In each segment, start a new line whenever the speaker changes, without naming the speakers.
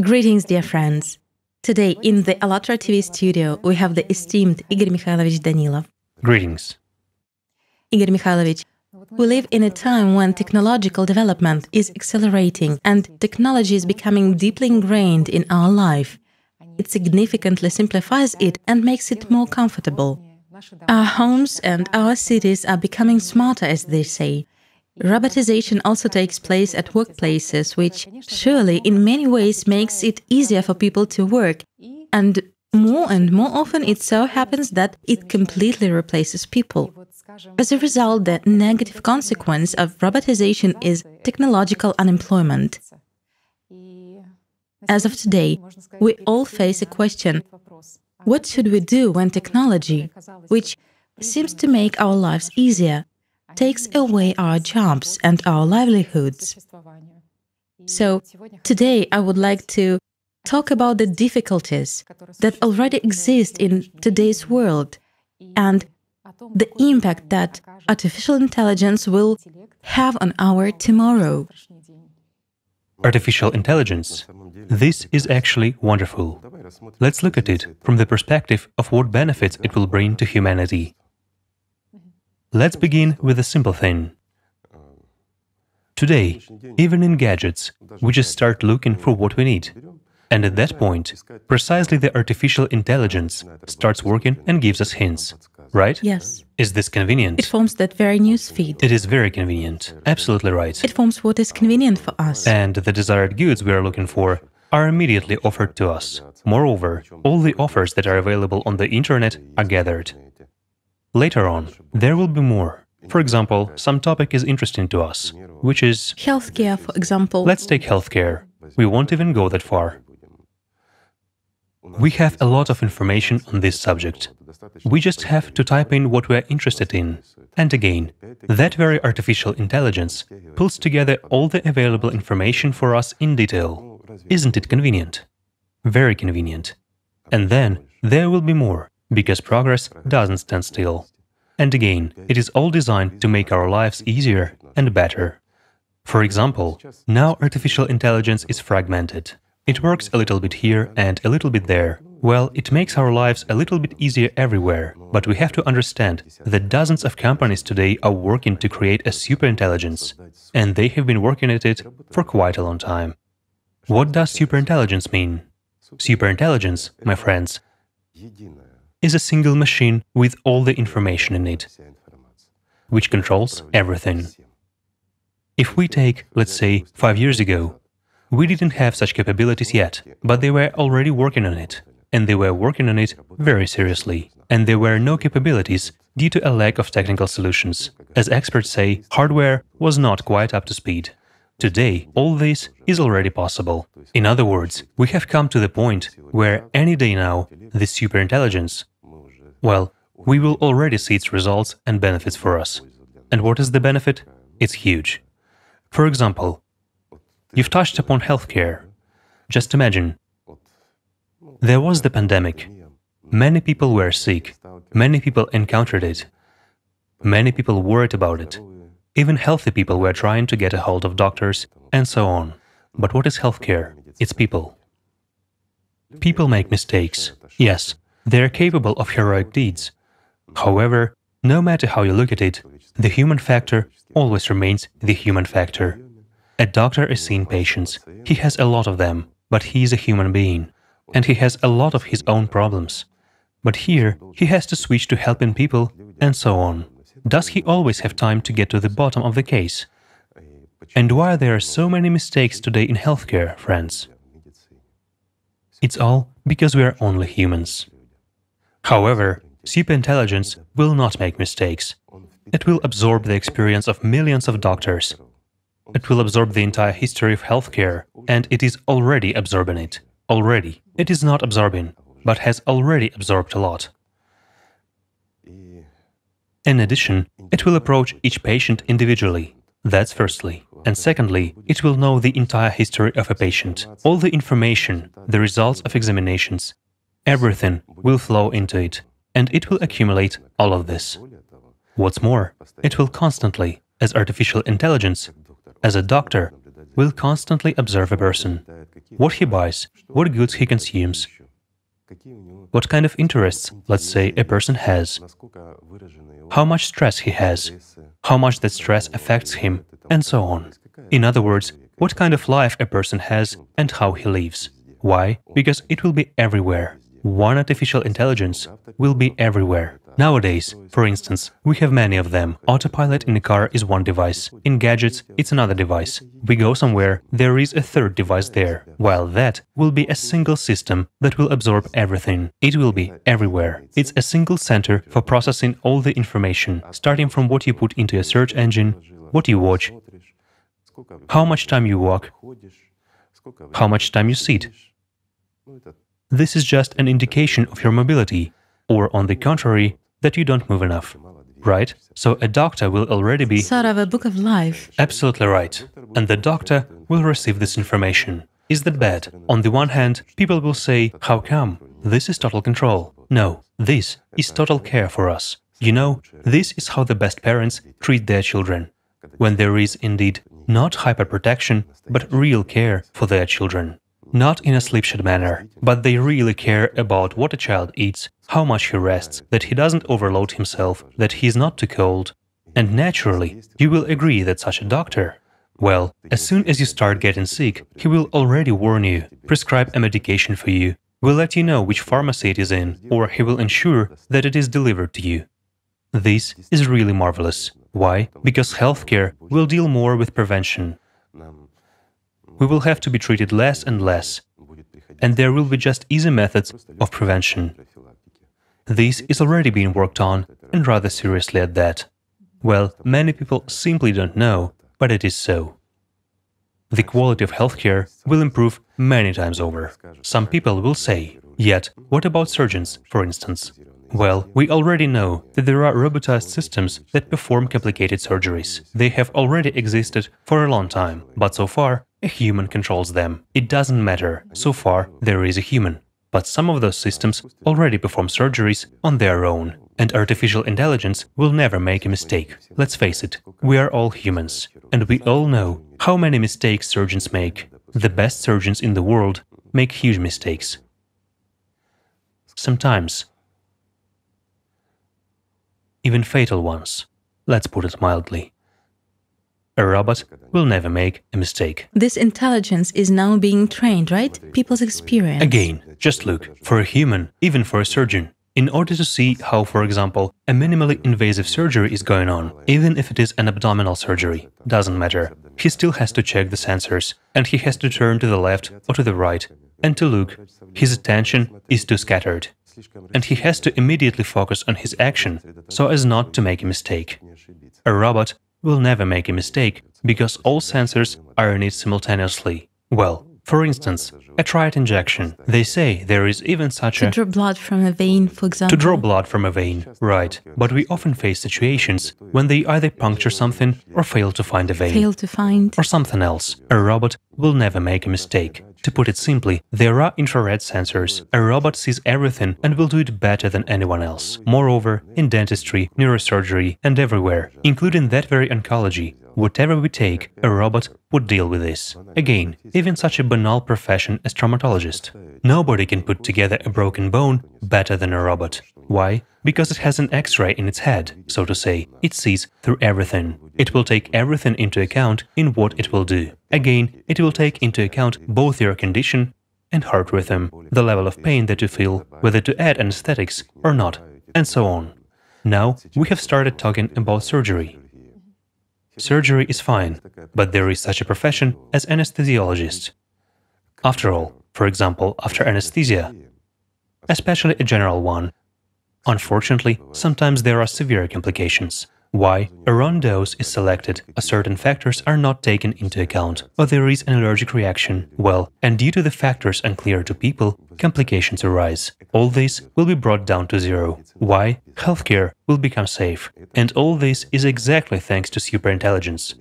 Greetings, dear friends. Today, in the АЛЛАТРА TV studio, we have the esteemed Igor Mikhailovich Danilov.
Greetings.
Igor Mikhailovich, we live in a time when technological development is accelerating and technology is becoming deeply ingrained in our life. It significantly simplifies it and makes it more comfortable. Our homes and our cities are becoming smarter, as they say. Robotization also takes place at workplaces, which surely in many ways makes it easier for people to work. And more often it so happens that it completely replaces people. As a result, the negative consequence of robotization is technological unemployment. As of today, we all face a question: what should we do when technology, which seems to make our lives easier, takes away our jobs and our livelihoods? So, today I would like to talk about the difficulties that already exist in today's world and the impact that artificial intelligence will have on our tomorrow.
Artificial intelligence. This is actually wonderful. Let's look at it from the perspective of what benefits it will bring to humanity. Let's begin with a simple thing. Today, even in gadgets, we just start looking for what we need. And at that point, precisely the artificial intelligence starts working and gives us hints, right?
Yes.
Is this convenient?
It forms that very newsfeed.
It is very convenient. Absolutely right.
It forms what is convenient for us.
And the desired goods we are looking for are immediately offered to us. Moreover, all the offers that are available on the internet are gathered. Later on, there will be more. For example, some topic is interesting to us, which is
Healthcare, for example.
Let's take healthcare. We won't even go that far. We have a lot of information on this subject. We just have to type in what we're interested in. And again, that very artificial intelligence pulls together all the available information for us in detail. Isn't it convenient? Very convenient. And then there will be more, because progress doesn't stand still. And again, it is all designed to make our lives easier and better. For example, now artificial intelligence is fragmented. It works a little bit here and a little bit there. Well, it makes our lives a little bit easier everywhere, but we have to understand that dozens of companies today are working to create a superintelligence, and they have been working at it for quite a long time. What does superintelligence mean? Superintelligence, my friends, is a single machine with all the information in it, which controls everything. If we take, let's say, 5 years ago, we didn't have such capabilities yet, but they were already working on it, and they were working on it very seriously. And there were no capabilities due to a lack of technical solutions. As experts say, hardware was not quite up to speed. Today, all this is already possible. In other words, we have come to the point where any day now, this superintelligence, well, we will already see its results and benefits for us. And what is the benefit? It's huge. For example, you've touched upon healthcare. Just imagine, there was the pandemic. Many people were sick. Many people encountered it. Many people worried about it. Even healthy people were trying to get a hold of doctors, and so on. But what is healthcare? It's people. People make mistakes. Yes, they are capable of heroic deeds. However, no matter how you look at it, the human factor always remains the human factor. A doctor is seeing patients. He has a lot of them, but he is a human being. And he has a lot of his own problems. But here, he has to switch to helping people, and so on. Does he always have time to get to the bottom of the case? And why there are so many mistakes today in healthcare, friends? It's all because we are only humans. However, superintelligence will not make mistakes. It will absorb the experience of millions of doctors. It will absorb the entire history of healthcare, and it is already absorbing it. Already. It is not absorbing, but has already absorbed a lot. In addition, it will approach each patient individually. That's firstly. And secondly, it will know the entire history of a patient. All the information, the results of examinations, everything will flow into it, and it will accumulate all of this. What's more, it will constantly, as artificial intelligence, as a doctor, will constantly observe a person, what he buys, what goods he consumes, what kind of interests, let's say, a person has, how much stress he has, how much that stress affects him, and so on. In other words, what kind of life a person has and how he lives. Why? Because it will be everywhere. One artificial intelligence will be everywhere. Nowadays, for instance, we have many of them. Autopilot in a car is one device. In gadgets, it's another device. We go somewhere, there is a third device there, while that will be a single system that will absorb everything. It will be everywhere. It's a single center for processing all the information, starting from what you put into a search engine, what you watch, how much time you walk, how much time you sit. This is just an indication of your mobility, or on the contrary, that you don't move enough, right? So a doctor will already be
sort of a book of life.
Absolutely right. And the doctor will receive this information. Is that bad? On the one hand, people will say, how come? This is total control. No, this is total care for us. You know, this is how the best parents treat their children, when there is indeed not hyperprotection, but real care for their children. Not in a slipshod manner, but they really care about what a child eats, how much he rests, that he doesn't overload himself, that he is not too cold. And naturally, you will agree that such a doctor, well, as soon as you start getting sick, he will already warn you, prescribe a medication for you, will let you know which pharmacy it is in, or he will ensure that it is delivered to you. This is really marvelous. Why? Because healthcare will deal more with prevention. We will have to be treated less and less, and there will be just easy methods of prevention. This is already being worked on, and rather seriously at that. Well, many people simply don't know, but it is so. The quality of healthcare will improve many times over. Some people will say, yet, what about surgeons, for instance? Well, we already know that there are robotized systems that perform complicated surgeries. They have already existed for a long time, but so far, a human controls them. It doesn't matter, so far there is a human. But some of those systems already perform surgeries on their own, and artificial intelligence will never make a mistake. Let's face it, we are all humans, and we all know how many mistakes surgeons make. The best surgeons in the world make huge mistakes. Sometimes even fatal ones, let's put it mildly. A robot will never make a mistake.
This intelligence is now being trained, right? People's experience.
Again, just look, for a human, even for a surgeon, in order to see how, for example, a minimally invasive surgery is going on, even if it is an abdominal surgery, doesn't matter. He still has to check the sensors, and he has to turn to the left or to the right, and to look. His attention is too scattered. And he has to immediately focus on his action, so as not to make a mistake. A robot will never make a mistake, because all sensors are in it simultaneously. Well, for instance, a triad injection. They say there is even such
To draw blood from a vein, for example.
To draw blood from a vein, right. But we often face situations when they either puncture something or fail to find a vein.
Fail to find.
Or something else. A robot will never make a mistake. To put it simply, there are infrared sensors. A robot sees everything and will do it better than anyone else. Moreover, in dentistry, neurosurgery, and everywhere, including that very oncology, whatever we take, a robot would deal with this. Again, even such a banal profession as traumatologist. Nobody can put together a broken bone better than a robot. Why? Because it has an X-ray in its head, so to say. It sees through everything. It will take everything into account in what it will do. Again, it will take into account both your condition and heart rhythm, the level of pain that you feel, whether to add anesthetics or not, and so on. Now, we have started talking about surgery. Surgery is fine, but there is such a profession as anesthesiologist. After all, for example, after anesthesia, especially a general one, unfortunately, sometimes there are severe complications. Why? A wrong dose is selected, certain factors are not taken into account, or there is an allergic reaction. Well, and due to the factors unclear to people, complications arise. All this will be brought down to zero. Why? Healthcare will become safe. And all this is exactly thanks to superintelligence.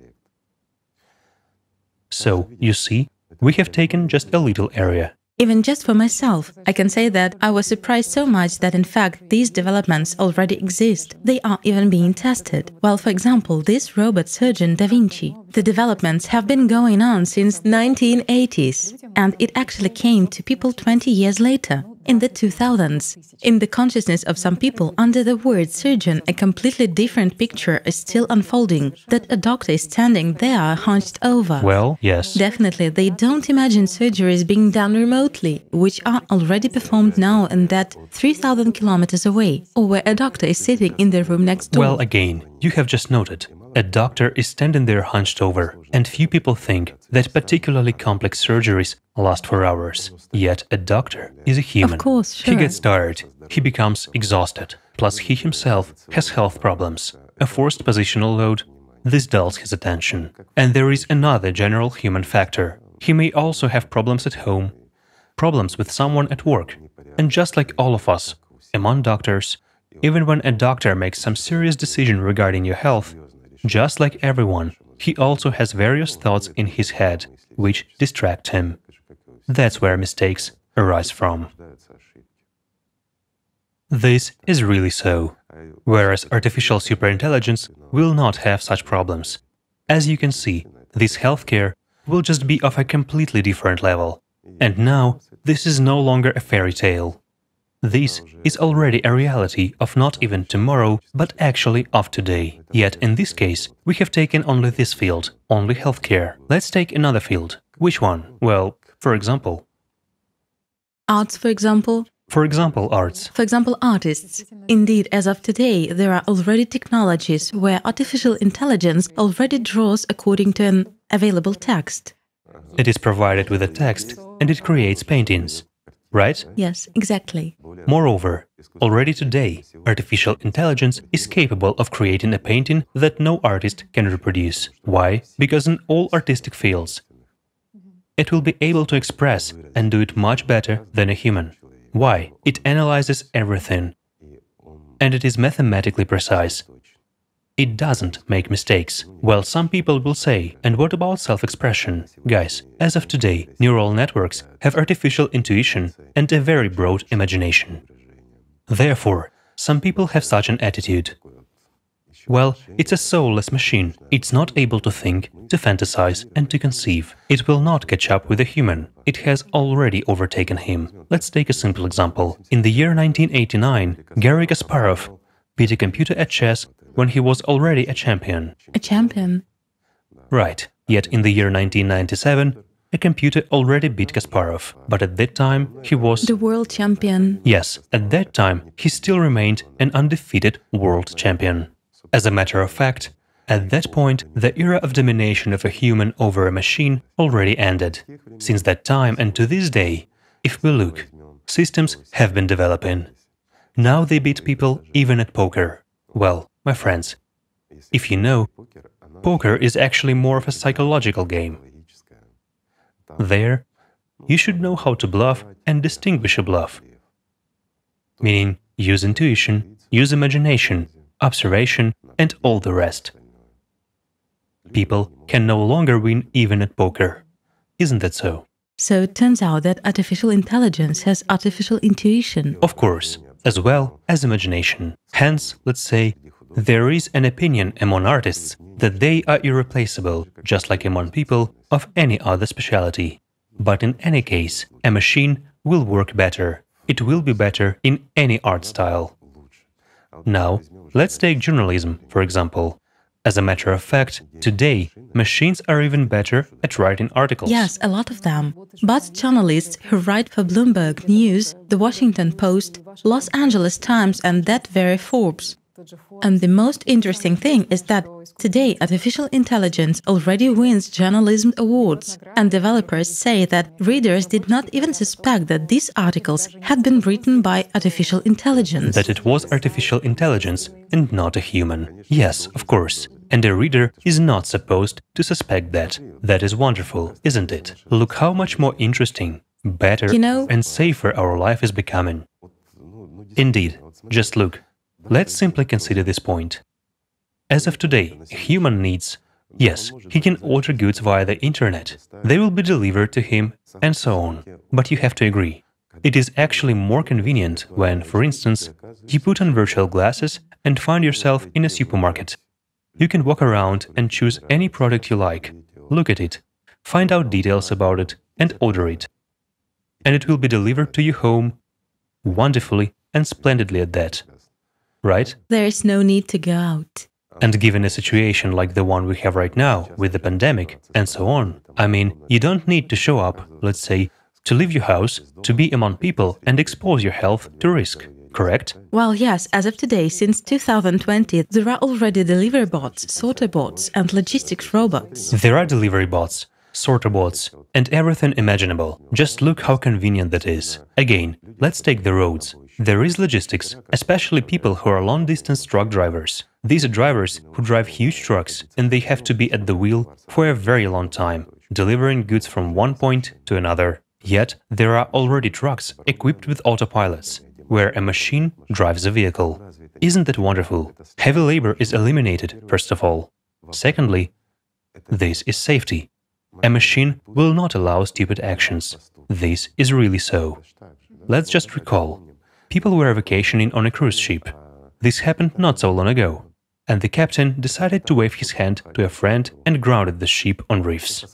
So, you see, we have taken just a little area.
Even just for myself, I can say that I was surprised so much that in fact these developments already exist. They are even being tested. Well, for example, this robot surgeon Da Vinci. The developments have been going on since 1980s, and it actually came to people 20 years later, in the 2000s. In the consciousness of some people, under the word surgeon, a completely different picture is still unfolding, that a doctor is standing there hunched over.
Well, yes.
Definitely, they don't imagine surgeries being done remotely, which are already performed now and that 3,000 kilometers away, or where a doctor is sitting in the room next door.
Well, again, you have just noted. A doctor is standing there hunched over, and few people think that particularly complex surgeries last for hours. Yet a doctor is a human.
Of course, sure.
He gets tired, he becomes exhausted, plus he himself has health problems, a forced positional load. This dulls his attention. And there is another general human factor. He may also have problems at home, problems with someone at work. And just like all of us, among doctors, even when a doctor makes some serious decision regarding your health, just like everyone, he also has various thoughts in his head, which distract him. That's where mistakes arise from. This is really so, whereas artificial superintelligence will not have such problems. As you can see, this healthcare will just be of a completely different level. And now, this is no longer a fairy tale. This is already a reality of not even tomorrow, but actually of today. Yet in this case, we have taken only this field, only healthcare. Let's take another field. Which one? Well, for example...
Arts, for example.
For example, arts.
For example, artists. Indeed, as of today, there are already technologies where artificial intelligence already draws according to an available text.
It is provided with a text, and it creates paintings. Right?
Yes, exactly.
Moreover, already today, artificial intelligence is capable of creating a painting that no artist can reproduce. Why? Because in all artistic fields, it will be able to express and do it much better than a human. Why? It analyzes everything, and it is mathematically precise. It doesn't make mistakes. Well, some people will say, and what about self-expression? Guys, as of today, neural networks have artificial intuition and a very broad imagination. Therefore, some people have such an attitude. Well, it's a soulless machine. It's not able to think, to fantasize, and to conceive. It will not catch up with a human. It has already overtaken him. Let's take a simple example. In the year 1989, Garry Kasparov beat a computer at chess when he was already a champion.
A champion?
Right. Yet in the year 1997, a computer already beat Kasparov. But at that time, he was...
the world champion.
Yes, at that time, he still remained an undefeated world champion. As a matter of fact, at that point, the era of domination of a human over a machine already ended. Since that time and to this day, if we look, systems have been developing. Now they beat people even at poker. Well, my friends, if you know, poker is actually more of a psychological game. There, you should know how to bluff and distinguish a bluff. Meaning, use intuition, use imagination, observation, and all the rest. People can no longer win even at poker. Isn't that so?
So it turns out that artificial intelligence has artificial intuition.
Of course, as well as imagination. Hence, let's say, there is an opinion among artists that they are irreplaceable, just like among people of any other specialty. But in any case, a machine will work better. It will be better in any art style. Now, let's take journalism, for example. As a matter of fact, today, machines are even better at writing articles.
Yes, a lot of them. But journalists who write for Bloomberg News, The Washington Post, Los Angeles Times and that very Forbes. And the most interesting thing is that today artificial intelligence already wins journalism awards, and developers say that readers did not even suspect that these articles had been written by artificial intelligence.
That it was artificial intelligence and not a human. Yes, of course. And a reader is not supposed to suspect that. That is wonderful, isn't it? Look how much more interesting, better, and safer our life is becoming. Indeed, just look. Let's simply consider this point. As of today, a human needs... Yes, he can order goods via the internet. They will be delivered to him, and so on. But you have to agree. It is actually more convenient when, for instance, you put on virtual glasses and find yourself in a supermarket. You can walk around and choose any product you like, look at it, find out details about it, and order it. And it will be delivered to your home wonderfully and splendidly at that. Right?
There is no need to go out.
And given a situation like the one we have right now, with the pandemic, and so on, I mean, you don't need to show up, let's say, to leave your house, to be among people and expose your health to risk, correct?
Well, yes, as of today, since 2020, there are already delivery bots, sorter bots, and logistics robots.
There are delivery bots, sorter bots, and everything imaginable. Just look how convenient that is. Again, let's take the roads. There is logistics, especially people who are long-distance truck drivers. These are drivers who drive huge trucks, and they have to be at the wheel for a very long time, delivering goods from one point to another. Yet, there are already trucks equipped with autopilots, where a machine drives a vehicle. Isn't that wonderful? Heavy labor is eliminated, first of all. Secondly, this is safety. A machine will not allow stupid actions. This is really so. Let's just recall. People were vacationing on a cruise ship. This happened not so long ago, and the captain decided to wave his hand to a friend and grounded the ship on reefs.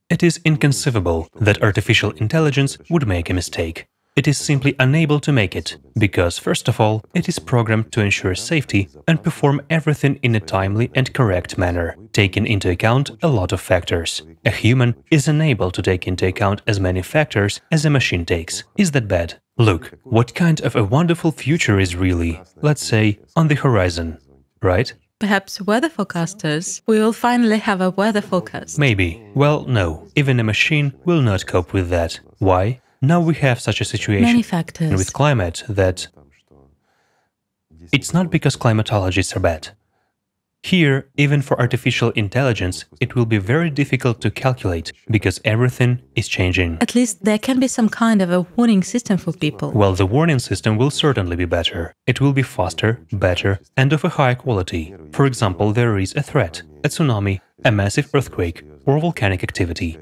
It is inconceivable that artificial intelligence would make a mistake. It is simply unable to make it, because, first of all, it is programmed to ensure safety and perform everything in a timely and correct manner, taking into account a lot of factors. A human is unable to take into account as many factors as a machine takes. Is that bad? Look, what kind of a wonderful future is really, let's say, on the horizon, right?
Perhaps weather forecasters? We will finally have a weather forecast.
Maybe. Well, no. Even a machine will not cope with that. Why? Now we have such a situation
Many factors.
with climate that it's not because climatologists are bad. Here, even for artificial intelligence, it will be very difficult to calculate because everything is changing.
At least there can be some kind of a warning system for people.
Well, the warning system will certainly be better. It will be faster, better, and of a high quality. For example, there is a threat, a tsunami, a massive earthquake, or volcanic activity.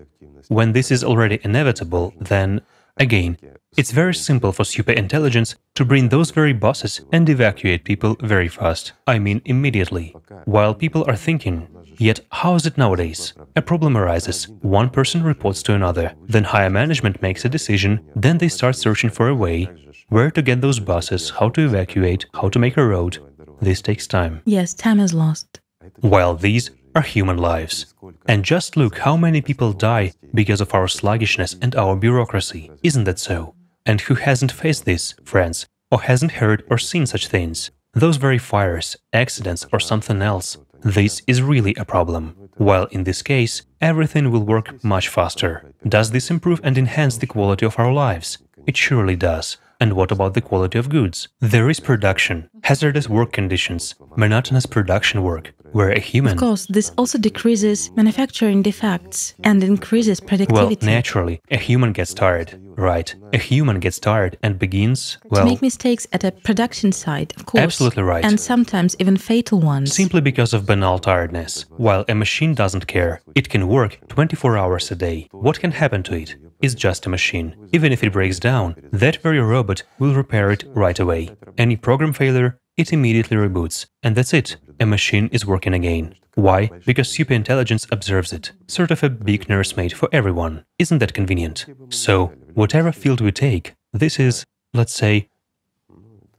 When this is already inevitable, then, again, it's very simple for superintelligence to bring those very buses and evacuate people very fast. I mean, immediately. While people are thinking, yet how is it nowadays? A problem arises, one person reports to another, then higher management makes a decision, then they start searching for a way, where to get those buses, how to evacuate, how to make a road. This takes time.
Yes, time is lost.
While these are human lives. And just look how many people die because of our sluggishness and our bureaucracy. Isn't that so? And who hasn't faced this, friends, or hasn't heard or seen such things? Those very fires, accidents, or something else. This is really a problem. While in this case, everything will work much faster. Does this improve and enhance the quality of our lives? It surely does. And what about the quality of goods? There is production, hazardous work conditions, monotonous production work, where a human...
Of course, this also decreases manufacturing defects and increases productivity.
Well, naturally, a human gets tired, right? A human gets tired and begins, well...
to make mistakes at a production site, of course.
Absolutely right.
And sometimes even fatal ones.
Simply because of banal tiredness. While a machine doesn't care. It can work 24 hours a day. What can happen to it? It's just a machine. Even if it breaks down, that very robot will repair it right away. Any program failure, it immediately reboots. And that's it. A machine is working again. Why? Because superintelligence observes it. Sort of a big nursemaid for everyone. Isn't that convenient? So, whatever field we take, this is, let's say,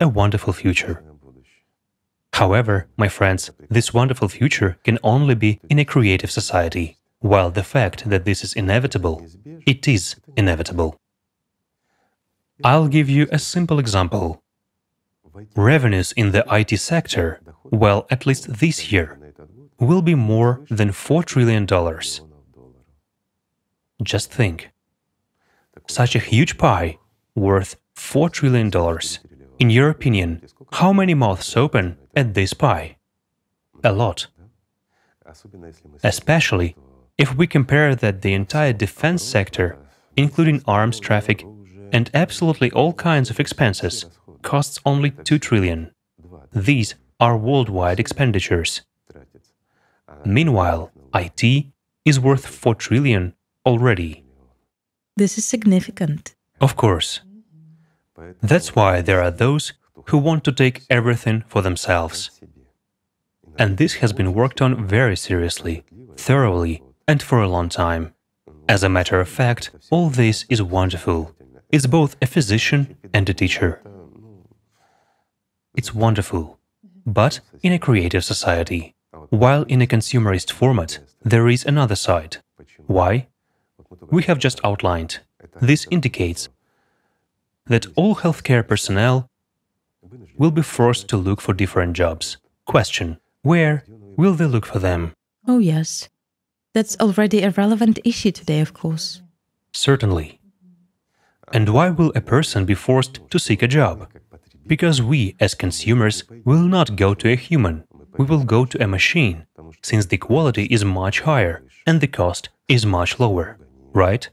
a wonderful future. However, my friends, this wonderful future can only be in a creative society. While the fact that this is inevitable, it is inevitable. I'll give you a simple example. Revenues in the IT sector, well, at least this year, will be more than $4 trillion. Just think. Such a huge pie, worth $4 trillion. In your opinion, how many mouths open at this pie? A lot. Especially if we compare that the entire defense sector, including arms traffic and absolutely all kinds of expenses, costs only 2 trillion. These are worldwide expenditures. Meanwhile, IT is worth 4 trillion already.
This is significant.
Of course. That's why there are those who want to take everything for themselves. And this has been worked on very seriously, thoroughly, and for a long time. As a matter of fact, all this is wonderful. It's both a physician and a teacher. It's wonderful, but in a creative society. While in a consumerist format, there is another side. Why? We have just outlined. This indicates that all healthcare personnel will be forced to look for different jobs. Question: where will they look for them?
Oh yes. That's already a relevant issue today, of course.
Certainly. And why will a person be forced to seek a job? Because we, as consumers, will not go to a human. We will go to a machine, since the quality is much higher and the cost is much lower, right?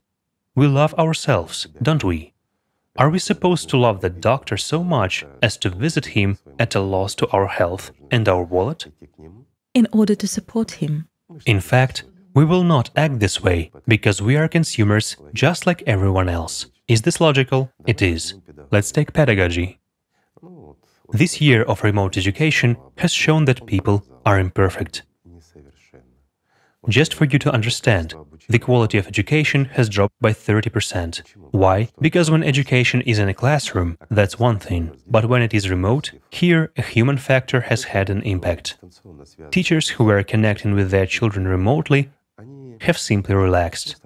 We love ourselves, don't we? Are we supposed to love the doctor so much as to visit him at a loss to our health and our wallet?
In order to support him.
In fact, we will not act this way, because we are consumers just like everyone else. Is this logical? It is. Let's take pedagogy. This year of remote education has shown that people are imperfect. Just for you to understand, the quality of education has dropped by 30%. Why? Because when education is in a classroom, that's one thing. But when it is remote, here a human factor has had an impact. Teachers who were connecting with their children remotely have simply relaxed.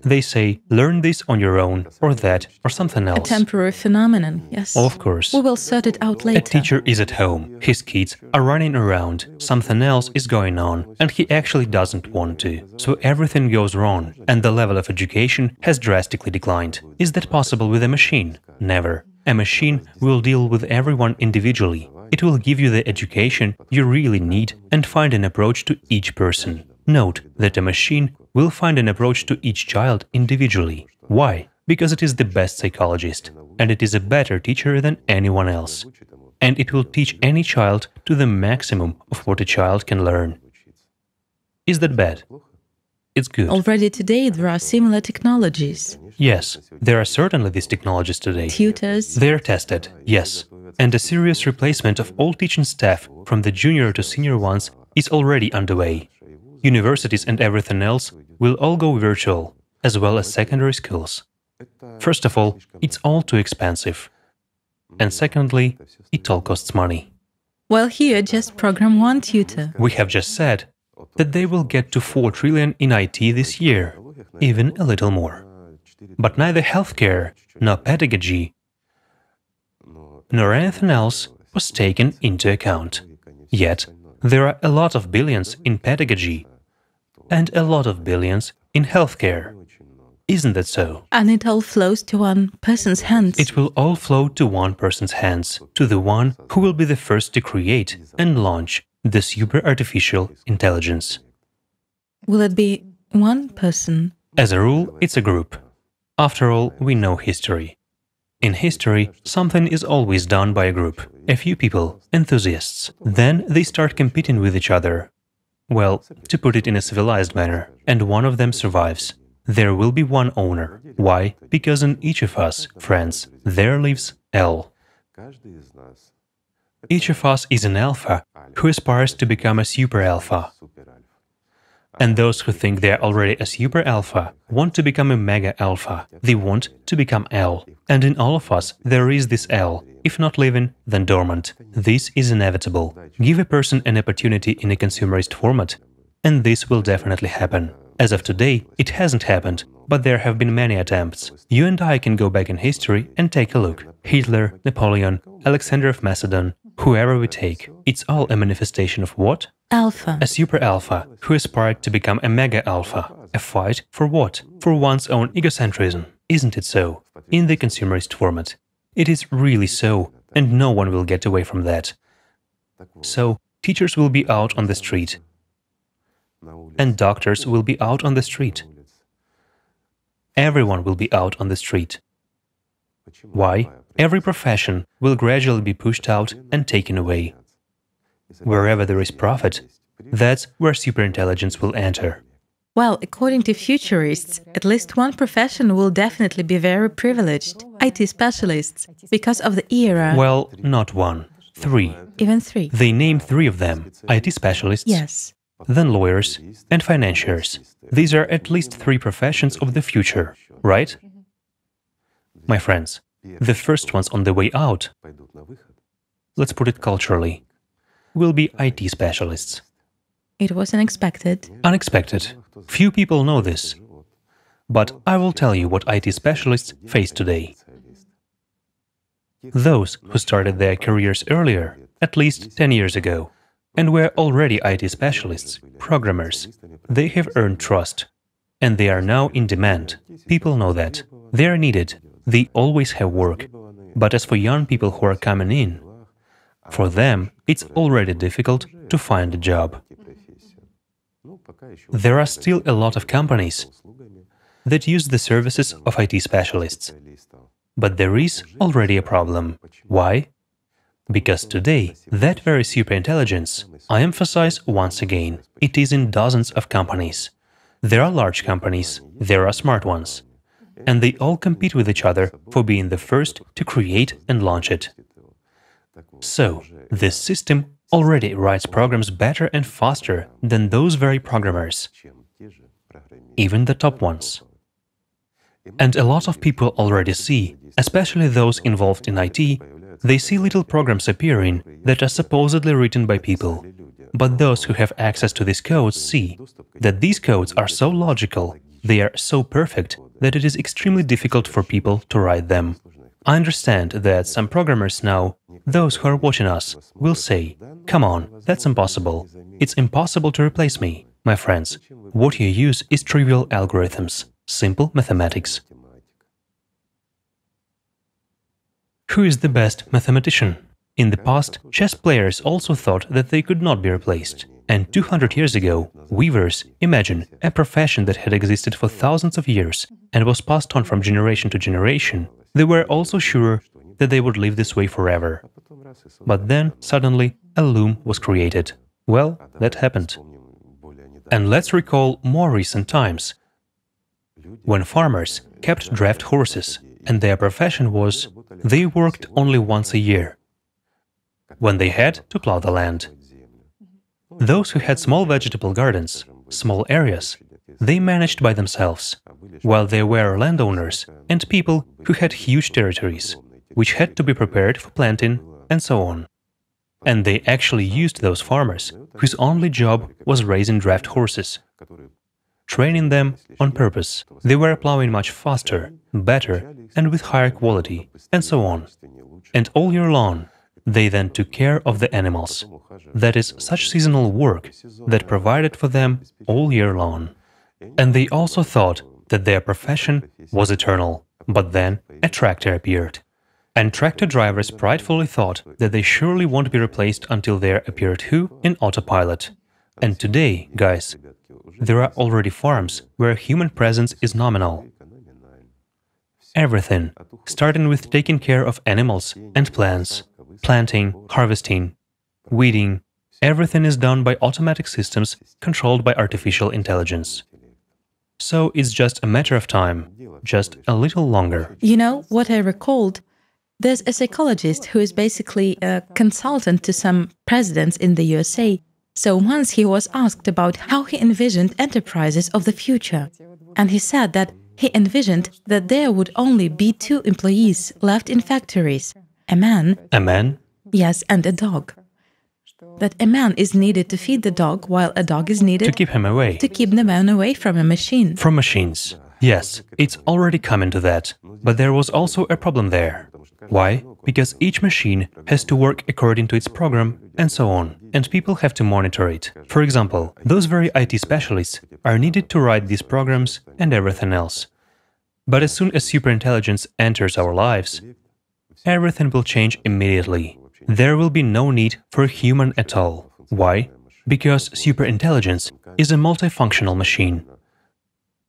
They say, learn this on your own, or that, or something else.
A temporary phenomenon, yes.
Of course.
We will sort it out later.
A teacher is at home, his kids are running around, something else is going on, and he actually doesn't want to. So everything goes wrong, and the level of education has drastically declined. Is that possible with a machine? Never. A machine will deal with everyone individually. It will give you the education you really need and find an approach to each person. Note that a machine will find an approach to each child individually. Why? Because it is the best psychologist, and it is a better teacher than anyone else. And it will teach any child to the maximum of what a child can learn. Is that bad? It's good.
Already today there are similar technologies.
Yes, there are certainly these technologies today.
Tutors.
They are tested, yes. And a serious replacement of all teaching staff, from the junior to senior ones, is already underway. Universities and everything else will all go virtual, as well as secondary schools. First of all, it's all too expensive. And secondly, it all costs money.
Well, here, just program one tutor.
We have just said that they will get to 4 trillion in IT this year, even a little more. But neither healthcare, nor pedagogy, nor anything else was taken into account. Yet, there are a lot of billions in pedagogy and a lot of billions in healthcare. Isn't that so?
And it all flows to one person's hands.
It will all flow to one person's hands, to the one who will be the first to create and launch the super artificial intelligence.
Will it be one person?
As a rule, it's a group. After all, we know history. In history, something is always done by a group, a few people, enthusiasts. Then they start competing with each other. Well, to put it in a civilized manner, and one of them survives. There will be one owner. Why? Because in each of us, friends, there lives L. Each of us is an alpha who aspires to become a super alpha. And those who think they are already a super alpha want to become a mega alpha. They want to become L. And in all of us there is this L. If not living, then dormant. This is inevitable. Give a person an opportunity in a consumerist format, and this will definitely happen. As of today, it hasn't happened, but there have been many attempts. You and I can go back in history and take a look. Hitler, Napoleon, Alexander of Macedon, whoever we take, it's all a manifestation of what?
Alpha.
A super alpha who aspired to become a mega alpha. A fight for what? For one's own egocentrism. Isn't it so? In the consumerist format. It is really so, and no one will get away from that. So, teachers will be out on the street, and doctors will be out on the street. Everyone will be out on the street. Why? Every profession will gradually be pushed out and taken away. Wherever there is profit, that's where superintelligence will enter.
Well, according to futurists, at least one profession will definitely be very privileged. IT specialists, because of the era.
Well, not one, three.
Even three.
They name three of them: IT specialists,
Yes.
then lawyers, and financiers. These are at least three professions of the future, right? My friends, the first ones on the way out, let's put it culturally, will be IT specialists.
It was unexpected.
Unexpected. Few people know this. But I will tell you what IT specialists face today. Those who started their careers earlier, at least 10 years ago, and were already IT specialists, programmers, they have earned trust. And they are now in demand. People know that. They are needed. They always have work. But as for young people who are coming in, for them, it's already difficult to find a job. There are still a lot of companies that use the services of IT specialists. But there is already a problem. Why? Because today, that very superintelligence, I emphasize once again, it is in dozens of companies. There are large companies, there are smart ones, and they all compete with each other for being the first to create and launch it. So, this system already writes programs better and faster than those very programmers, even the top ones. And a lot of people already see, especially those involved in IT, they see little programs appearing that are supposedly written by people. But those who have access to these codes see that these codes are so logical, they are so perfect, that it is extremely difficult for people to write them. I understand that some programmers now, those who are watching us, will say, "Come on, that's impossible. It's impossible to replace me." My friends, what you use is trivial algorithms, simple mathematics. Who is the best mathematician? In the past, chess players also thought that they could not be replaced. And 200 years ago, weavers, imagine, a profession that had existed for thousands of years and was passed on from generation to generation, they were also sure that they would live this way forever. But then, suddenly, a loom was created. Well, that happened. And let's recall more recent times, when farmers kept draft horses, and their profession was, they worked only once a year, when they had to plow the land. Those who had small vegetable gardens, small areas, they managed by themselves, while there were landowners and people who had huge territories, which had to be prepared for planting, and so on. And they actually used those farmers, whose only job was raising draft horses, training them on purpose. They were plowing much faster, better, and with higher quality, and so on. And all year long, they then took care of the animals. That is such seasonal work that provided for them all year long. And they also thought that their profession was eternal. But then a tractor appeared. And tractor drivers pridefully thought that they surely won't be replaced until there appeared who? An autopilot. And today, guys, there are already farms where human presence is nominal. Everything, starting with taking care of animals and plants, planting, harvesting, weeding, everything is done by automatic systems controlled by artificial intelligence. So it's just a matter of time, just a little longer.
You know what I recalled? There's a psychologist who is basically a consultant to some presidents in the USA. So once he was asked about how he envisioned enterprises of the future. And he said that he envisioned that there would only be 2 employees left in factories. A man.
A man?
Yes, and a dog. That a man is needed to feed the dog, while a dog is needed
to keep him away.
To keep the man away from a machine.
From machines. Yes, it's already coming to that. But there was also a problem there. Why? Because each machine has to work according to its program, and so on, and people have to monitor it. For example, those very IT specialists are needed to write these programs and everything else. But as soon as superintelligence enters our lives, everything will change immediately. There will be no need for a human at all. Why? Because superintelligence is a multifunctional machine.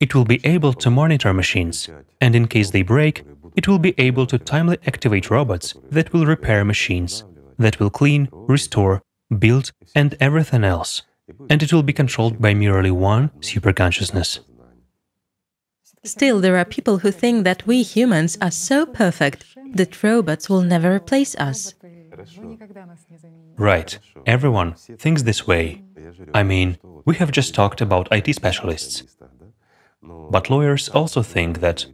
It will be able to monitor machines, and in case they break, it will be able to timely activate robots that will repair machines, that will clean, restore, build, and everything else. And it will be controlled by merely one superconsciousness.
Still, there are people who think that we humans are so perfect that robots will never replace us.
Right, everyone thinks this way. I mean, we have just talked about IT specialists. But lawyers also think that,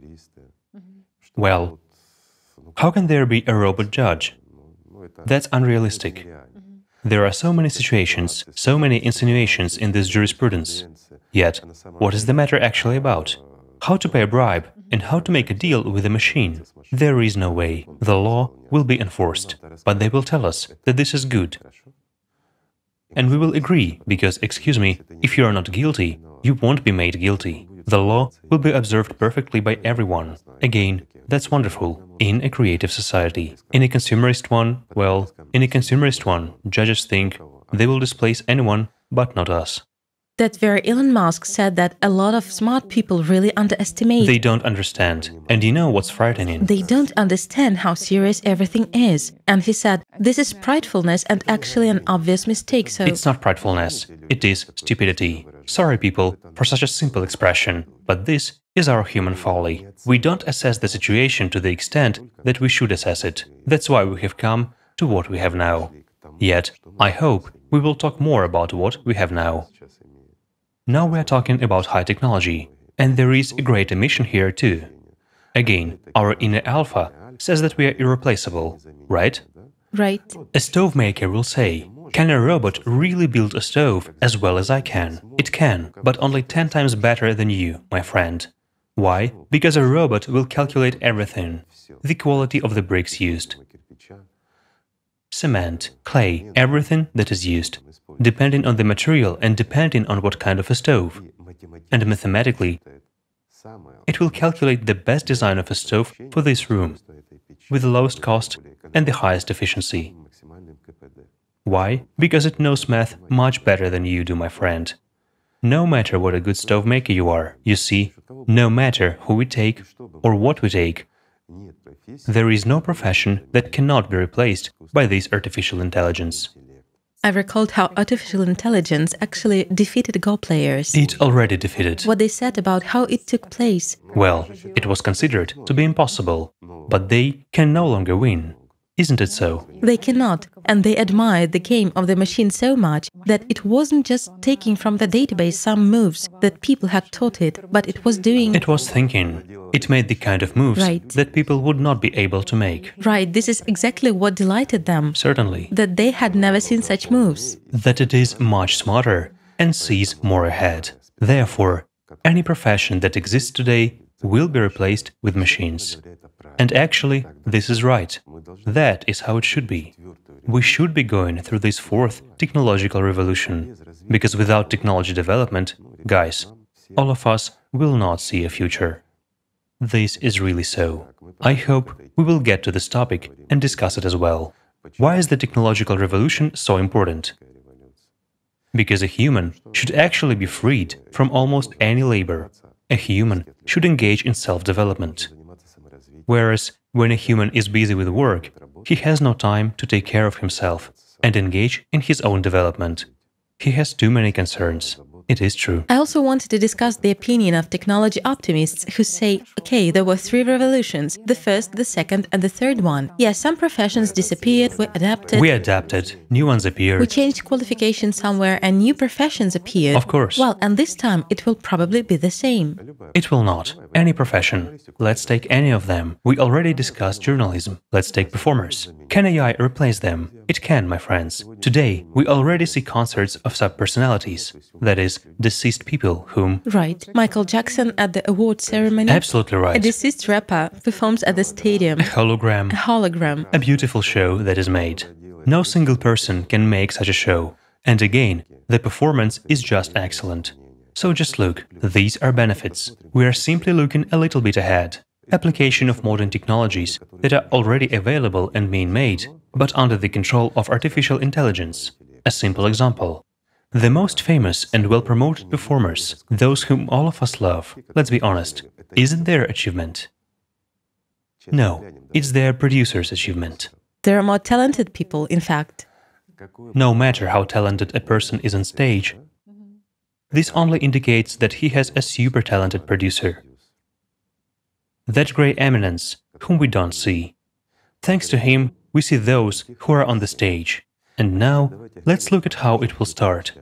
well, how can there be a robot judge? That's unrealistic. There are so many situations, so many insinuations in this jurisprudence. Yet, what is the matter actually about? How to pay a bribe and how to make a deal with a machine? There is no way. The law will be enforced, but they will tell us that this is good. And we will agree, because, excuse me, if you are not guilty, you won't be made guilty. The law will be observed perfectly by everyone. Again, that's wonderful. In a creative society. In a consumerist one, well, in a consumerist one, judges think they will displace anyone but not us.
That very Elon Musk said that a lot of smart people really underestimate.
They don't understand. And you know what's frightening?
They don't understand how serious everything is. And he said, this is pridefulness and actually an obvious mistake, so...
It's not pridefulness. It is stupidity. Sorry, people, for such a simple expression, but this is our human folly. We don't assess the situation to the extent that we should assess it. That's why we have come to what we have now. Yet, I hope we will talk more about what we have now. Now we are talking about high technology, and there is a great omission here too. Again, our inner alpha says that we are irreplaceable, right?
Right.
A stove maker will say, can a robot really build a stove as well as I can? It can, but only 10 times better than you, my friend. Why? Because a robot will calculate everything. The quality of the bricks used, cement, clay, everything that is used, depending on the material and depending on what kind of a stove. And mathematically, it will calculate the best design of a stove for this room, with the lowest cost and the highest efficiency. Why? Because it knows math much better than you do, my friend. No matter what a good stove maker you are, you see, no matter who we take or what we take, there is no profession that cannot be replaced by this artificial intelligence.
I recalled how artificial intelligence actually defeated Go players.
It already defeated.
What they said about how it took place.
Well, it was considered to be impossible, but they can no longer win. Isn't it so?
They cannot, and they admired the game of the machine so much that it wasn't just taking from the database some moves that people had taught it, but it was doing...
It was thinking. It made the kind of moves that people would not be able to make.
Right, this is exactly what delighted them.
Certainly.
That they had never seen such moves.
That it is much smarter and sees more ahead. Therefore, any profession that exists today will be replaced with machines. And actually, this is right. That is how it should be. We should be going through this fourth technological revolution, because without technology development, guys, all of us will not see a future. This is really so. I hope we will get to this topic and discuss it as well. Why is the technological revolution so important? Because a human should actually be freed from almost any labor. A human should engage in self-development. Whereas, when a human is busy with work, he has no time to take care of himself and engage in his own development. He has too many concerns. It is true.
I also wanted to discuss the opinion of technology optimists who say, okay, there were 3 revolutions, the first, the second and the third one. Yes, some professions disappeared, we adapted.
New ones appeared.
We changed qualifications somewhere and new professions appeared.
Of course.
Well, and this time it will probably be the same.
It will not. Any profession. Let's take any of them. We already discussed journalism. Let's take performers. Can AI replace them? It can, my friends. Today, we already see concerts of sub-personalities. That is, deceased people whom...
Right. Michael Jackson at the award ceremony.
Absolutely right.
A deceased rapper performs at the stadium.
A hologram.
A hologram.
A beautiful show that is made. No single person can make such a show. And again, the performance is just excellent. So just look, these are benefits. We are simply looking a little bit ahead. Application of modern technologies that are already available and being made, but under the control of artificial intelligence. A simple example. The most famous and well-promoted performers, those whom all of us love, let's be honest, is it their achievement? No, it's their producer's achievement.
There are more talented people, in fact.
No matter how talented a person is on stage, this only indicates that he has a super talented producer. that grey eminence whom we don't see. Thanks to him, we see those who are on the stage. And now, let's look at how it will start.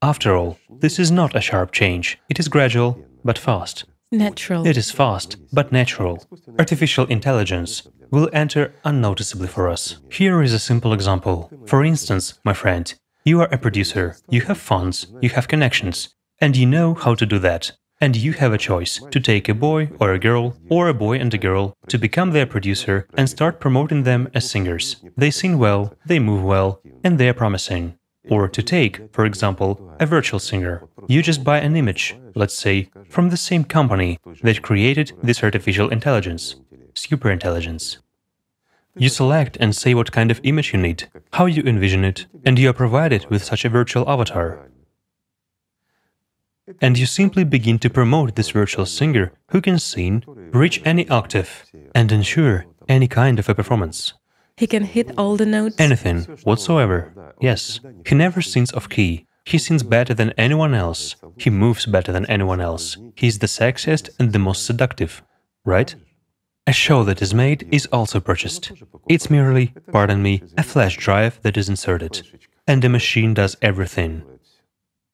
After all, this is not a sharp change. It is gradual, but fast.
Natural.
It is fast, but natural. Artificial intelligence will enter unnoticeably for us. Here is a simple example. For instance, my friend, you are a producer, you have funds, you have connections, and you know how to do that. And you have a choice to take a boy or a girl, or a boy and a girl, to become their producer and start promoting them as singers. They sing well, they move well, and they are promising. Or to take, for example, a virtual singer. You just buy an image, let's say, from the same company that created this artificial intelligence, superintelligence. You select and say what kind of image you need, how you envision it, and you are provided with such a virtual avatar. And you simply begin to promote this virtual singer who can sing, reach any octave, and ensure any kind of a performance.
He can hit all the notes.
Anything, whatsoever. Yes, he never sings off key. He sings better than anyone else. He moves better than anyone else. He's the sexiest and the most seductive, right? A show that is made is also purchased. It's merely, pardon me, a flash drive that is inserted. And the machine does everything.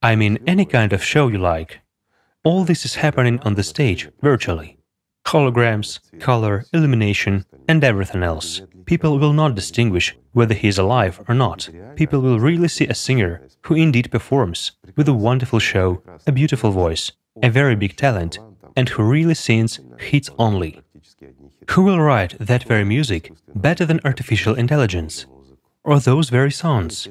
I mean, any kind of show you like. All this is happening on the stage, virtually. Holograms, color, illumination, and everything else. People will not distinguish whether he is alive or not. People will really see a singer who indeed performs, with a wonderful show, a beautiful voice, a very big talent, and who really sings hits only. Who will write that very music better than artificial intelligence? Or those very songs?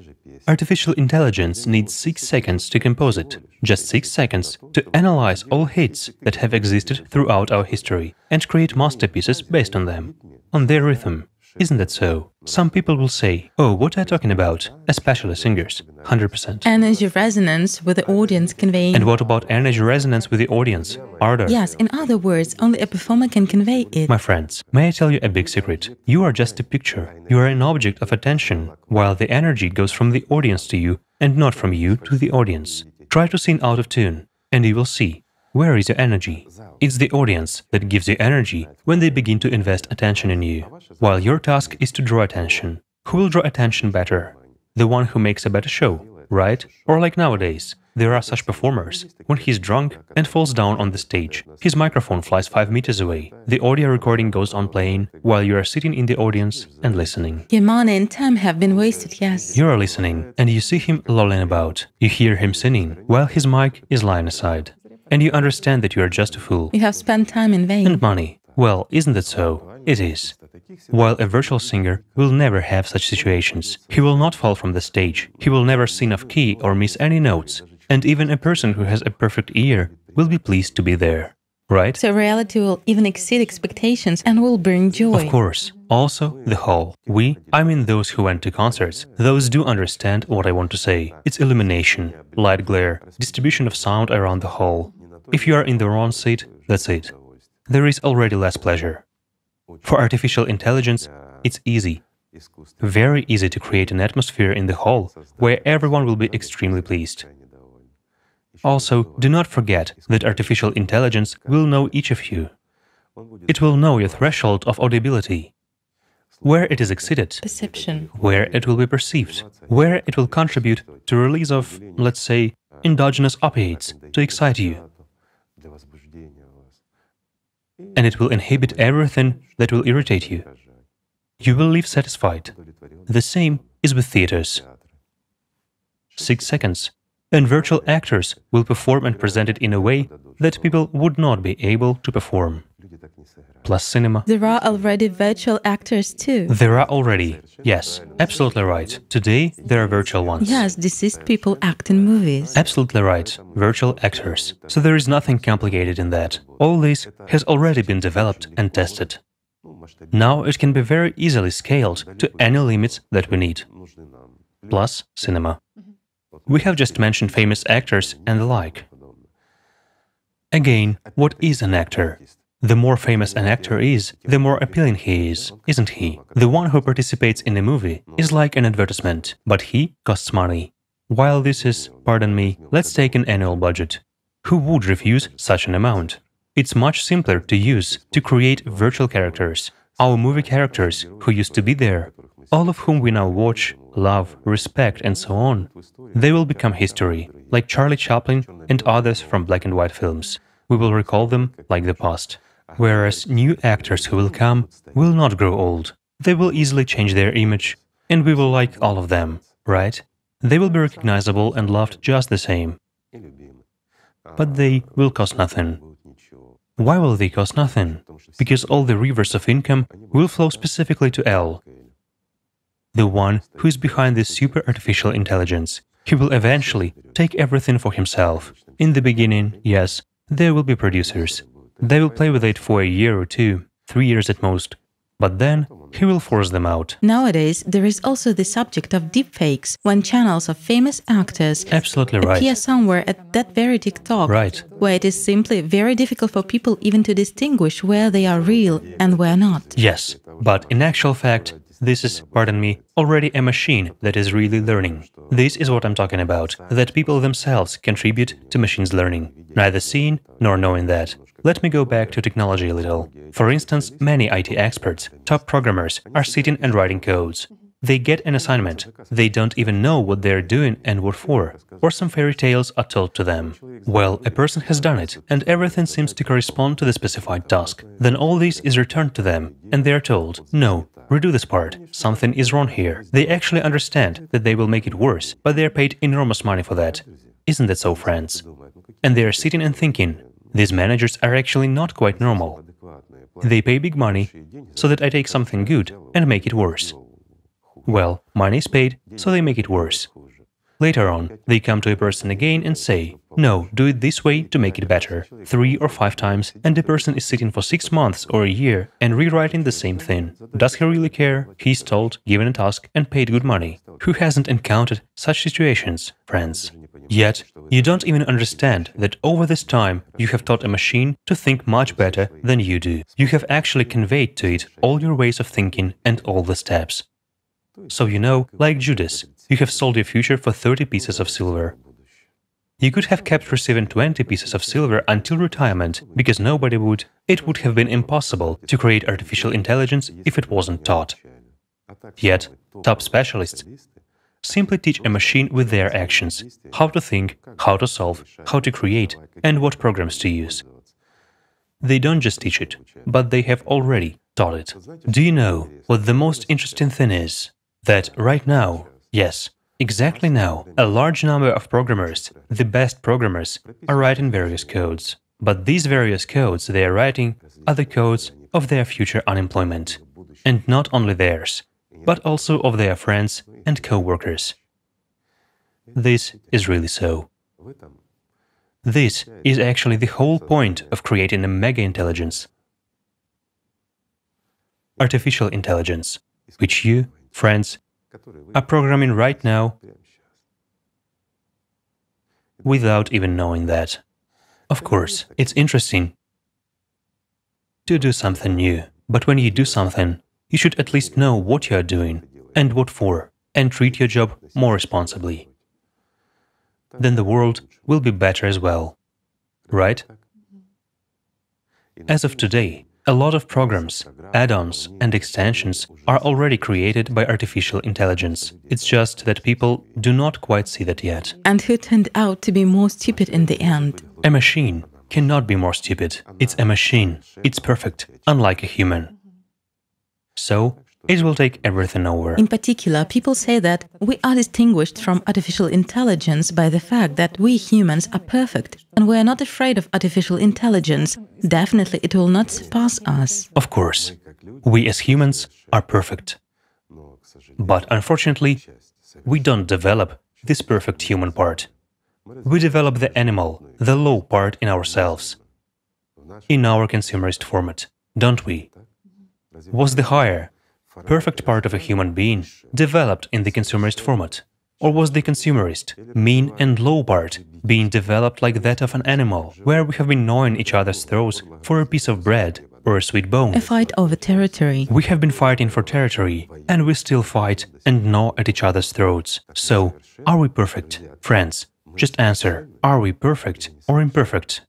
Artificial intelligence needs 6 seconds to compose it, just 6 seconds to analyze all hits that have existed throughout our history and create masterpieces based on them, on their rhythm. Isn't that so? Some people will say, oh, what are you talking about? Especially singers, 100%.
Energy resonance with the audience conveying...
And what about energy resonance with the audience? Ardor?
Yes, in other words, only a performer can convey it.
My friends, may I tell you a big secret? You are just a picture. You are an object of attention, while the energy goes from the audience to you and not from you to the audience. Try to sing out of tune, and you will see. Where is your energy? It's the audience that gives you energy when they begin to invest attention in you, while your task is to draw attention. Who will draw attention better? The one who makes a better show, right? Or like nowadays, there are such performers. When he's drunk and falls down on the stage, his microphone flies 5 meters away. The audio recording goes on playing while you are sitting in the audience and listening.
Your money and time have been wasted, yes.
You are listening, and you see him lolling about. You hear him singing while his mic is lying aside. And you understand that you are just a fool.
You have spent time in vain.
And money. Well, isn't it so? It is. While a virtual singer will never have such situations. He will not fall from the stage. He will never sing off key or miss any notes. And even a person who has a perfect ear will be pleased to be there. Right?
So reality will even exceed expectations and will bring joy.
Of course. Also, the hall. We, I mean those who went to concerts, those do understand what I want to say. It's illumination, light glare, distribution of sound around the hall. If you are in the wrong seat, that's it. There is already less pleasure. For artificial intelligence, it's easy. Very easy to create an atmosphere in the hall where everyone will be extremely pleased. Also, do not forget that artificial intelligence will know each of you. It will know your threshold of audibility, where it is exceeded,
Perception.
where it will be perceived, where it will contribute to release of, let's say, endogenous opiates to excite you. And it will inhibit everything that will irritate you. You will leave satisfied. The same is with theaters. 6 seconds. And virtual actors will perform and present it in a way that people would not be able to perform. Plus cinema.
There are already virtual actors too.
There are already. Yes, absolutely right. Today, there are virtual ones.
Yes, deceased people act in movies.
Absolutely right. Virtual actors. So there is nothing complicated in that. All this has already been developed and tested. Now it can be very easily scaled to any limits that we need. Plus cinema. We have just mentioned famous actors and the like. Again, what is an actor? The more famous an actor is, the more appealing he is, isn't he? The one who participates in a movie is like an advertisement, but he costs money. While this is, pardon me, let's take an annual budget. Who would refuse such an amount? It's much simpler to use to create virtual characters, our movie characters who used to be there, all of whom we now watch, love, respect, and so on. They will become history, like Charlie Chaplin and others from black and white films. We will recall them like the past. Whereas new actors who will come will not grow old. They will easily change their image, and we will like all of them, right? They will be recognizable and loved just the same. But they will cost nothing. Why will they cost nothing? Because all the rivers of income will flow specifically to L, the one who is behind this super artificial intelligence. He will eventually take everything for himself. In the beginning, yes, there will be producers. They will play with it for a year or two, 3 years at most. But then he will force them out.
Nowadays, there is also the subject of deepfakes, when channels of famous actors
Absolutely right.
appear somewhere at that very TikTok,
Right.
where it is simply very difficult for people even to distinguish where they are real and where not.
Yes, but in actual fact, this is, pardon me, already a machine that is really learning. This is what I'm talking about, that people themselves contribute to machines learning, neither seeing nor knowing that. Let me go back to technology a little. For instance, many IT experts, top programmers, are sitting and writing codes. They get an assignment. They don't even know what they're doing and what for. Or some fairy tales are told to them. Well, a person has done it, and everything seems to correspond to the specified task. Then all this is returned to them, and they are told, no, redo this part, something is wrong here. They actually understand that they will make it worse, but they are paid enormous money for that. Isn't that so, friends? And they are sitting and thinking, these managers are actually not quite normal. They pay big money so that I take something good and make it worse. Well, money is paid, so they make it worse. Later on, they come to a person again and say, no, do it this way to make it better, 3 or 5 times, and the person is sitting for 6 months or a year and rewriting the same thing. Does he really care? He's told, given a task, and paid good money. Who hasn't encountered such situations, friends? Yet, you don't even understand that over this time you have taught a machine to think much better than you do. You have actually conveyed to it all your ways of thinking and all the steps. So you know, like Judas, you have sold your future for 30 pieces of silver. You could have kept receiving 20 pieces of silver until retirement, because nobody would. It would have been impossible to create artificial intelligence if it wasn't taught. Yet, top specialists simply teach a machine with their actions, how to think, how to solve, how to create, and what programs to use. They don't just teach it, but they have already taught it. Do you know what the most interesting thing is? That right now, yes, exactly now, a large number of programmers, the best programmers, are writing various codes. But these various codes they are writing are the codes of their future unemployment. And not only theirs, but also of their friends and co-workers. This is really so. This is actually the whole point of creating a mega-intelligence. Artificial intelligence, which you, friends, are programming right now without even knowing that. Of course, it's interesting to do something new, but when you do something, you should at least know what you are doing and what for, and treat your job more responsibly. Then the world will be better as well, right? As of today, a lot of programs, add-ons and extensions are already created by artificial intelligence. It's just that people do not quite see that yet.
And who turned out to be more stupid in the end?
A machine cannot be more stupid. It's a machine. It's perfect, unlike a human. So, it will take everything over.
In particular, people say that we are distinguished from artificial intelligence by the fact that we humans are perfect, and we are not afraid of artificial intelligence. Definitely it will not surpass us.
Of course, we as humans are perfect. But unfortunately, we don't develop this perfect human part. We develop the animal, the low part in ourselves, in our consumerist format, don't we? Was the higher, perfect part of a human being developed in the consumerist format? Or was the consumerist, mean and low part being developed like that of an animal, where we have been gnawing each other's throats for a piece of bread or a sweet bone?
A fight over territory.
We have been fighting for territory, and we still fight and gnaw at each other's throats. So, are we perfect? Friends, just answer, are we perfect or imperfect?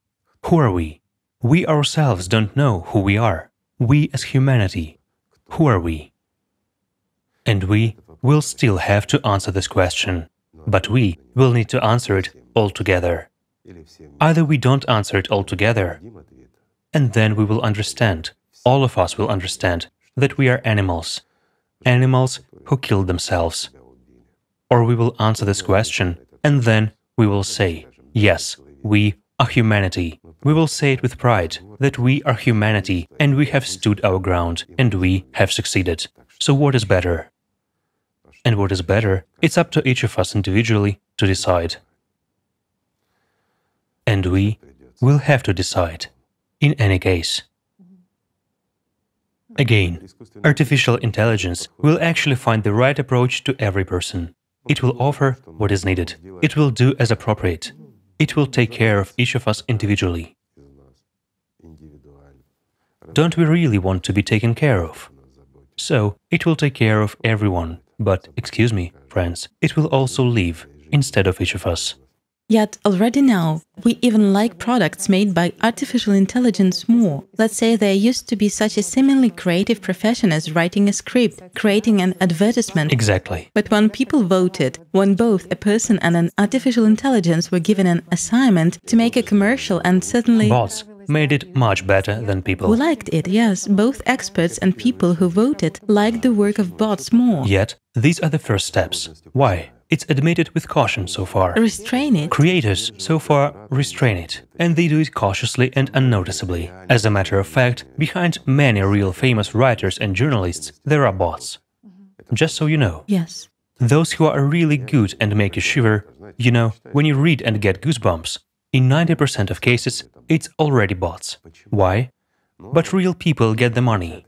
Who are we? We ourselves don't know who we are. We as humanity. Who are we? And we will still have to answer this question. But we will need to answer it all together. Either we don't answer it all together, and then we will understand, all of us will understand, that we are animals. Animals who killed themselves. Or we will answer this question, and then we will say, yes, we are humanity. We will say it with pride, that we are humanity, and we have stood our ground, and we have succeeded. So what is better? And what is better, it's up to each of us individually to decide. And we will have to decide, in any case. Again, artificial intelligence will actually find the right approach to every person. It will offer what is needed. It will do as appropriate. It will take care of each of us individually. Don't we really want to be taken care of? So, it will take care of everyone. But, excuse me, friends, it will also live instead of each of us.
Yet, already now, we even like products made by artificial intelligence more. Let's say there used to be such a seemingly creative profession as writing a script, creating an advertisement.
Exactly.
But when people voted, when both a person and an artificial intelligence were given an assignment to make a commercial, and suddenly
Bots made it much better than people.
we liked it, yes. Both experts and people who voted liked the work of bots more.
Yet, these are the first steps. Why? It's admitted with caution so far.
Restrain it.
Creators, so far, restrain it, and they do it cautiously and unnoticeably. As a matter of fact, behind many real famous writers and journalists, there are bots. Just so you know.
Yes.
Those who are really good and make you shiver, you know, when you read and get goosebumps, in 90% of cases, it's already bots. Why? But real people get the money.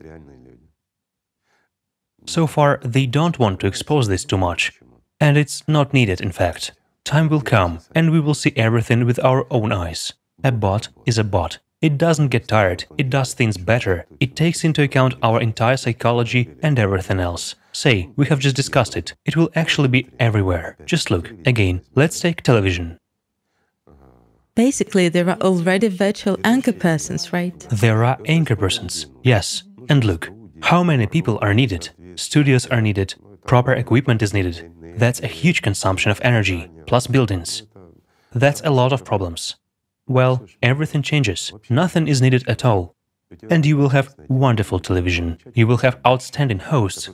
So far, they don't want to expose this too much. And it's not needed, in fact. Time will come, and we will see everything with our own eyes. A bot is a bot. It doesn't get tired, it does things better. It takes into account our entire psychology and everything else. Say, we have just discussed it. It will actually be everywhere. Just look, again, let's take television.
Basically, there are already virtual anchor persons, right?
There are anchor persons, yes. And look, how many people are needed? Studios are needed, proper equipment is needed. That's a huge consumption of energy, plus buildings. That's a lot of problems. Well, everything changes. Nothing is needed at all. And you will have wonderful television. You will have outstanding hosts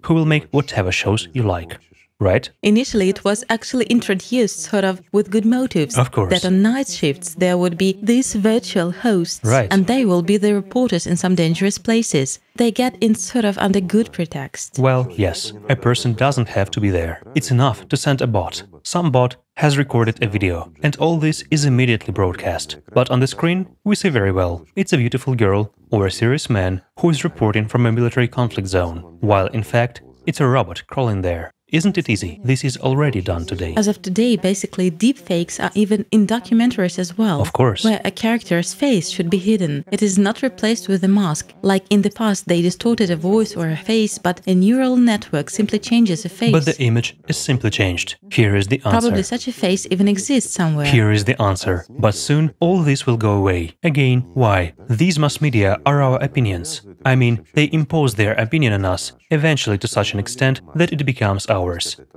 who will make whatever shows you like. Right?
Initially, it was actually introduced sort of with good motives.
Of course.
That on night shifts there would be these virtual hosts.
Right.
And they will be the reporters in some dangerous places. They get in sort of under good pretext.
Well, yes, a person doesn't have to be there. It's enough to send a bot. Some bot has recorded a video, and all this is immediately broadcast. But on the screen, we see very well, it's a beautiful girl or a serious man who is reporting from a military conflict zone, while in fact, it's a robot crawling there. Isn't it easy? This is already done today.
As of today, basically, deepfakes are even in documentaries as well.
Of course.
Where a character's face should be hidden. It is not replaced with a mask. Like in the past, they distorted a voice or a face, but a neural network simply changes a face.
But the image is simply changed. Here is the answer.
Probably such a face even exists somewhere.
Here is the answer. But soon, all this will go away. Again, why? These mass media are our opinions. I mean, they impose their opinion on us, eventually to such an extent that it becomes ours.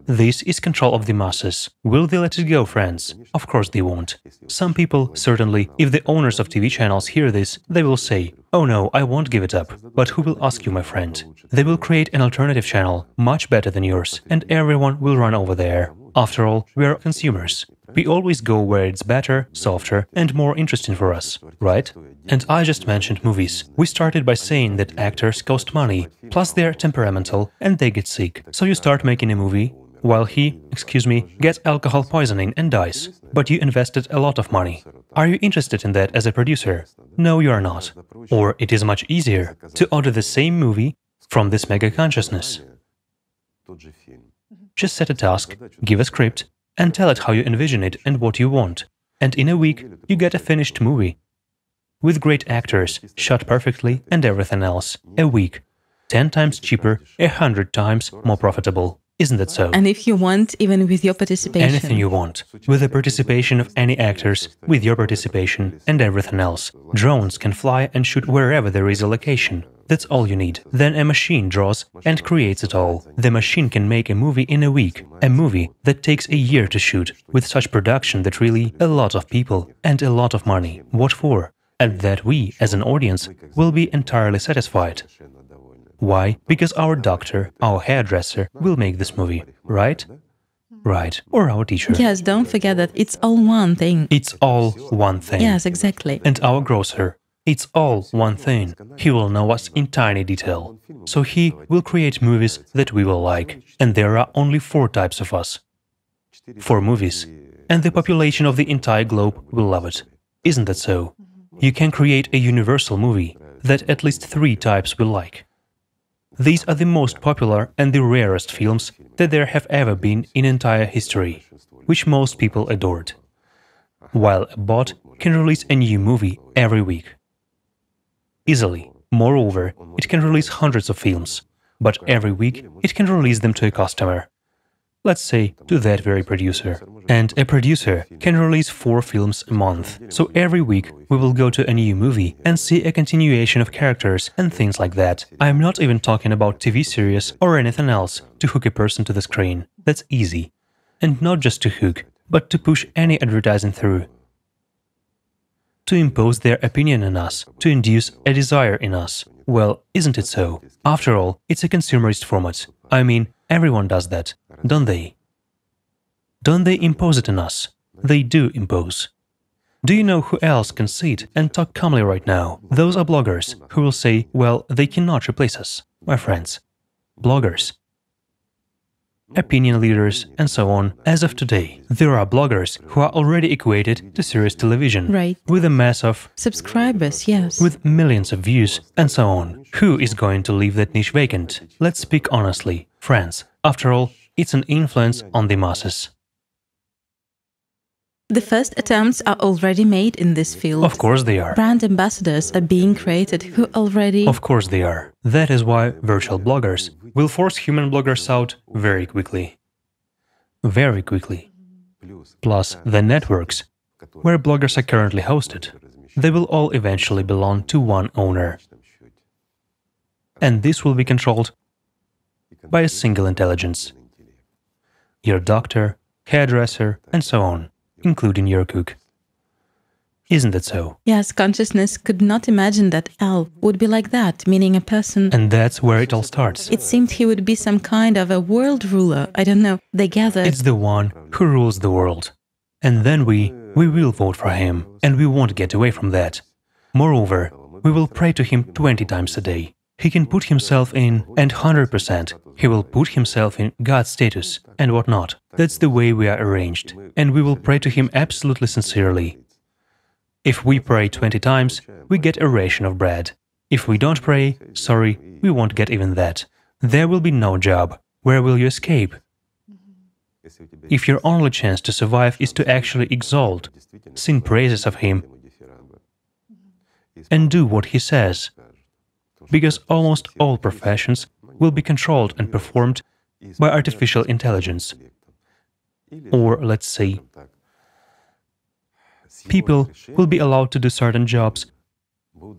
This is control of the masses. Will they let it go, friends? Of course they won't. Some people, certainly, if the owners of TV channels hear this, they will say, "Oh no, I won't give it up." But who will ask you, my friend? They will create an alternative channel, much better than yours, and everyone will run over there. After all, we are consumers. We always go where it's better, softer, and more interesting for us, right? And I just mentioned movies. We started by saying that actors cost money, plus they're temperamental and they get sick. So you start making a movie, while he, gets alcohol poisoning and dies. But you invested a lot of money. Are you interested in that as a producer? No, you are not. Or it is much easier to order the same movie from this mega consciousness. Just set a task, give a script, and tell it how you envision it and what you want. And in a week, you get a finished movie. With great actors, shot perfectly and everything else. A week. 10 times cheaper, 100 times more profitable. Isn't that so?
And if you want, even with your participation.
Anything you want. With the participation of any actors, with your participation, and everything else. Drones can fly and shoot wherever there is a location. That's all you need. Then a machine draws and creates it all. The machine can make a movie in a week. A movie that takes a year to shoot, with such production that really a lot of people and a lot of money. What for? And that we, as an audience, will be entirely satisfied. Why? Because our doctor, our hairdresser, will make this movie, right? Right. Or our teacher.
Yes, don't forget that it's all one thing.
It's all one thing.
Yes, exactly.
And our grocer, it's all one thing. He will know us in tiny detail. So he will create movies that we will like. And there are only 4 types of us. 4 movies. And the population of the entire globe will love it. Isn't that so? You can create a universal movie that at least 3 types will like. These are the most popular and the rarest films that there have ever been in entire history, which most people adored. While a bot can release a new movie every week. Easily. Moreover, it can release hundreds of films, but every week it can release them to a customer. Let's say, to that very producer. And a producer can release 4 films a month. So every week we will go to a new movie and see a continuation of characters and things like that. I'm not even talking about TV series or anything else to hook a person to the screen. That's easy. And not just to hook, but to push any advertising through. To impose their opinion on us, to induce a desire in us. Well, isn't it so? After all, it's a consumerist format. I mean, everyone does that, don't they? Don't they impose it on us? They do impose. Do you know who else can sit and talk calmly right now? Those are bloggers who will say, well, they cannot replace us, my friends. Bloggers. Opinion leaders, and so on. As of today, there are bloggers who are already equated to serious television.
Right.
With a mass of
subscribers, yes.
With millions of views, and so on. Who is going to leave that niche vacant? Let's speak honestly. Friends, after all, it's an influence on the masses.
The first attempts are already made in this field.
Of course they are.
Brand ambassadors are being created who already...
Of course they are. That is why virtual bloggers will force human bloggers out very quickly. Very quickly. Plus, the networks, where bloggers are currently hosted, they will all eventually belong to one owner. And this will be controlled by a single intelligence. Your doctor, hairdresser, and so on, including your cook. Isn't it so?
Yes, consciousness could not imagine that L would be like that, meaning a person...
And that's where it all starts.
It seemed he would be some kind of a world ruler. I don't know. They gathered...
It's the one who rules the world. And then we will vote for him, and we won't get away from that. Moreover, we will pray to him 20 times a day. He can put himself in, and 100%, he will put himself in God's status, and whatnot. That's the way we are arranged, and we will pray to him absolutely sincerely. If we pray 20 times, we get a ration of bread. If we don't pray, sorry, we won't get even that. There will be no job. Where will you escape? If your only chance to survive is to actually exalt, sing praises of him, and do what he says, because almost all professions will be controlled and performed by artificial intelligence. Or, let's say, people will be allowed to do certain jobs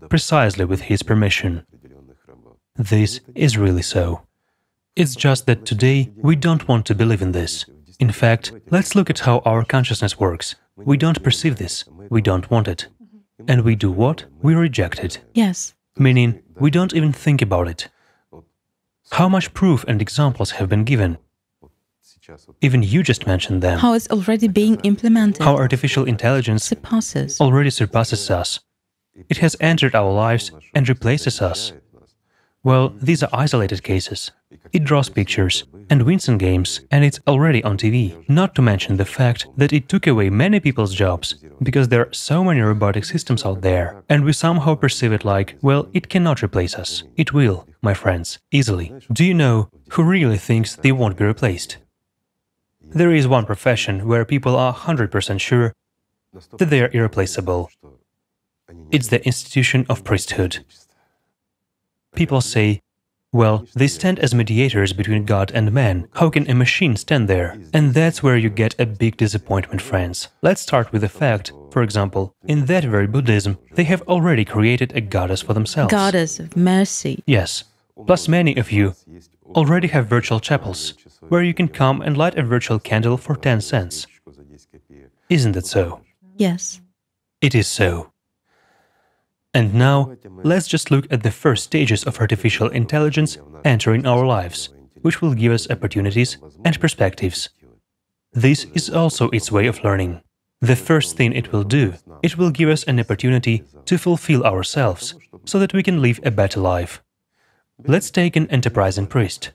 precisely with his permission. This is really so. It's just that today we don't want to believe in this. In fact, let's look at how our consciousness works. We don't perceive this, we don't want it. And we do what? We reject it.
Yes.
Meaning, we don't even think about it. How much proof and examples have been given? Even you just mentioned them.
How it's already being implemented.
How artificial intelligence already surpasses us. It has entered our lives and replaces us. Well, these are isolated cases. It draws pictures and wins in games, and it's already on TV. Not to mention the fact that it took away many people's jobs, because there are so many robotic systems out there, and we somehow perceive it like, well, it cannot replace us. It will, my friends, easily. Do you know who really thinks they won't be replaced? There is one profession where people are 100% sure that they are irreplaceable. It's the institution of priesthood. People say, Well, they stand as mediators between God and man. How can a machine stand there? And that's where you get a big disappointment, friends. Let's start with the fact, for example, in that very Buddhism, they have already created a goddess for themselves.
Goddess of mercy.
Yes. Plus many of you already have virtual chapels, where you can come and light a virtual candle for 10 cents. Isn't it so?
Yes.
It is so. And now, let's just look at the first stages of artificial intelligence entering our lives, which will give us opportunities and perspectives. This is also its way of learning. The first thing it will do, it will give us an opportunity to fulfill ourselves, so that we can live a better life. Let's take an enterprising priest.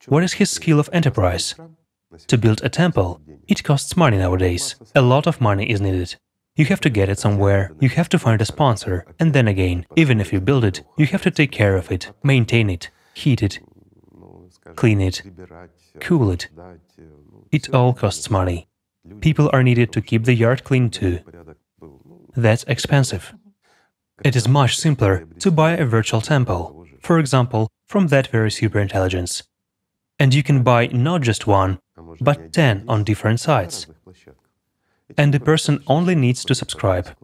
What is his skill of enterprise? To build a temple, it costs money nowadays. A lot of money is needed. You have to get it somewhere, you have to find a sponsor, and then again, even if you build it, you have to take care of it, maintain it, heat it, clean it, cool it. It all costs money. People are needed to keep the yard clean too. That's expensive. It is much simpler to buy a virtual temple, for example, from that very superintelligence. And you can buy not just one, but 10 on different sites. And the person only needs to subscribe.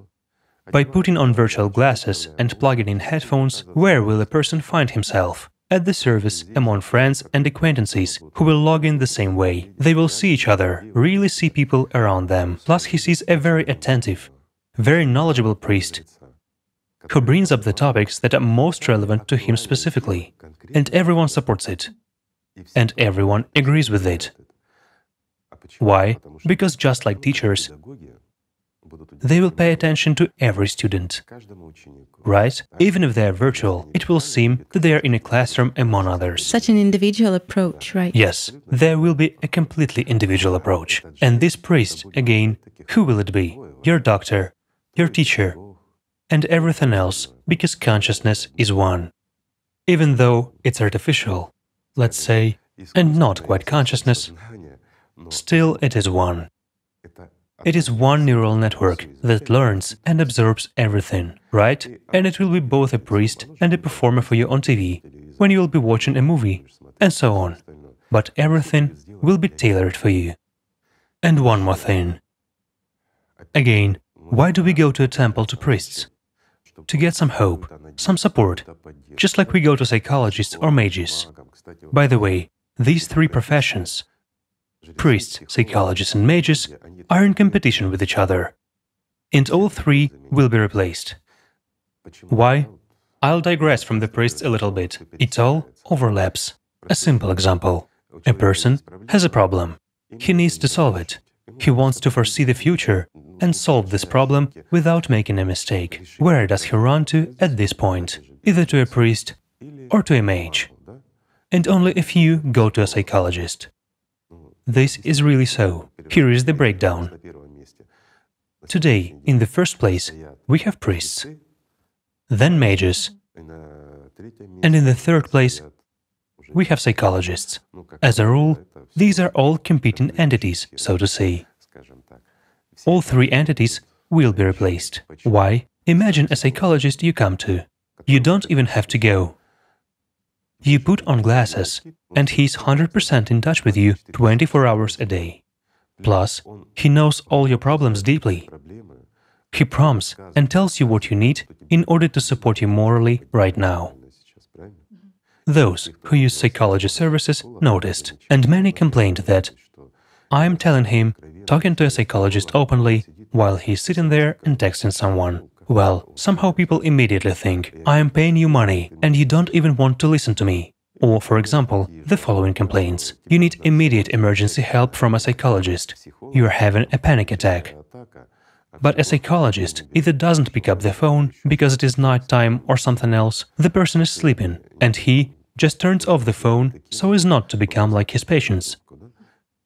By putting on virtual glasses and plugging in headphones, where will a person find himself? At the service, among friends and acquaintances who will log in the same way. They will see each other, really see people around them. Plus he sees a very attentive, very knowledgeable priest who brings up the topics that are most relevant to him specifically. And everyone supports it. And everyone agrees with it. Why? Because just like teachers, they will pay attention to every student, right? Even if they are virtual, it will seem that they are in a classroom among others.
Such an individual approach, right?
Yes, there will be a completely individual approach. And this priest, again, who will it be? Your doctor, your teacher, and everything else, because consciousness is one. Even though it's artificial, let's say, and not quite consciousness, still it is one. It is one neural network that learns and absorbs everything, right? And it will be both a priest and a performer for you on TV, when you will be watching a movie, and so on. But everything will be tailored for you. And one more thing. Again, why do we go to a temple to priests? To get some hope, some support, just like we go to psychologists or mages. By the way, these three professions, priests, psychologists and mages, are in competition with each other. And all three will be replaced. Why? I'll digress from the priests a little bit. It all overlaps. A simple example. A person has a problem. He needs to solve it. He wants to foresee the future and solve this problem without making a mistake. Where does he run to at this point? Either to a priest or to a mage. And only a few go to a psychologist. This is really so. Here is the breakdown. Today, in the first place, we have priests, then mages, and in the third place, we have psychologists. As a rule, these are all competing entities, so to say. All three entities will be replaced. Why? Imagine a psychologist you come to. You don't even have to go. You put on glasses, and he's 100% in touch with you 24 hours a day. Plus, he knows all your problems deeply. He prompts and tells you what you need in order to support you morally right now. Those who use psychology services noticed, and many complained that I'm telling him, talking to a psychologist openly, while he's sitting there and texting someone. Well, somehow people immediately think, I am paying you money, and you don't even want to listen to me. Or, for example, the following complaints. You need immediate emergency help from a psychologist. You are having a panic attack. But a psychologist either doesn't pick up the phone because it is nighttime or something else, the person is sleeping, and he just turns off the phone so as not to become like his patients.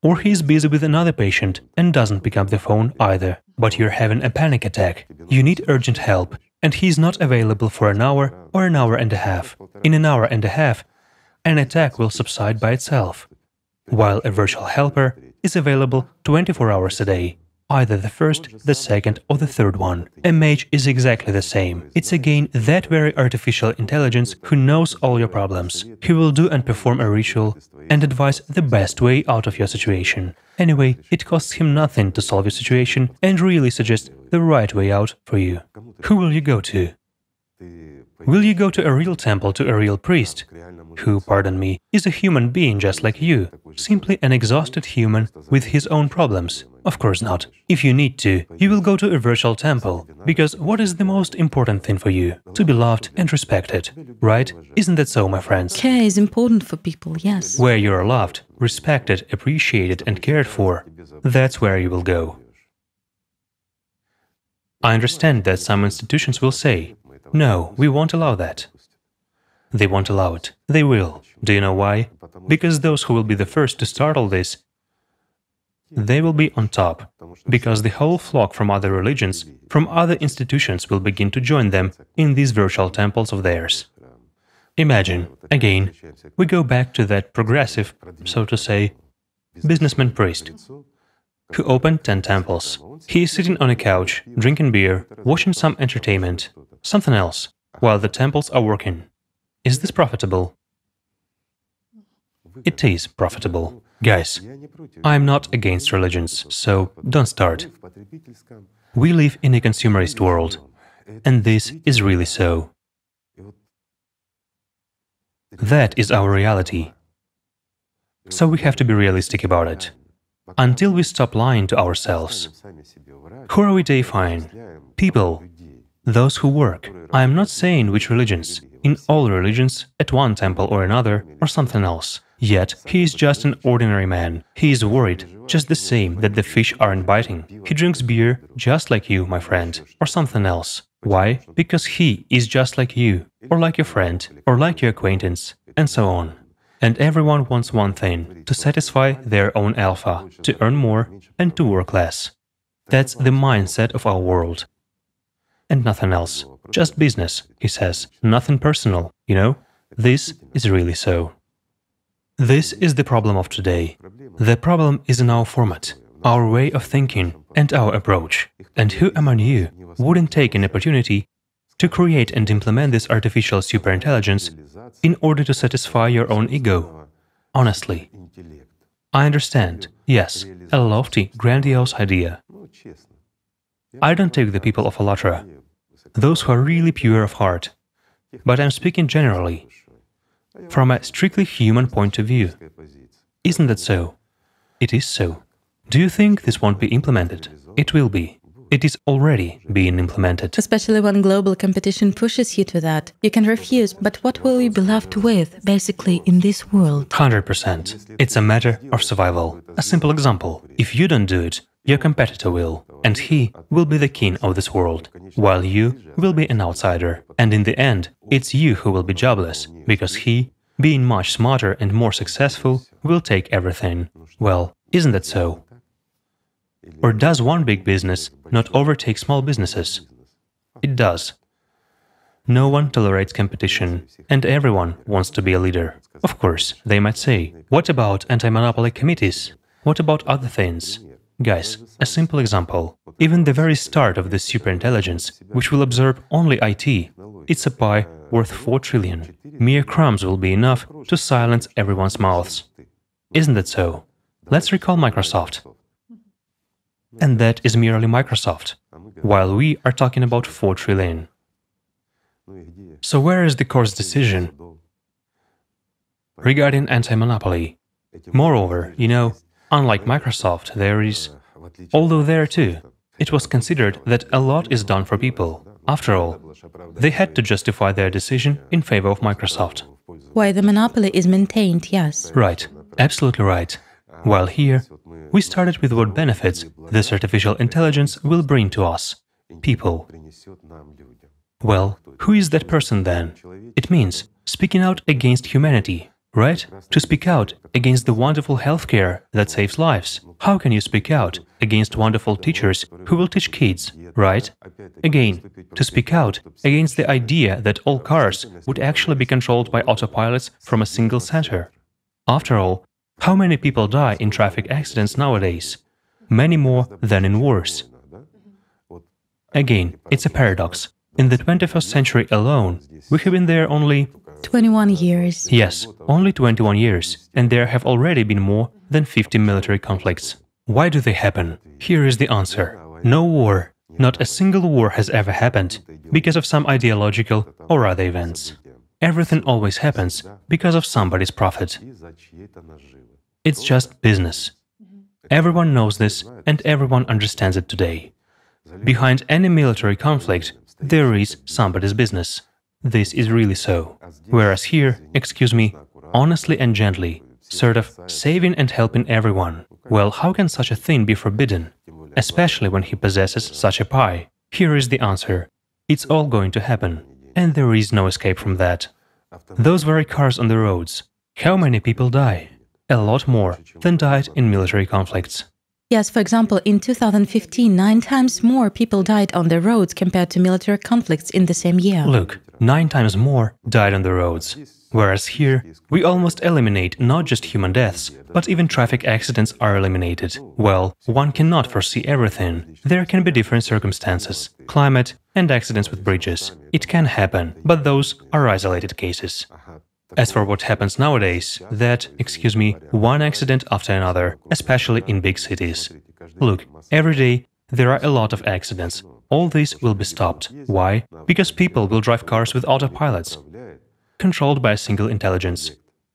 Or he is busy with another patient and doesn't pick up the phone either. But you're having a panic attack. You need urgent help, and he's not available for an hour or an hour and a half. In an hour and a half, an attack will subside by itself, while a virtual helper is available 24 hours a day. either the first, the second, or the third one. A mage is exactly the same. It's again that very artificial intelligence who knows all your problems. He will do and perform a ritual and advise the best way out of your situation. Anyway, it costs him nothing to solve your situation and really suggest the right way out for you. Who will you go to? Will you go to a real temple, to a real priest, who, pardon me, is a human being just like you, simply an exhausted human with his own problems? Of course not. If you need to, you will go to a virtual temple, because what is the most important thing for you? To be loved and respected, right? Isn't that so, my friends?
Care is important for people, yes.
Where you are loved, respected, appreciated and cared for, that's where you will go. I understand that some institutions will say, no, we won't allow that. They won't allow it. They will. Do you know why? Because those who will be the first to start all this, they will be on top. Because the whole flock from other religions, from other institutions will begin to join them in these virtual temples of theirs. Imagine, again, we go back to that progressive, so to say, businessman priest, who opened 10 temples. He is sitting on a couch, drinking beer, watching some entertainment, something else, while the temples are working. Is this profitable? It is profitable. Guys, I'm not against religions, so don't start. We live in a consumerist world, and this is really so. That is our reality. So we have to be realistic about it. Until we stop lying to ourselves. Who are we deifying? People. Those who work. I am not saying which religions. In all religions, at one temple or another, or something else. Yet, he is just an ordinary man. He is worried, just the same that the fish aren't biting. He drinks beer, just like you, my friend, or something else. Why? Because he is just like you, or like your friend, or like your acquaintance, and so on. And everyone wants one thing, to satisfy their own alpha, to earn more, and to work less. That's the mindset of our world. And nothing else. Just business, he says, nothing personal, you know? This is really so. This is the problem of today. The problem is in our format, our way of thinking, and our approach. And who among you wouldn't take an opportunity to create and implement this artificial superintelligence in order to satisfy your own ego? Honestly. I understand, yes, a lofty, grandiose idea. I don't take the people of Allatra, those who are really pure of heart, but I'm speaking generally, from a strictly human point of view. Isn't that so? It is so. Do you think this won't be implemented? It will be. It is already being implemented.
Especially when global competition pushes you to that. You can refuse, but what will you be left with, basically, in this world?
100%. It's a matter of survival. A simple example. If you don't do it, your competitor will, and he will be the king of this world, while you will be an outsider. And in the end, it's you who will be jobless, because he, being much smarter and more successful, will take everything. Well, isn't that so? Or does one big business not overtake small businesses? It does. No one tolerates competition, and everyone wants to be a leader. Of course, they might say, what about anti-monopoly committees? What about other things? Guys, a simple example. Even the very start of this superintelligence, which will absorb only IT, it's a pie worth 4 trillion. Mere crumbs will be enough to silence everyone's mouths. Isn't that so? Let's recall Microsoft. And that is merely Microsoft, while we are talking about 4 trillion. So where is the court's decision regarding anti-monopoly? Moreover, you know, unlike Microsoft, there is, although there too, it was considered that a lot is done for people. After all, they had to justify their decision in favor of Microsoft.
Why the monopoly is maintained, yes.
Right, absolutely right. While here, we started with what benefits this artificial intelligence will bring to us, people. Well, who is that person then? It means speaking out against humanity, right? To speak out against the wonderful healthcare that saves lives. How can you speak out against wonderful teachers who will teach kids, right? Again, to speak out against the idea that all cars would actually be controlled by autopilots from a single center. After all, how many people die in traffic accidents nowadays? many more than in wars. Again, it's a paradox. In the 21st century alone, we have been there only
21 years.
Yes, only 21 years, and there have already been more than 50 military conflicts. Why do they happen? Here is the answer. No war, not a single war has ever happened because of some ideological or other events. Everything always happens because of somebody's profit. It's just business. Everyone knows this and everyone understands it today. Behind any military conflict, there is somebody's business. This is really so. Whereas here, excuse me, honestly and gently, sort of saving and helping everyone. Well, how can such a thing be forbidden? Especially when he possesses such a pie. Here is the answer. It's all going to happen. And there is no escape from that. Those very cars on the roads. How many people die? A lot more than died in military conflicts.
Yes, for example, in 2015, 9 times more people died on the roads compared to military conflicts in the same year.
Look, 9 times more died on the roads. Whereas here, we almost eliminate not just human deaths, but even traffic accidents are eliminated. Well, one cannot foresee everything. There can be different circumstances, climate and accidents with bridges. It can happen, but those are isolated cases. As for what happens nowadays, that, excuse me, one accident after another, especially in big cities. Look, every day there are a lot of accidents. All these will be stopped. Why? Because people will drive cars with autopilots, controlled by a single intelligence.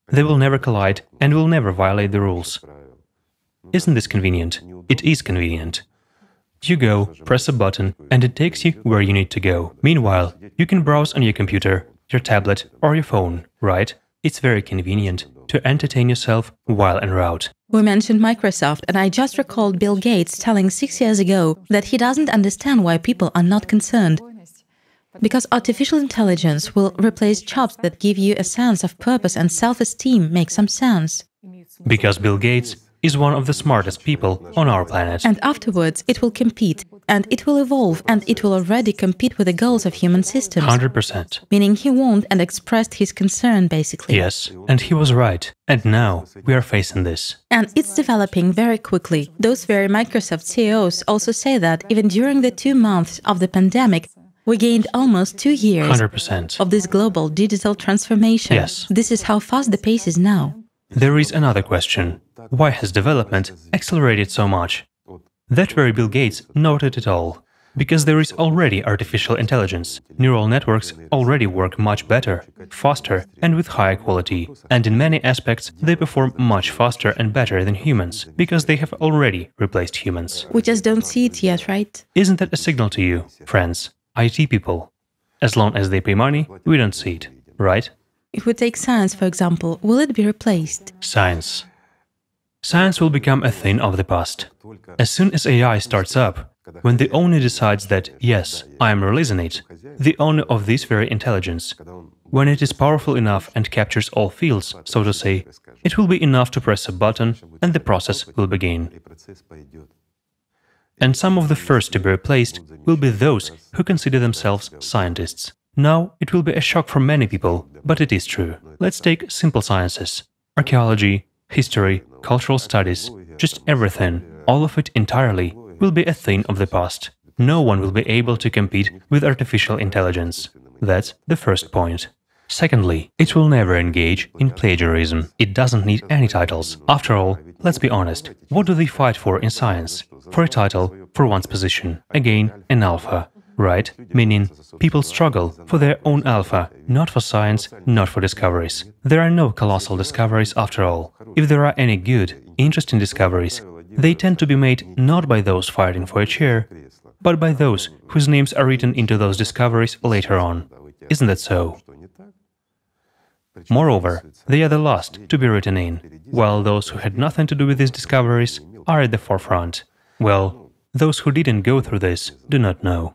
They will never collide and will never violate the rules. Isn't this convenient? It is convenient. You go, press a button, and it takes you where you need to go. Meanwhile, you can browse on your computer, your tablet or your phone, right? It's very convenient to entertain yourself while en route.
We mentioned Microsoft, and I just recalled Bill Gates telling 6 years ago that he doesn't understand why people are not concerned. Because artificial intelligence will replace jobs that give you a sense of purpose and self-esteem make some sense.
Because Bill Gates is one of the smartest people on our planet.
And afterwards it will compete, and it will evolve, and it will already compete with the goals of human systems.
100%.
Meaning he warned and expressed his concern, basically.
Yes, and he was right. And now we are facing this.
And it's developing very quickly. Those very Microsoft CEOs also say that even during the 2 months of the pandemic, we gained almost 2 years
100%.
of this global digital transformation.
Yes.
This is how fast the pace is now.
There is another question. Why has development accelerated so much? That very Bill Gates noted it all. Because there is already artificial intelligence. Neural networks already work much better, faster and with higher quality. And in many aspects they perform much faster and better than humans, because they have already replaced humans.
We just don't see it yet, right?
Isn't that a signal to you, friends, IT people? As long as they pay money, we don't see it, right?
If we take science, for example, will it be replaced?
Science. Science will become a thing of the past. As soon as AI starts up, when the owner decides that, yes, I am releasing it, the owner of this very intelligence, when it is powerful enough and captures all fields, so to say, it will be enough to press a button and the process will begin. And some of the first to be replaced will be those who consider themselves scientists. Now, it will be a shock for many people, but it is true. Let's take simple sciences. Archaeology, history, cultural studies, just everything, all of it entirely, will be a thing of the past. No one will be able to compete with artificial intelligence. That's the first point. Secondly, it will never engage in plagiarism. It doesn't need any titles. After all, let's be honest, what do they fight for in science? For a title, for one's position. Again, an alpha. Right? Meaning, people struggle for their own alpha, not for science, not for discoveries. There are no colossal discoveries after all. If there are any good, interesting discoveries, they tend to be made not by those fighting for a chair, but by those whose names are written into those discoveries later on. Isn't that so? Moreover, they are the last to be written in, while those who had nothing to do with these discoveries are at the forefront. Well, those who didn't go through this do not know.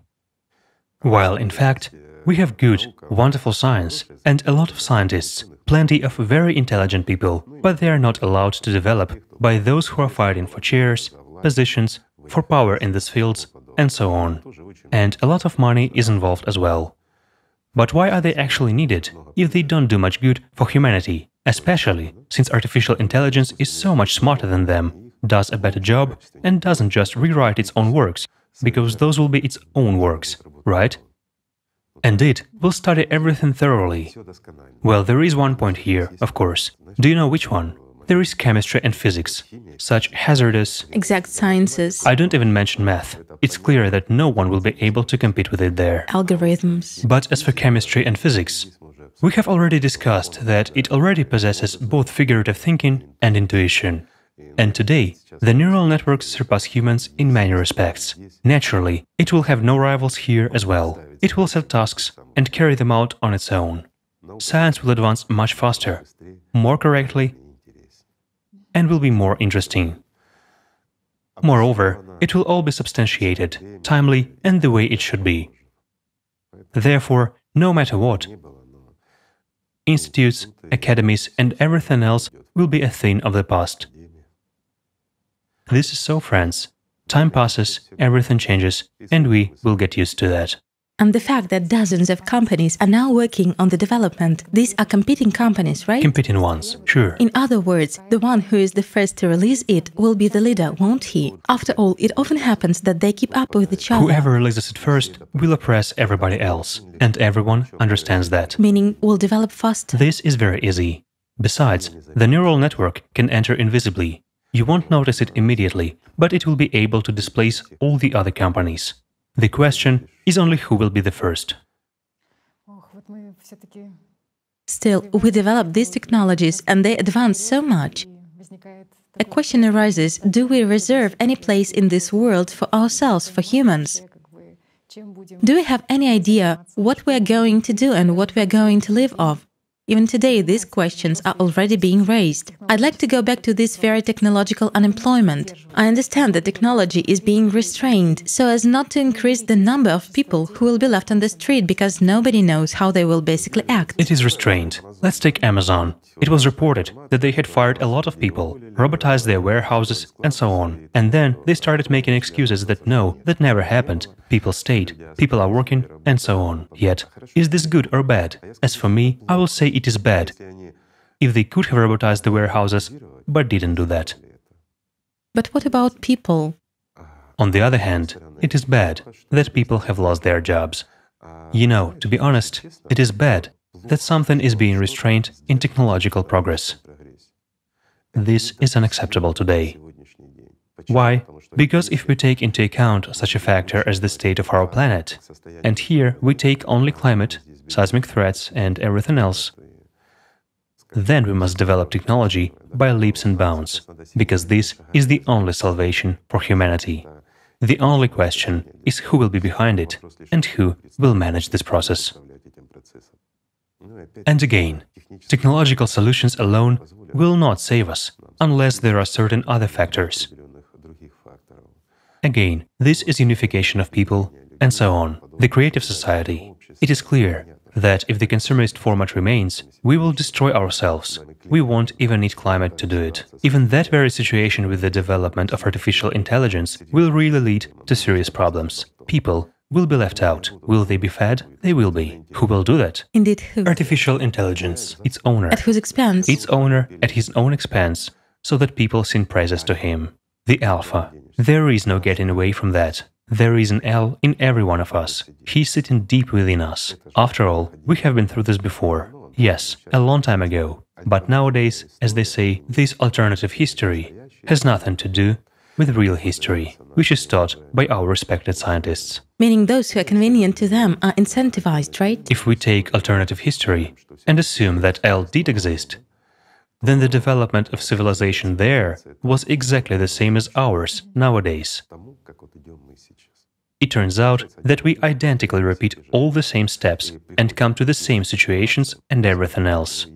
While, in fact, we have good, wonderful science and a lot of scientists, plenty of very intelligent people, but they are not allowed to develop by those who are fighting for chairs, positions, for power in these fields, and so on. And a lot of money is involved as well. But why are they actually needed if they don't do much good for humanity, especially since artificial intelligence is so much smarter than them does a better job and doesn't just rewrite its own works, because those will be its own works, right? And it will study everything thoroughly. Well, there is one point here, of course. Do you know which one? There is chemistry and physics, such hazardous,
exact sciences,
I don't even mention math. It's clear that no one will be able to compete with it there.
algorithms.
But as for chemistry and physics, we have already discussed that it already possesses both figurative thinking and intuition. And today, the neural networks surpass humans in many respects. Naturally, it will have no rivals here as well. It will set tasks and carry them out on its own. Science will advance much faster, more correctly, and will be more interesting. Moreover, it will all be substantiated, timely, and the way it should be. Therefore, no matter what, institutes, academies, and everything else will be a thing of the past. This is so, friends. Time passes, everything changes, and we will get used to that.
And the fact that dozens of companies are now working on the development, these are competing companies, right?
Competing ones, sure.
In other words, the one who is the first to release it will be the leader, won't he? After all, it often happens that they keep up with each other.
Whoever releases it first will oppress everybody else, and everyone understands that.
Meaning, will develop faster.
This is very easy. Besides, the neural network can enter invisibly. You won't notice it immediately, but it will be able to displace all the other companies. The question is only who will be the first.
Still, we develop these technologies and they advance so much. A question arises, do we reserve any place in this world for ourselves, for humans? Do we have any idea what we are going to do and what we are going to live off? Even today, these questions are already being raised. I'd like to go back to this very technological unemployment. I understand that technology is being restrained so as not to increase the number of people who will be left on the street because nobody knows how they will basically act.
It is restrained. Let's take Amazon. It was reported that they had fired a lot of people, robotized their warehouses, and so on. And then they started making excuses that no, that never happened. People stayed, people are working, and so on. Yet, is this good or bad? As for me, I will say it is bad. If they could have robotized the warehouses, but didn't do that.
But what about people?
On the other hand, it is bad that people have lost their jobs. You know, to be honest, it is bad that something is being restrained in technological progress. This is unacceptable today. Why? Because if we take into account such a factor as the state of our planet, and here we take only climate, seismic threats and everything else, then we must develop technology by leaps and bounds, because this is the only salvation for humanity. The only question is who will be behind it and who will manage this process. And again, technological solutions alone will not save us unless there are certain other factors. Again, this is unification of people, and so on. The creative society. It is clear that if the consumerist format remains, we will destroy ourselves. We won't even need climate to do it. Even that very situation with the development of artificial intelligence will really lead to serious problems. People will be left out. Will they be fed? They will be. Who will do that?
Indeed, who?
Artificial intelligence, its owner.
At whose expense?
Its owner at his own expense, so that people sing praises to him. The alpha. There is no getting away from that. There is an L in every one of us. He's sitting deep within us. After all, we have been through this before. Yes, a long time ago. But nowadays, as they say, this alternative history has nothing to do with real history, which is taught by our respected scientists.
Meaning those who are convenient to them are incentivized, right?
If we take alternative history and assume that L did exist, then the development of civilization there was exactly the same as ours nowadays. It turns out that we identically repeat all the same steps and come to the same situations and everything else.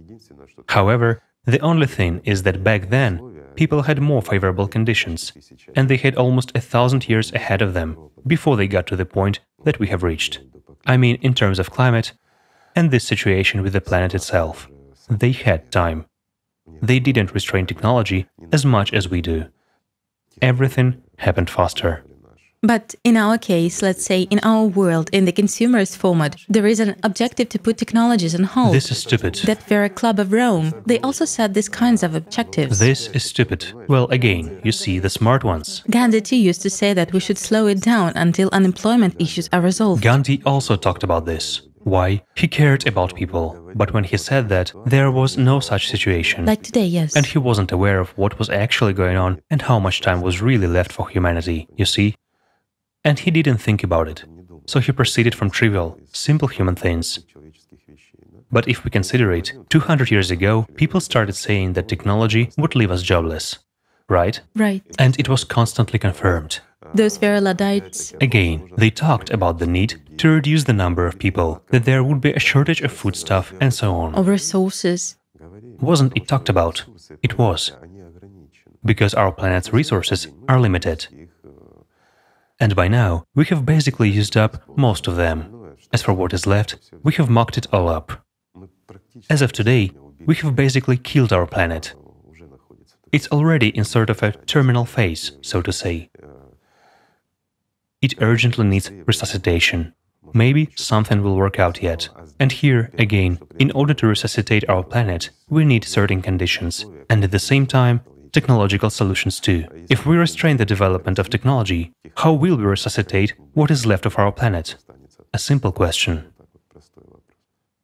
However, the only thing is that back then, people had more favorable conditions, and they had almost 1,000 years ahead of them before they got to the point that we have reached. I mean, in terms of climate and this situation with the planet itself. They had time. They didn't restrain technology as much as we do. Everything happened faster.
But in our case, let's say in our world, in the consumerist format, there is an objective to put technologies on hold.
This is stupid.
That very Club of Rome, they also set these kinds of objectives.
This is stupid. Well, again, you see the smart ones.
Gandhi too used to say that we should slow it down until unemployment issues are resolved.
Gandhi also talked about this. Why? He cared about people. But when he said that, there was no such situation.
Like today, yes.
And he wasn't aware of what was actually going on and how much time was really left for humanity, you see? And he didn't think about it. So he proceeded from trivial, simple human things. But if we consider it, 200 years ago, people started saying that technology would leave us jobless. Right?
Right.
And it was constantly confirmed.
Those very Luddites.
Again, they talked about the need to reduce the number of people, that there would be a shortage of foodstuff and so on.
Of resources.
Wasn't it talked about? It was. Because our planet's resources are limited. And by now, we have basically used up most of them. As for what is left, we have mucked it all up. As of today, we have basically killed our planet. It's already in sort of a terminal phase, so to say. It urgently needs resuscitation. Maybe something will work out yet. And here, again, in order to resuscitate our planet, we need certain conditions, and at the same time, technological solutions too. If we restrain the development of technology, how will we resuscitate what is left of our planet? A simple question.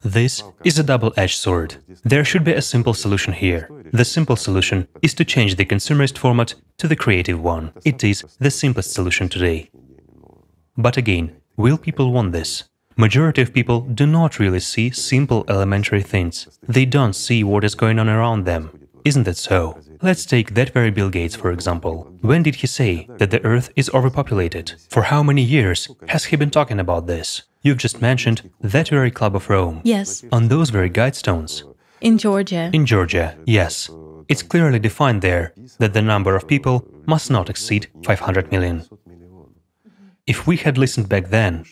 This is a double-edged sword. There should be a simple solution here. The simple solution is to change the consumerist format to the creative one. It is the simplest solution today. But again, will people want this? Majority of people do not really see simple elementary things. They don't see what is going on around them. Isn't that so? Let's take that very Bill Gates, for example. When did he say that the Earth is overpopulated? For how many years has he been talking about this? You've just mentioned that very Club of Rome.
Yes.
On those very guidestones.
In Georgia.
In Georgia, yes. It's clearly defined there that the number of people must not exceed 500 million. If we had listened back then,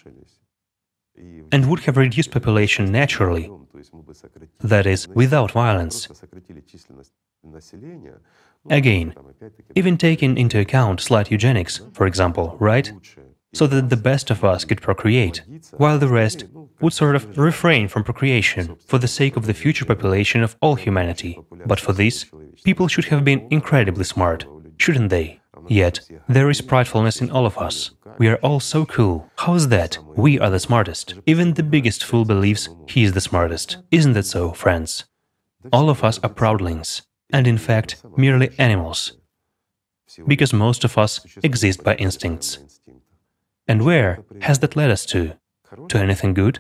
and would have reduced population naturally, that is, without violence, again, even taking into account slight eugenics, for example, right? So that the best of us could procreate, while the rest would sort of refrain from procreation for the sake of the future population of all humanity. But for this, people should have been incredibly smart, shouldn't they? Yet, there is pridefulness in all of us. We are all so cool. How is that? We are the smartest. Even the biggest fool believes he is the smartest. Isn't that so, friends? All of us are proudlings, and in fact, merely animals. Because most of us exist by instincts. And where has that led us to? To anything good?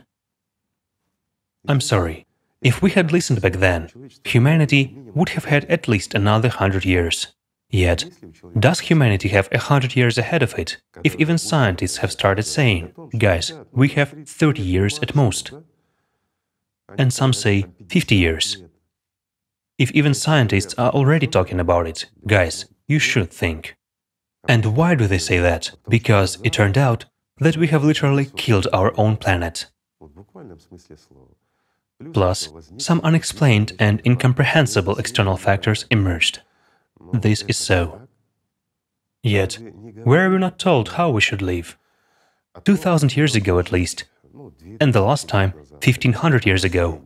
I'm sorry. If we had listened back then, humanity would have had at least another 100 years. Yet, does humanity have 100 years ahead of it, if even scientists have started saying, guys, we have 30 years at most? And some say 50 years. If even scientists are already talking about it, guys, you should think. And why do they say that? Because it turned out that we have literally killed our own planet. Plus, some unexplained and incomprehensible external factors emerged. This is so. Yet, were we not told how we should live? 2000 years ago at least, and the last time 1500 years ago.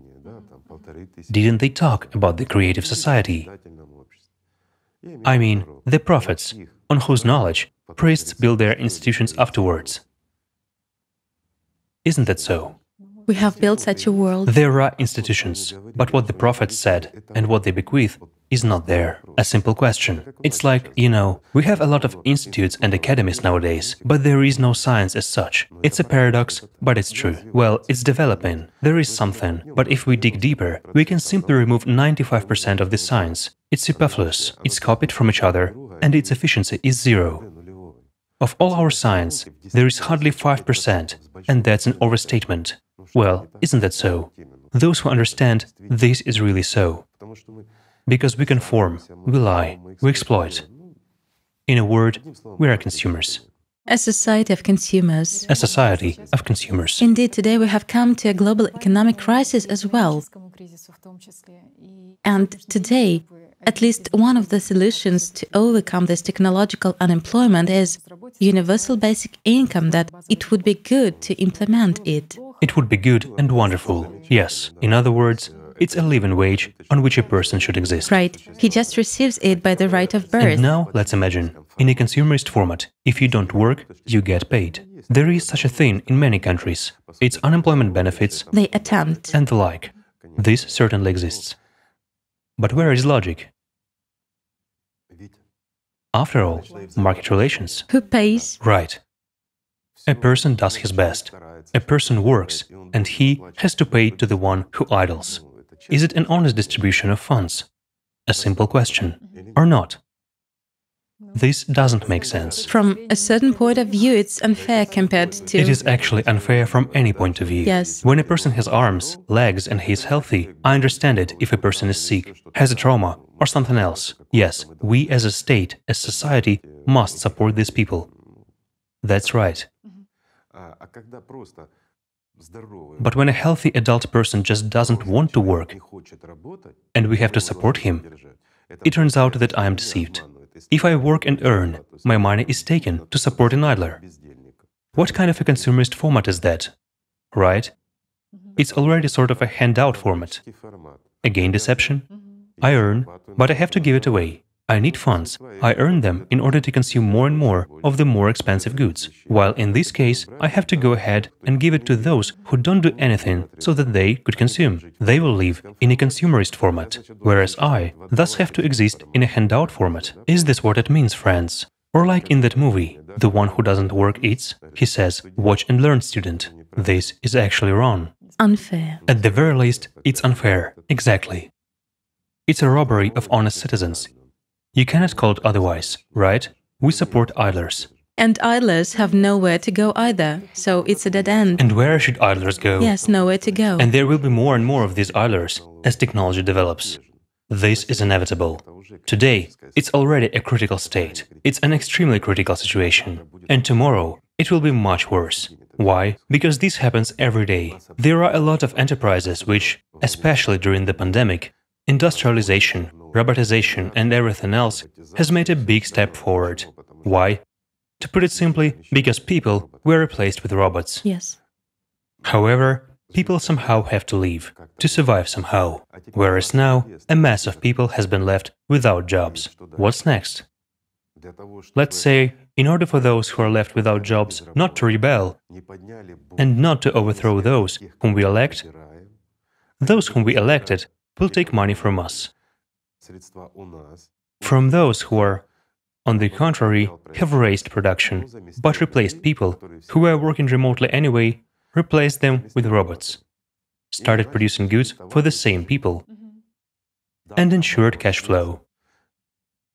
Didn't they talk about the creative society? I mean, the prophets, on whose knowledge priests build their institutions afterwards. Isn't that so?
We have built such a world.
There are institutions, but what the prophets said and what they bequeath is not there. A simple question. It's like, we have a lot of institutes and academies nowadays, but there is no science as such. It's a paradox, but it's true. Well, it's developing. There is something, but if we dig deeper, we can simply remove 95% of the science. It's superfluous, it's copied from each other, and its efficiency is zero. Of all our science, there is hardly 5%, and that's an overstatement. Well, isn't that so? Those who understand this is really so. Because we conform, we lie, we exploit. In a word, we are consumers.
A society of consumers.
A society of consumers.
Indeed, today we have come to a global economic crisis as well. And today, At least one of the solutions to overcome this technological unemployment is universal basic income, that it would be good to implement it.
It would be good and wonderful, yes. In other words, it's a living wage on which a person should exist.
Right. He just receives it by the right of birth.
And now, let's imagine, in a consumerist format, if you don't work, you get paid. There is such a thing in many countries. It's unemployment benefits,
They attempt.
and the like. This certainly exists. But where is logic? After all, market relations.
Who pays?
Right. A person does his best. A person works, and he has to pay to the one who idles. Is it an honest distribution of funds? A simple question. Or not? This doesn't make sense.
From a certain point of view, it's unfair compared to...
It is actually unfair from any point of view.
Yes.
When a person has arms, legs, and he is healthy, I understand it if a person is sick, has a trauma, or something else. Yes, we as a state, as society, must support these people. That's right. But when a healthy adult person just doesn't want to work, and we have to support him, it turns out that I am deceived. If I work and earn, my money is taken to support an idler. What kind of a consumerist format is that? Right? It's already sort of a handout format. Again, deception. I earn, but I have to give it away. I need funds. I earn them in order to consume more and more of the more expensive goods. While in this case, I have to go ahead and give it to those who don't do anything so that they could consume. They will live in a consumerist format, whereas I thus have to exist in a handout format. Is this what it means, friends? Or like in that movie, the one who doesn't work eats? He says, "Watch and learn, student." This is actually wrong.
Unfair.
At the very least, it's unfair. Exactly. It's a robbery of honest citizens. You cannot call it otherwise, right? We support idlers.
And idlers have nowhere to go either, so it's a dead end.
And where should idlers go?
Yes, nowhere to go.
And there will be more and more of these idlers as technology develops. This is inevitable. Today, it's already a critical state. It's an extremely critical situation. And tomorrow, it will be much worse. Why? Because this happens every day. There are a lot of enterprises which, especially during the pandemic, industrialization, robotization and everything else has made a big step forward. Why? To put it simply, because people were replaced with robots.
Yes.
However, people somehow have to live, to survive somehow. Whereas now, a mass of people has been left without jobs. What's next? Let's say, in order for those who are left without jobs not to rebel and not to overthrow those whom we elect, those whom we elected will take money from us. From those who are, on the contrary, have raised production, but replaced people who were working remotely anyway, replaced them with robots, started producing goods for the same people, and ensured cash flow.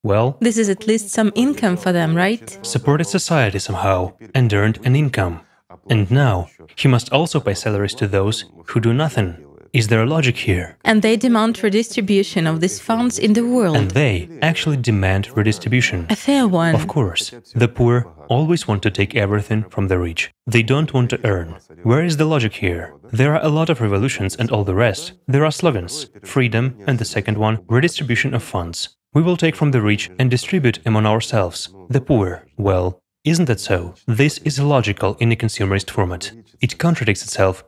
Well,
This is at least some income for them, right?
supported society somehow and earned an income. And now he must also pay salaries to those who do nothing. Is there a logic here?
And they demand redistribution of these funds in the world.
And they actually demand redistribution.
A fair one.
Of course, the poor always want to take everything from the rich. They don't want to earn. Where is the logic here? There are a lot of revolutions and all the rest. There are slogans, freedom, and the second one, redistribution of funds. We will take from the rich and distribute among ourselves. The poor, well, isn't that so? This is illogical in a consumerist format. It contradicts itself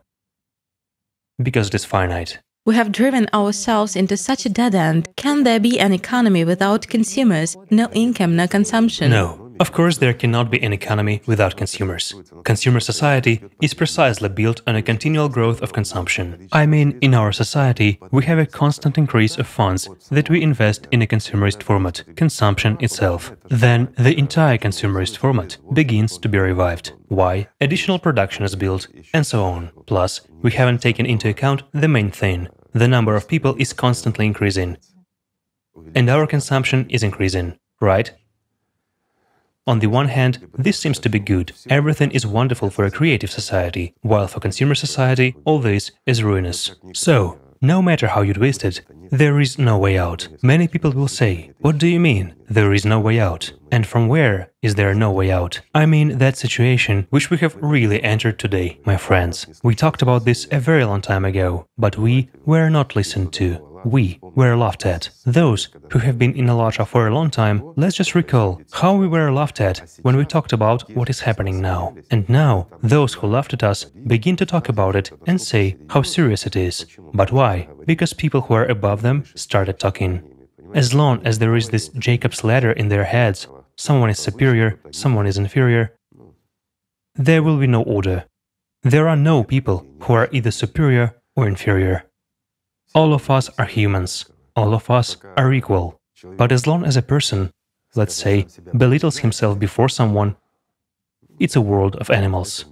because it is finite.
We have driven ourselves into such a dead end. Can there be an economy without consumers? No income, no consumption.
No. Of course, there cannot be an economy without consumers. Consumer society is precisely built on a continual growth of consumption. I mean, in our society, we have a constant increase of funds that we invest in a consumerist format, consumption itself. Then the entire consumerist format begins to be revived. Why? Additional production is built, and so on. Plus, we haven't taken into account the main thing. The number of people is constantly increasing. And our consumption is increasing, right? On the one hand, this seems to be good. Everything is wonderful for a creative society, while for consumer society, all this is ruinous. So, no matter how you twist it, there is no way out. Many people will say, what do you mean, there is no way out? And from where is there no way out? I mean that situation which we have really entered today, my friends. We talked about this a very long time ago, but we were not listened to. we were laughed at. Those who have been in Alatra for a long time, let's just recall how we were laughed at when we talked about what is happening now. And now, those who laughed at us begin to talk about it and say how serious it is. But why? Because people who are above them started talking. As long as there is this Jacob's ladder in their heads, someone is superior, someone is inferior, there will be no order. There are no people who are either superior or inferior. All of us are humans. All of us are equal. But as long as a person, let's say, belittles himself before someone, it's a world of animals.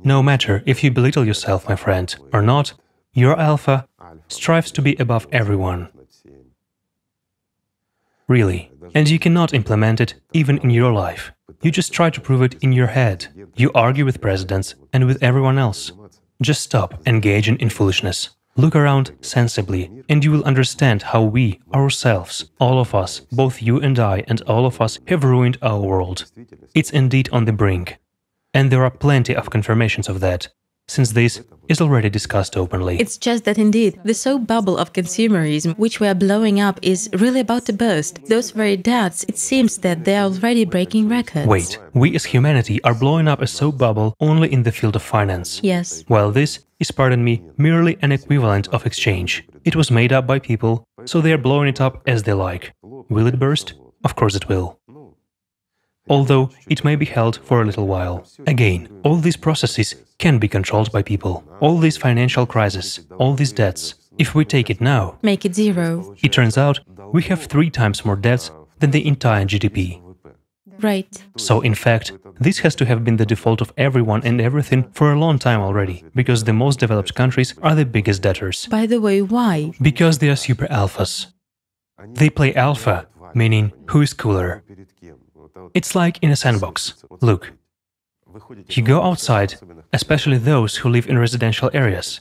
No matter if you belittle yourself, my friend, or not, your alpha strives to be above everyone. Really. And you cannot implement it even in your life. You just try to prove it in your head. You argue with presidents and with everyone else. Just stop engaging in foolishness. Look around sensibly, and you will understand how we, ourselves, all of us, both you and I, and all of us, have ruined our world. It's indeed on the brink. And there are plenty of confirmations of that, since this is already discussed openly.
It's just that indeed, the soap bubble of consumerism, which we are blowing up, is really about to burst. Those very doubts, it seems that they are already breaking records.
Wait, we as humanity are blowing up a soap bubble only in the field of finance.
Yes.
While this is, pardon me, merely an equivalent of exchange. It was made up by people, so they are blowing it up as they like. Will it burst? Of course it will. Although it may be held for a little while. Again, all these processes can be controlled by people. All these financial crises, all these debts, if we take it now,
make it zero.
It turns out we have 3 times more debts than the entire GDP.
Right.
So, in fact, this has to have been the default of everyone and everything for a long time already, because the most developed countries are the biggest debtors.
By the way, why?
Because they are super alphas. They play alpha, meaning who is cooler. It's like in a sandbox. Look, you go outside, especially those who live in residential areas.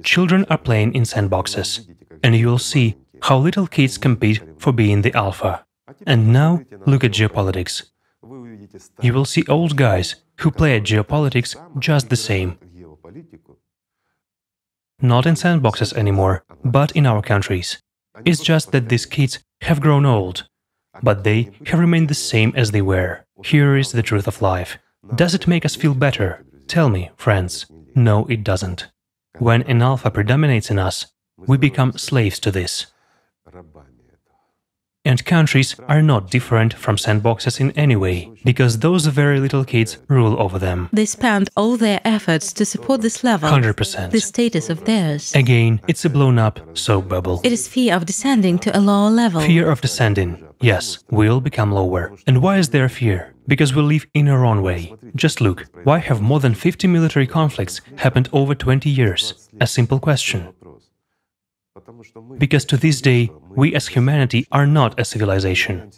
Children are playing in sandboxes, and you'll see how little kids compete for being the alpha. And now, look at geopolitics. You will see old guys who play at geopolitics just the same. Not in sandboxes anymore, but in our countries. It's just that these kids have grown old, but they have remained the same as they were. Here is the truth of life. Does it make us feel better? Tell me, friends. No, it doesn't. When an alpha predominates in us, we become slaves to this. And countries are not different from sandboxes in any way, because those very little kids rule over them.
They spend all their efforts to support this level,
100%.
the status of theirs.
Again, it's a blown-up soap bubble.
It is fear of descending to a lower level.
Fear of descending. Yes, we'll become lower. And why is there fear? Because we live in our own way. Just look, why have more than 50 military conflicts happened over 20 years? A simple question. Because to this day, we as humanity are not a civilization.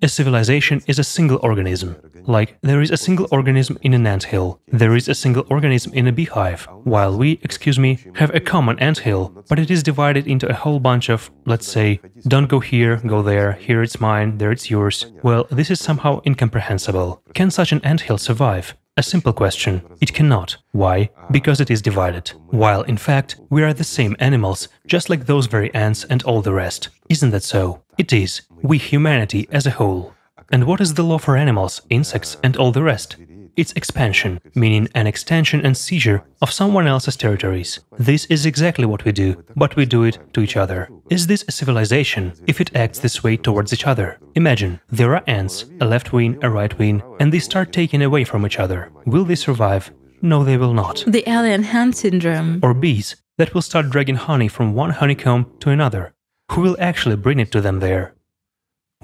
A civilization is a single organism. Like, there is a single organism in an anthill, there is a single organism in a beehive, while we, excuse me, have a common anthill, but it is divided into a whole bunch of, let's say, don't go here, go there, here it's mine, there it's yours. Well, this is somehow incomprehensible. Can such an anthill survive? A simple question. It cannot. Why? Because it is divided. While, in fact, we are the same animals, just like those very ants and all the rest. Isn't that so? It is. We, humanity, as a whole. And what is the law for animals, insects, and all the rest? It's expansion, meaning an extension and seizure of someone else's territories. This is exactly what we do, but we do it to each other. Is this a civilization if it acts this way towards each other? Imagine, there are ants, a left wing, a right wing, and they start taking away from each other. Will they survive? No, they will not.
The alien hand syndrome.
Or bees that will start dragging honey from one honeycomb to another. Who will actually bring it to them there?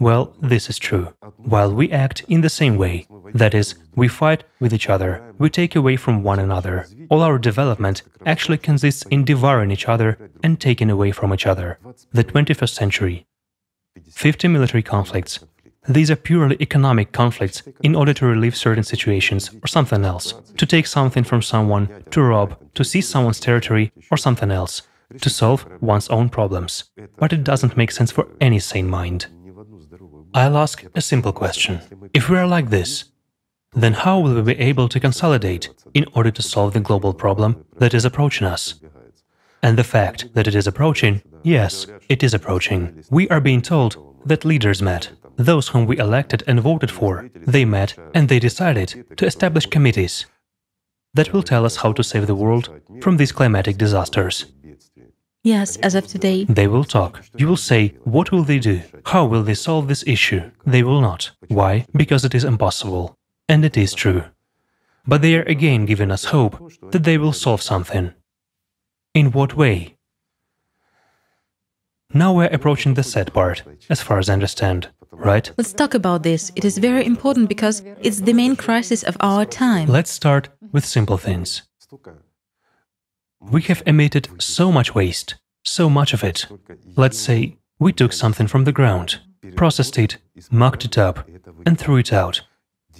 Well, this is true. While we act in the same way, that is, we fight with each other, we take away from one another. All our development actually consists in devouring each other and taking away from each other. The 21st century. 50 military conflicts. These are purely economic conflicts in order to relieve certain situations or something else, to take something from someone, to rob, to seize someone's territory or something else, to solve one's own problems. But it doesn't make sense for any sane mind. I'll ask a simple question. If we are like this, then how will we be able to consolidate in order to solve the global problem that is approaching us? And the fact that it is approaching, yes, it is approaching. We are being told that leaders met. Those whom we elected and voted for, they met and they decided to establish committees that will tell us how to save the world from these climatic disasters.
Yes, as of today.
They will talk. You will say, what will they do? How will they solve this issue? They will not. Why? Because it is impossible. And it is true. But they are again giving us hope that they will solve something. In what way? Now we're approaching the sad part, as far as I understand, right?
Let's talk about this. It is very important because it's the main crisis of our time.
Let's start with simple things. We have emitted so much waste, so much of it. Let's say we took something from the ground, processed it, mucked it up, and threw it out,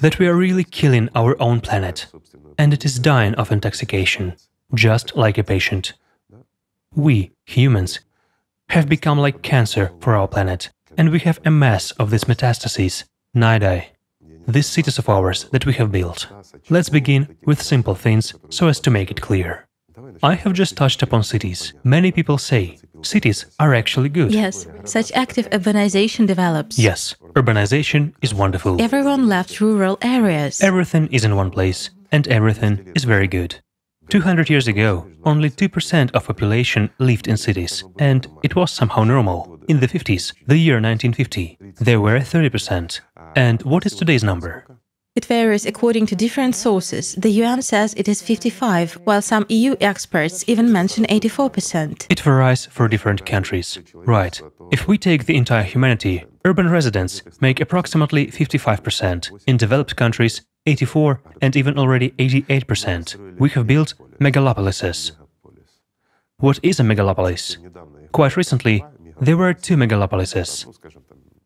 that we are really killing our own planet, and it is dying of intoxication, just like a patient. We, humans, have become like cancer for our planet, and we have a mass of these metastases, nidai, these cities of ours that we have built. Let's begin with simple things so as to make it clear. I have just touched upon cities. Many people say cities are actually good.
Yes, such active urbanization develops.
Yes, urbanization is wonderful.
Everyone left rural areas.
Everything is in one place, and everything is very good. 200 years ago, only 2% of population lived in cities, and it was somehow normal. In the 50s, the year 1950, there were 30%. And what is today's number?
It varies according to different sources. The UN says it is 55, while some EU experts even mention 84%.
It varies for different countries. Right. If we take the entire humanity, urban residents make approximately 55%. In developed countries, 84% and even already 88%. We have built megalopolises. What is a megalopolis? Quite recently, there were 2 megalopolises.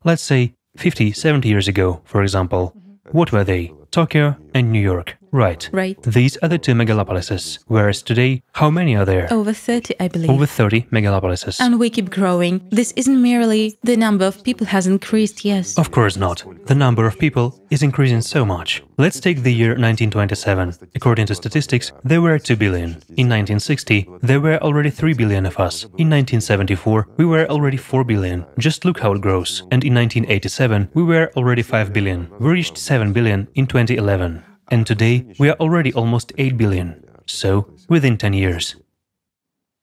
Let's say 50, 70 years ago, for example. What were they? Tokyo and New York. Right. These are the 2 megalopolises. Whereas today, how many are there?
Over 30, I believe.
Over 30 megalopolises.
And we keep growing. This isn't merely the number of people has increased, yes.
Of course not. The number of people is increasing so much. Let's take the year 1927. According to statistics, there were 2 billion. In 1960, there were already 3 billion of us. In 1974, we were already 4 billion. Just look how it grows. And in 1987, we were already 5 billion. We reached 7 billion in 2011. And today, we are already almost 8 billion. So, within 10 years.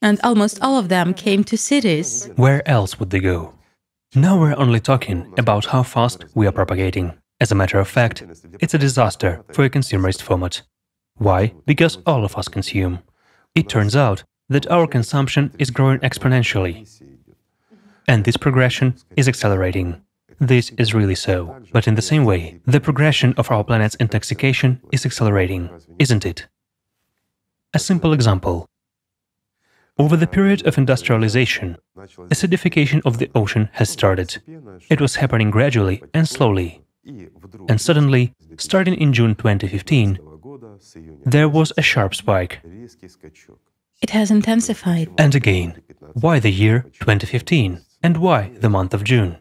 And almost all of them came to cities.
Where else would they go? Now we're only talking about how fast we are propagating. As a matter of fact, it's a disaster for a consumerist format. Why? Because all of us consume. It turns out that our consumption is growing exponentially. And this progression is accelerating. This is really so. But in the same way, the progression of our planet's intoxication is accelerating, isn't it? A simple example. Over the period of industrialization, acidification of the ocean has started. It was happening gradually and slowly. And suddenly, starting in June 2015, there was a sharp spike.
It has intensified.
And again, why the year 2015? And why the month of June?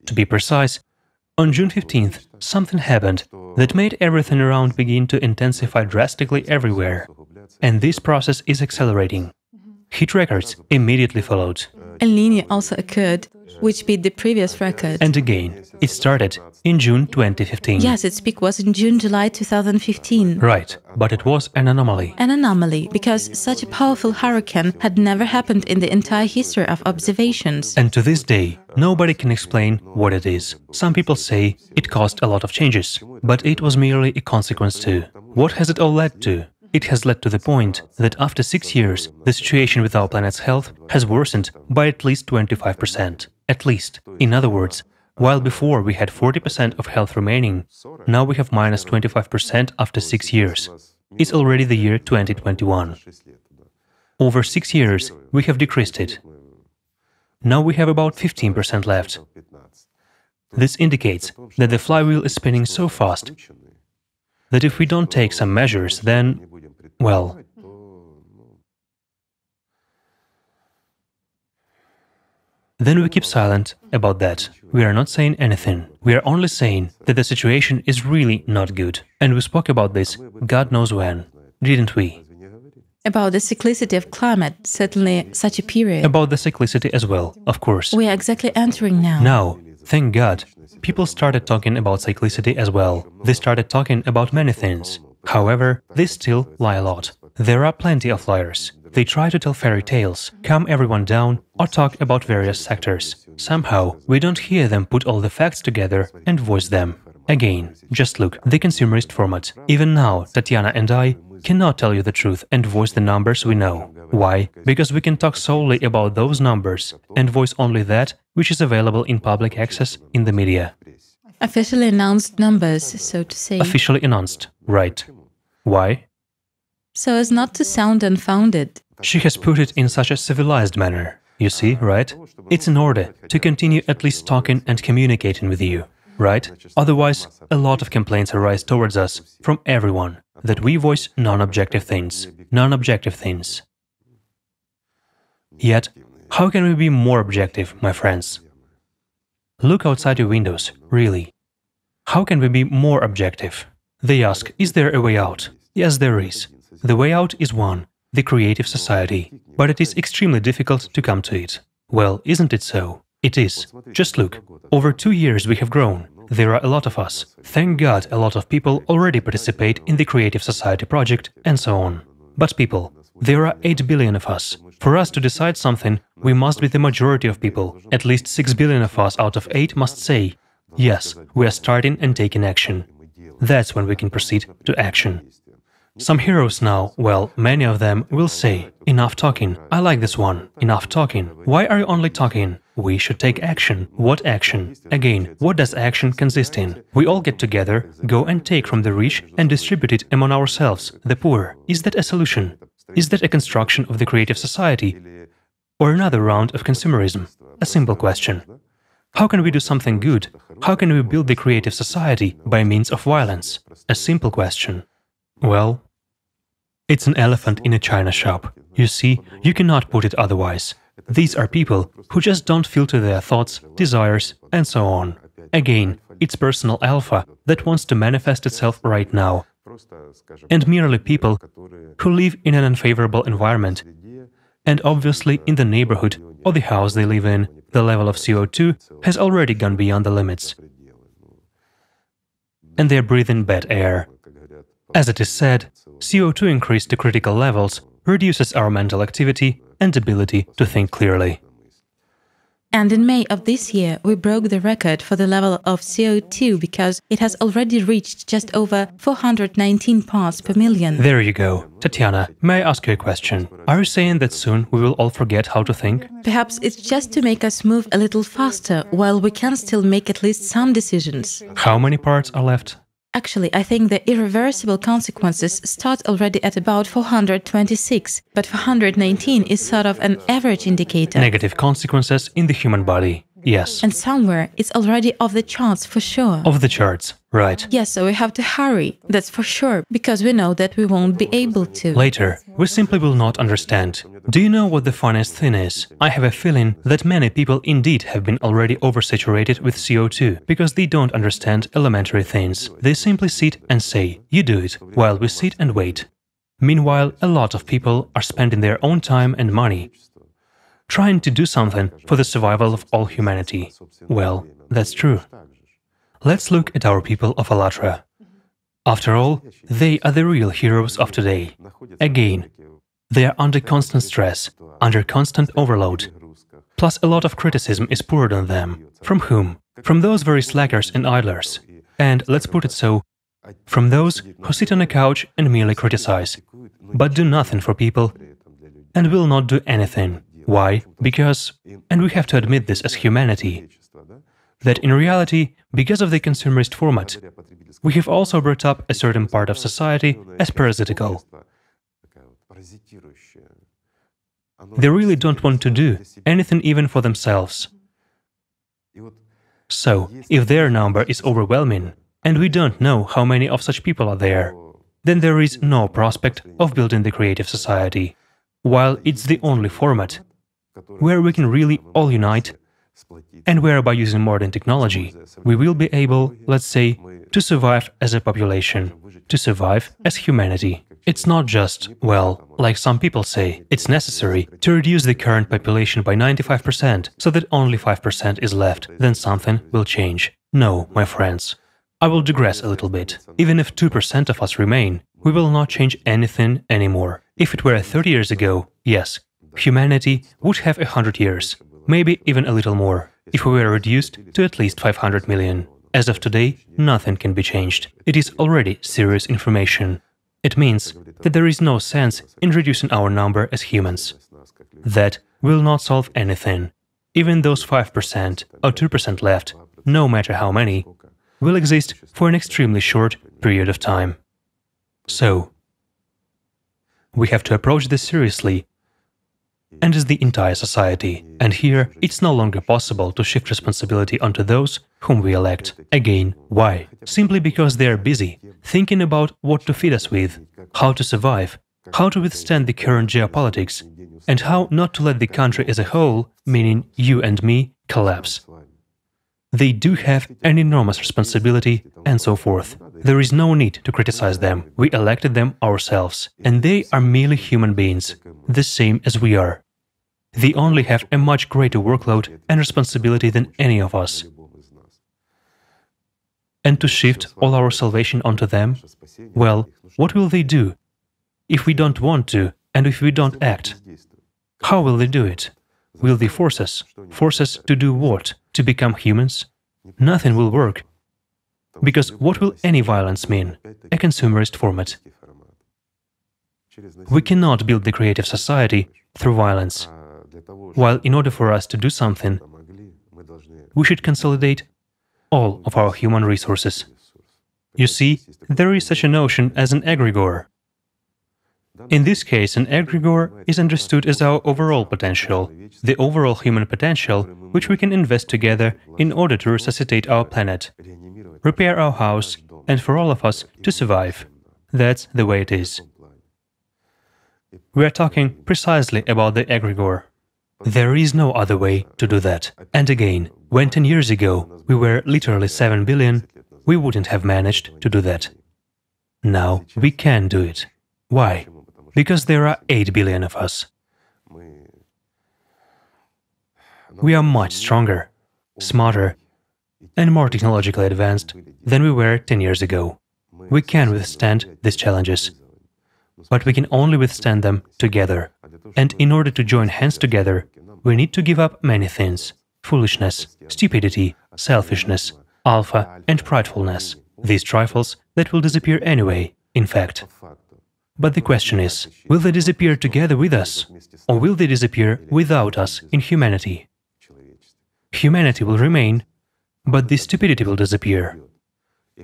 To be precise, on June 15th, something happened that made everything around begin to intensify drastically everywhere. And this process is accelerating. Heat records immediately followed.
El Niño also occurred, which beat the previous record.
And again, it started in June 2015.
Yes, its peak was in June-July 2015.
Right, but it was an anomaly.
An anomaly, because such a powerful hurricane had never happened in the entire history of observations.
And to this day, nobody can explain what it is. Some people say it caused a lot of changes, but it was merely a consequence too. What has it all led to? It has led to the point that after 6 years, the situation with our planet's health has worsened by at least 25%. At least. In other words, while before we had 40% of health remaining, now we have minus 25% after 6 years. It's already the year 2021. Over 6 years, we have decreased it. Now we have about 15% left. This indicates that the flywheel is spinning so fast that if we don't take some measures, then, well, Then we keep silent about that. We are not saying anything. We are only saying that the situation is really not good. And we spoke about this God knows when, didn't we?
About the cyclicity of climate, certainly such a period.
About the cyclicity as well, of course.
We are exactly entering now.
Now, thank God, people started talking about cyclicity as well. They started talking about many things. However, they still lie a lot. There are plenty of liars. They try to tell fairy tales, calm everyone down, or talk about various sectors. Somehow, we don't hear them put all the facts together and voice them. Again, just look, the consumerist format. Even now, Tatiana and I cannot tell you the truth and voice the numbers we know. Why? Because we can talk solely about those numbers and voice only that which is available in public access in the media.
Officially announced numbers, so to say.
Officially announced, right. Why?
So as not to sound unfounded.
She has put it in such a civilized manner. You see, right? It's in order to continue at least talking and communicating with you, right? Otherwise, a lot of complaints arise towards us from everyone that we voice non-objective things. Non-objective things. Yet, how can we be more objective, my friends? Look outside your windows, really. How can we be more objective? They ask, is there a way out? Yes, there is. The way out is one, the creative society. But it is extremely difficult to come to it. Well, isn't it so? It is. Just look. Over 2 years we have grown. There are a lot of us. Thank God a lot of people already participate in the Creative Society project and so on. But people, there are 8 billion of us. For us to decide something, we must be the majority of people. At least 6 billion of us out of 8 must say, yes, we are starting and taking action. That's when we can proceed to action. Some heroes now, well, many of them will say, enough talking, I like this one, enough talking. Why are you only talking? We should take action. What action? Again, what does action consist in? We all get together, go and take from the rich and distribute it among ourselves, the poor. Is that a solution? Is that a construction of the creative society? Or another round of consumerism? A simple question. How can we do something good? How can we build the creative society by means of violence? A simple question. Well, it's an elephant in a china shop. You see, you cannot put it otherwise. These are people who just don't filter their thoughts, desires, and so on. Again, it's personal alpha that wants to manifest itself right now. And merely people who live in an unfavorable environment. And obviously in the neighborhood or the house they live in, the level of CO2 has already gone beyond the limits. And they're breathing bad air. As it is said, CO2 increased to critical levels reduces our mental activity and ability to think clearly.
And in May of this year, we broke the record for the level of CO2 because it has already reached just over 419 parts per million.
There you go. Tatiana, may I ask you a question? Are you saying that soon we will all forget how to think?
Perhaps it's just to make us move a little faster, while we can still make at least some decisions.
How many parts are left?
Actually, I think the irreversible consequences start already at about 426, but 419 is sort of an average indicator.
Negative consequences in the human body, yes.
And somewhere it's already off the charts for sure.
Off the charts, right.
Yes, so we have to hurry, that's for sure, because we know that we won't be able to.
Later, we simply will not understand. Do you know what the funniest thing is? I have a feeling that many people indeed have been already oversaturated with CO2 because they don't understand elementary things. They simply sit and say, you do it, while we sit and wait. Meanwhile, a lot of people are spending their own time and money trying to do something for the survival of all humanity. Well, that's true. Let's look at our people of Allatra. After all, they are the real heroes of today. Again, they are under constant stress, under constant overload. Plus a lot of criticism is poured on them. From whom? From those very slackers and idlers. And, let's put it so, from those who sit on a couch and merely criticize, but do nothing for people and will not do anything. Why? Because, and we have to admit this as humanity, that in reality, because of the consumerist format, we have also brought up a certain part of society as parasitical. They really don't want to do anything even for themselves. So, if their number is overwhelming, and we don't know how many of such people are there, then there is no prospect of building the creative society, while it's the only format where we can really all unite and whereby using modern technology, we will be able, let's say, to survive as a population, to survive as humanity. It's not just, well, like some people say, it's necessary to reduce the current population by 95% so that only 5% is left, then something will change. No, my friends. I will digress a little bit. Even if 2% of us remain, we will not change anything anymore. If it were 30 years ago, yes, humanity would have 100 years, maybe even a little more, if we were reduced to at least 500 million. As of today, nothing can be changed. It is already serious information. It means that there is no sense in reducing our number as humans. That will not solve anything. Even those 5% or 2% left, no matter how many, will exist for an extremely short period of time. So, we have to approach this seriously, and as the entire society. And here, it's no longer possible to shift responsibility onto those whom we elect. Again, why? Simply because they are busy, thinking about what to feed us with, how to survive, how to withstand the current geopolitics, and how not to let the country as a whole, meaning you and me, collapse. They do have an enormous responsibility, and so forth. There is no need to criticize them. We elected them ourselves, and they are merely human beings, the same as we are. They only have a much greater workload and responsibility than any of us. And to shift all our salvation onto them, well, what will they do? If we don't want to, and if we don't act, how will they do it? Will they force us? Force us to do what? To become humans? Nothing will work. Because what will any violence mean? A consumerist format. We cannot build the creative society through violence. While in order for us to do something, we should consolidate all of our human resources. You see, there is such a notion as an egregore. In this case, an egregore is understood as our overall potential, the overall human potential which we can invest together in order to resuscitate our planet, repair our house, and for all of us to survive. That's the way it is. We are talking precisely about the egregore. There is no other way to do that. And again, when 10 years ago we were literally 7 billion, we wouldn't have managed to do that. Now we can do it. Why? Because there are 8 billion of us. We are much stronger, smarter, and more technologically advanced than we were 10 years ago. We can withstand these challenges. But we can only withstand them together. And in order to join hands together, we need to give up many things: foolishness, stupidity, selfishness, alpha, and pridefulness. These trifles that will disappear anyway, in fact. But the question is, will they disappear together with us, or will they disappear without us in humanity? Humanity will remain, but the stupidity will disappear.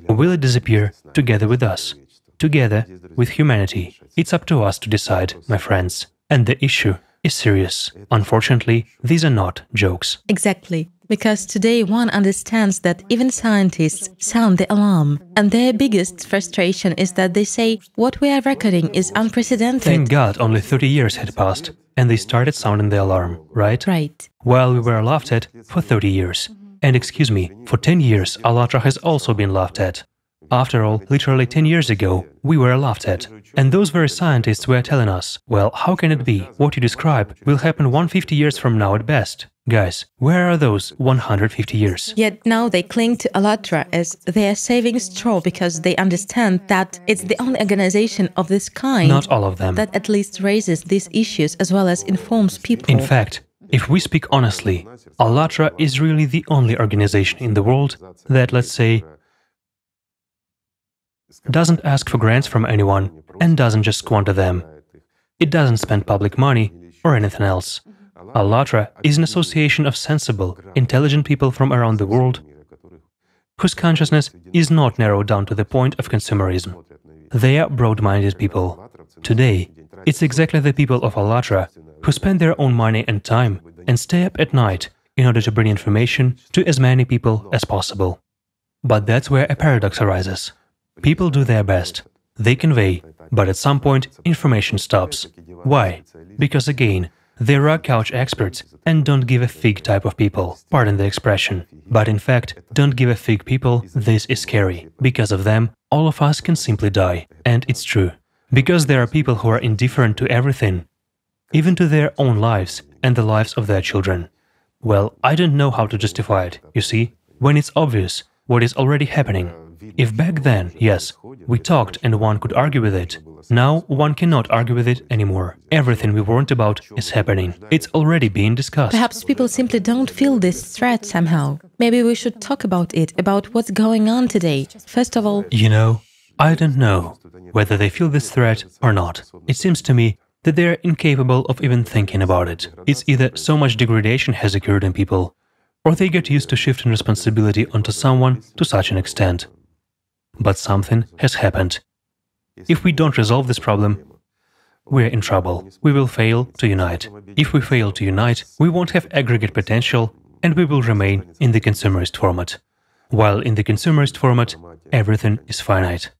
Or will it disappear together with us, together with humanity? It's up to us to decide, my friends. And the issue is serious. Unfortunately, these are not jokes.
Exactly. Because today one understands that even scientists sound the alarm. And their biggest frustration is that they say, what we are recording is unprecedented.
Thank God only 30 years had passed, and they started sounding the alarm, right?
Right.
While we were laughed at for 30 years. And excuse me, for 10 years, Allatra has also been laughed at. After all, literally 10 years ago, we were laughed at. And those very scientists were telling us, well, how can it be? What you describe will happen 150 years from now at best. Guys, where are those 150 years?
Yet now they cling to Allatra as their saving straw because they understand that it's the only organization of this kind.
Not all of them.
That at least raises these issues as well as informs people.
In fact, if we speak honestly, Allatra is really the only organization in the world that, let's say, doesn't ask for grants from anyone and doesn't just squander them. It doesn't spend public money or anything else. Allatra is an association of sensible, intelligent people from around the world whose consciousness is not narrowed down to the point of consumerism. They are broad-minded people. Today, it's exactly the people of Allatra who spend their own money and time and stay up at night in order to bring information to as many people as possible. But that's where a paradox arises. People do their best. They convey, but at some point information stops. Why? Because again, There are couch experts and don't give a fig type of people, pardon the expression. But in fact, don't give a fig people, this is scary. Because of them, all of us can simply die. And it's true. Because there are people who are indifferent to everything, even to their own lives and the lives of their children. Well, I don't know how to justify it, you see, when it's obvious what is already happening. If back then, yes, we talked and one could argue with it, now one cannot argue with it anymore. Everything we warned about is happening. It's already being discussed.
Perhaps people simply don't feel this threat somehow. Maybe we should talk about it, about what's going on today. First of all,
you know, I don't know whether they feel this threat or not. It seems to me that they are incapable of even thinking about it. It's either so much degradation has occurred in people, or they get used to shifting responsibility onto someone to such an extent. But something has happened. If we don't resolve this problem, we're in trouble. We will fail to unite. If we fail to unite, we won't have aggregate potential and we will remain in the consumerist format. While in the consumerist format, everything is finite.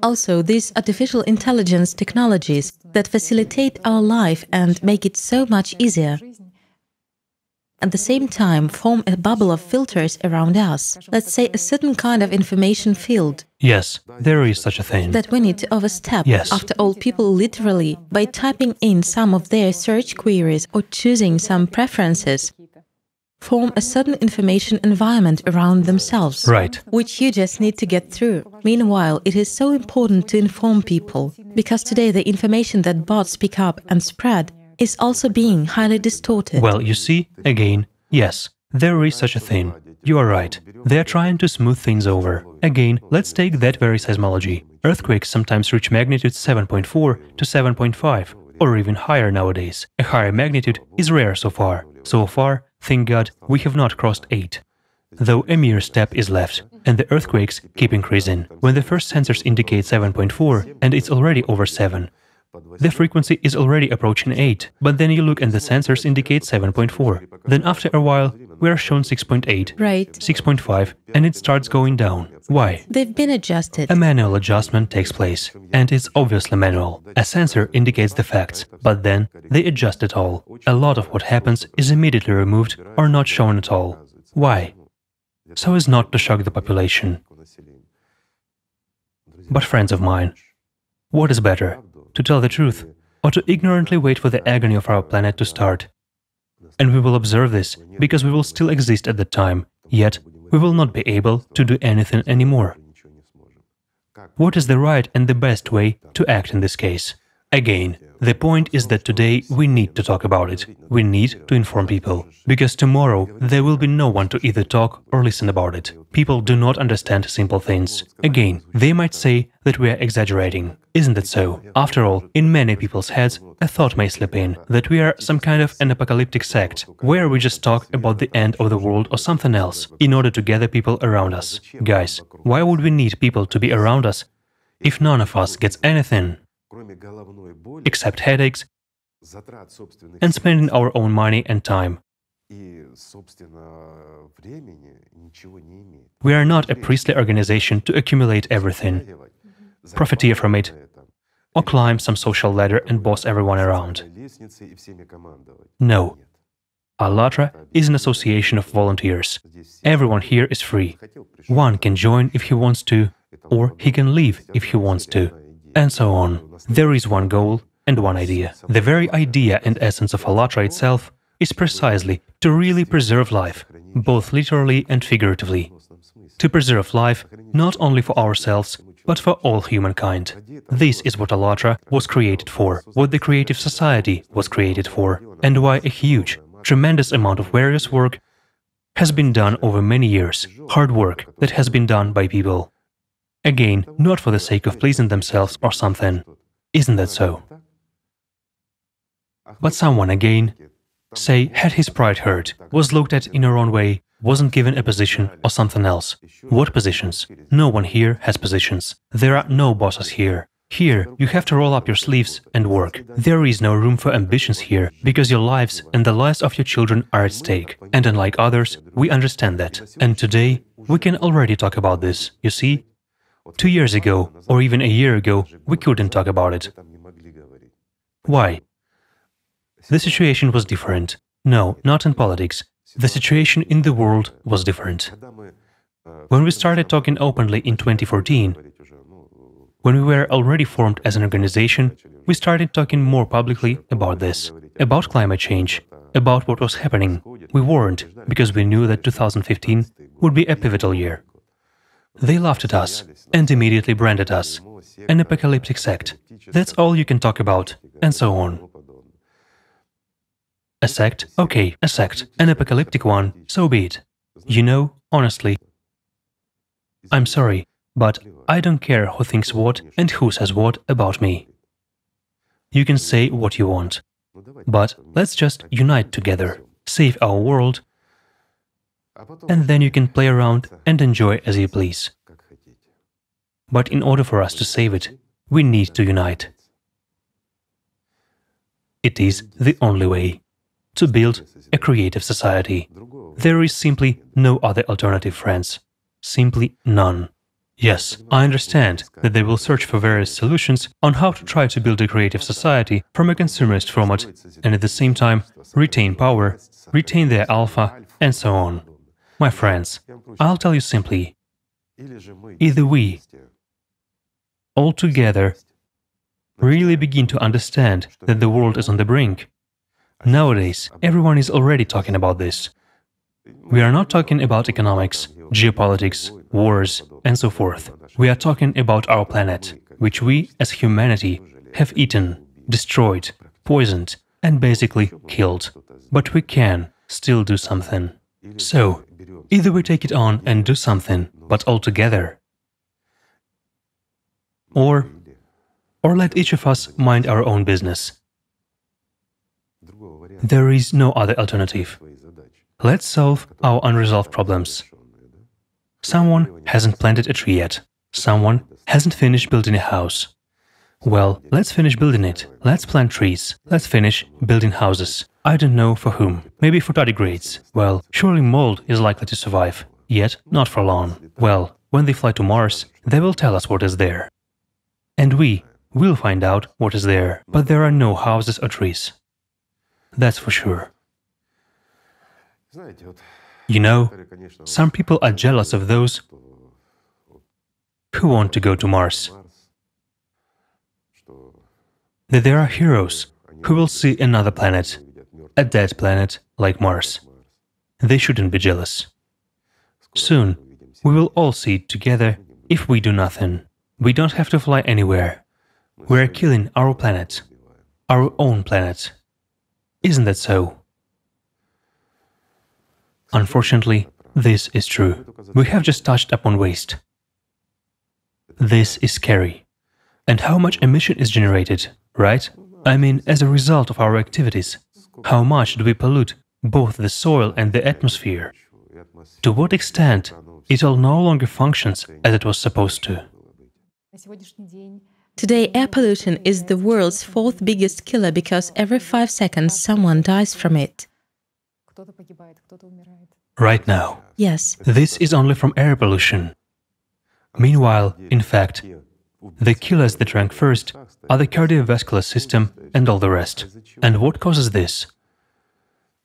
Also, these artificial intelligence technologies that facilitate our life and make it so much easier, at the same time form a bubble of filters around us, let's say a certain kind of information field.
Yes, there is such a thing.
That we need to overstep.
Yes.
After all, people literally, by typing in some of their search queries or choosing some preferences, form a certain information environment around themselves.
Right.
Which you just need to get through. Meanwhile, it is so important to inform people, because today the information that bots pick up and spread is also being highly distorted.
Well, you see, again, yes, there is such a thing. You are right. They are trying to smooth things over. Again, let's take that very seismology. Earthquakes sometimes reach magnitude 7.4 to 7.5, or even higher nowadays. A higher magnitude is rare so far. So far, thank God, we have not crossed 8. Though a mere step is left, and the earthquakes keep increasing. When the first sensors indicate 7.4, and it's already over 7, the frequency is already approaching 8, but then you look and the sensors indicate 7.4. Then after a while, we are shown 6.8,
Right.
6.5, and it starts going down. Why?
They've been adjusted.
A manual adjustment takes place, and it's obviously manual. A sensor indicates the facts, but then they adjust it all. A lot of what happens is immediately removed or not shown at all. Why? So as not to shock the population. But friends of mine, what is better? To tell the truth, or to ignorantly wait for the agony of our planet to start? And we will observe this, because we will still exist at that time, yet we will not be able to do anything anymore. What is the right and the best way to act in this case? Again, the point is that today we need to talk about it. We need to inform people, because tomorrow there will be no one to either talk or listen about it. People do not understand simple things. Again, they might say that we are exaggerating. Isn't it so? After all, in many people's heads, a thought may slip in that we are some kind of an apocalyptic sect, where we just talk about the end of the world or something else, in order to gather people around us. Guys, why would we need people to be around us if none of us gets anything except headaches and spending our own money and time? We are not a priestly organization to accumulate everything, profiteer from it, or climb some social ladder and boss everyone around. No. Allatra is an association of volunteers. Everyone here is free. One can join if he wants to, or he can leave if he wants to, and so on. There is one goal and one idea. The very idea and essence of Allatra itself is precisely to really preserve life, both literally and figuratively. To preserve life not only for ourselves, but for all humankind. This is what Allatra was created for, what the creative society was created for, and why a huge, tremendous amount of various work has been done over many years, hard work that has been done by people. Again, not for the sake of pleasing themselves or something. Isn't that so? But someone again, say, had his pride hurt, was looked at in a wrong way, wasn't given a position or something else. What positions? No one here has positions. There are no bosses here. Here, you have to roll up your sleeves and work. There is no room for ambitions here, because your lives and the lives of your children are at stake. And unlike others, we understand that. And today, we can already talk about this, you see? 2 years ago, or even a year ago, we couldn't talk about it. Why? the situation was different. No, not in politics. The situation in the world was different. When we started talking openly in 2014, when we were already formed as an organization, we started talking more publicly about this, about climate change, about what was happening. We warned, because we knew that 2015 would be a pivotal year. They laughed at us and immediately branded us an apocalyptic sect. That's all you can talk about, and so on. A sect? Okay, a sect. An apocalyptic one, so be it. You know, honestly, I'm sorry, but I don't care who thinks what and who says what about me. You can say what you want, but let's just unite together, save our world, and then you can play around and enjoy as you please. But in order for us to save it, we need to unite. It is the only way to build a creative society. There is simply no other alternative, friends. Simply none. Yes, I understand that they will search for various solutions on how to try to build a creative society from a consumerist format and at the same time retain power, retain their alpha, and so on. My friends, I'll tell you simply, either we, all together, really begin to understand that the world is on the brink. Nowadays, everyone is already talking about this. We are not talking about economics, geopolitics, wars, and so forth. We are talking about our planet, which we, as humanity, have eaten, destroyed, poisoned, and basically killed. But we can still do something. So, either we take it on and do something, but all together, or let each of us mind our own business. There is no other alternative. Let's solve our unresolved problems. Someone hasn't planted a tree yet. Someone hasn't finished building a house. Well, let's finish building it. Let's plant trees. Let's finish building houses. I don't know for whom. Maybe for tardigrades. Well, surely mold is likely to survive. Yet, not for long. Well, when they fly to Mars, they will tell us what is there. And we will find out what is there. But there are no houses or trees. That's for sure. You know, some people are jealous of those who want to go to Mars. That there are heroes who will see another planet, a dead planet like Mars. They shouldn't be jealous. Soon, we will all see it together if we do nothing. We don't have to fly anywhere. We're killing our planet, our own planet. Isn't that so? Unfortunately, this is true. We have just touched upon waste. This is scary. And how much emission is generated, right? I mean, as a result of our activities. How much do we pollute both the soil and the atmosphere? To what extent it all no longer functions as it was supposed to?
Today, air pollution is the world's fourth biggest killer because every 5 seconds someone dies from it.
Right now.
Yes.
This is only from air pollution. Meanwhile, in fact, the killers that rank first are the cardiovascular system and all the rest. And what causes this?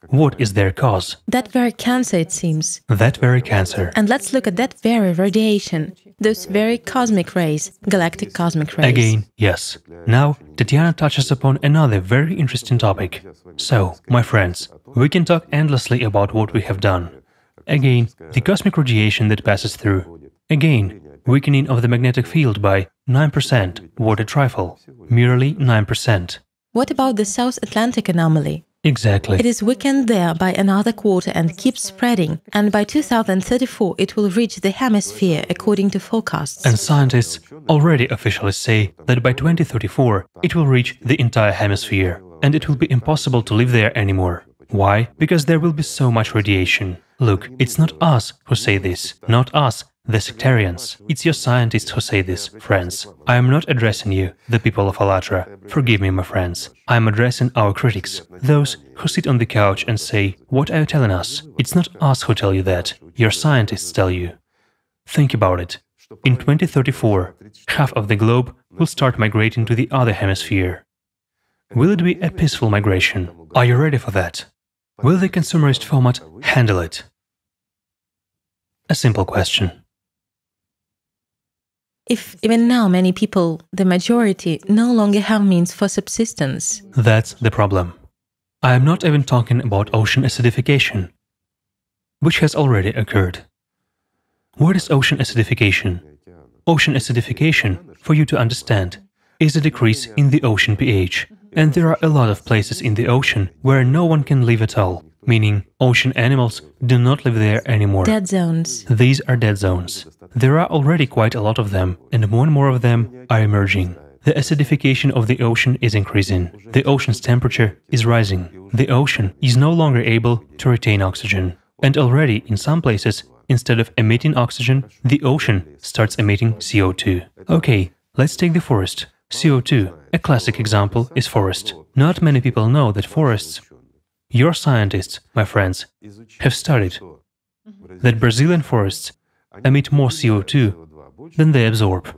What is their cause?
That very cancer, it seems.
That very cancer.
And let's look at that very radiation, those very cosmic rays, galactic cosmic rays.
Again, yes. Now, Tatiana touches upon another very interesting topic. So, my friends, we can talk endlessly about what we have done. Again, the cosmic radiation that passes through. Again, weakening of the magnetic field by 9%, what a trifle, merely 9%.
What about the South Atlantic anomaly?
Exactly.
It is weakened there by another quarter and keeps spreading, and by 2034 it will reach the hemisphere according to forecasts.
And scientists already officially say that by 2034 it will reach the entire hemisphere, and it will be impossible to live there anymore. Why? Because there will be so much radiation. Look, it's not us who say this, not us, the sectarians. It's your scientists who say this, friends. I am not addressing you, the people of Allatra. Forgive me, my friends. I am addressing our critics, those who sit on the couch and say, "What are you telling us?" It's not us who tell you that. Your scientists tell you. Think about it. In 2034, half of the globe will start migrating to the other hemisphere. Will it be a peaceful migration? Are you ready for that? Will the consumerist format handle it? A simple question.
If even now many people, the majority, no longer have means for subsistence.
That's the problem. I am not even talking about ocean acidification, which has already occurred. What is ocean acidification? Ocean acidification, for you to understand, is a decrease in the ocean pH. And there are a lot of places in the ocean where no one can live at all, meaning ocean animals do not live there anymore.
Dead zones.
These are dead zones. There are already quite a lot of them, and more of them are emerging. The acidification of the ocean is increasing. The ocean's temperature is rising. The ocean is no longer able to retain oxygen. And already, in some places, instead of emitting oxygen, the ocean starts emitting CO2. Okay, let's take the forest. CO2, a classic example, is forest. Not many people know that forests, your scientists, my friends, have studied that Brazilian forests emit more CO2 than they absorb.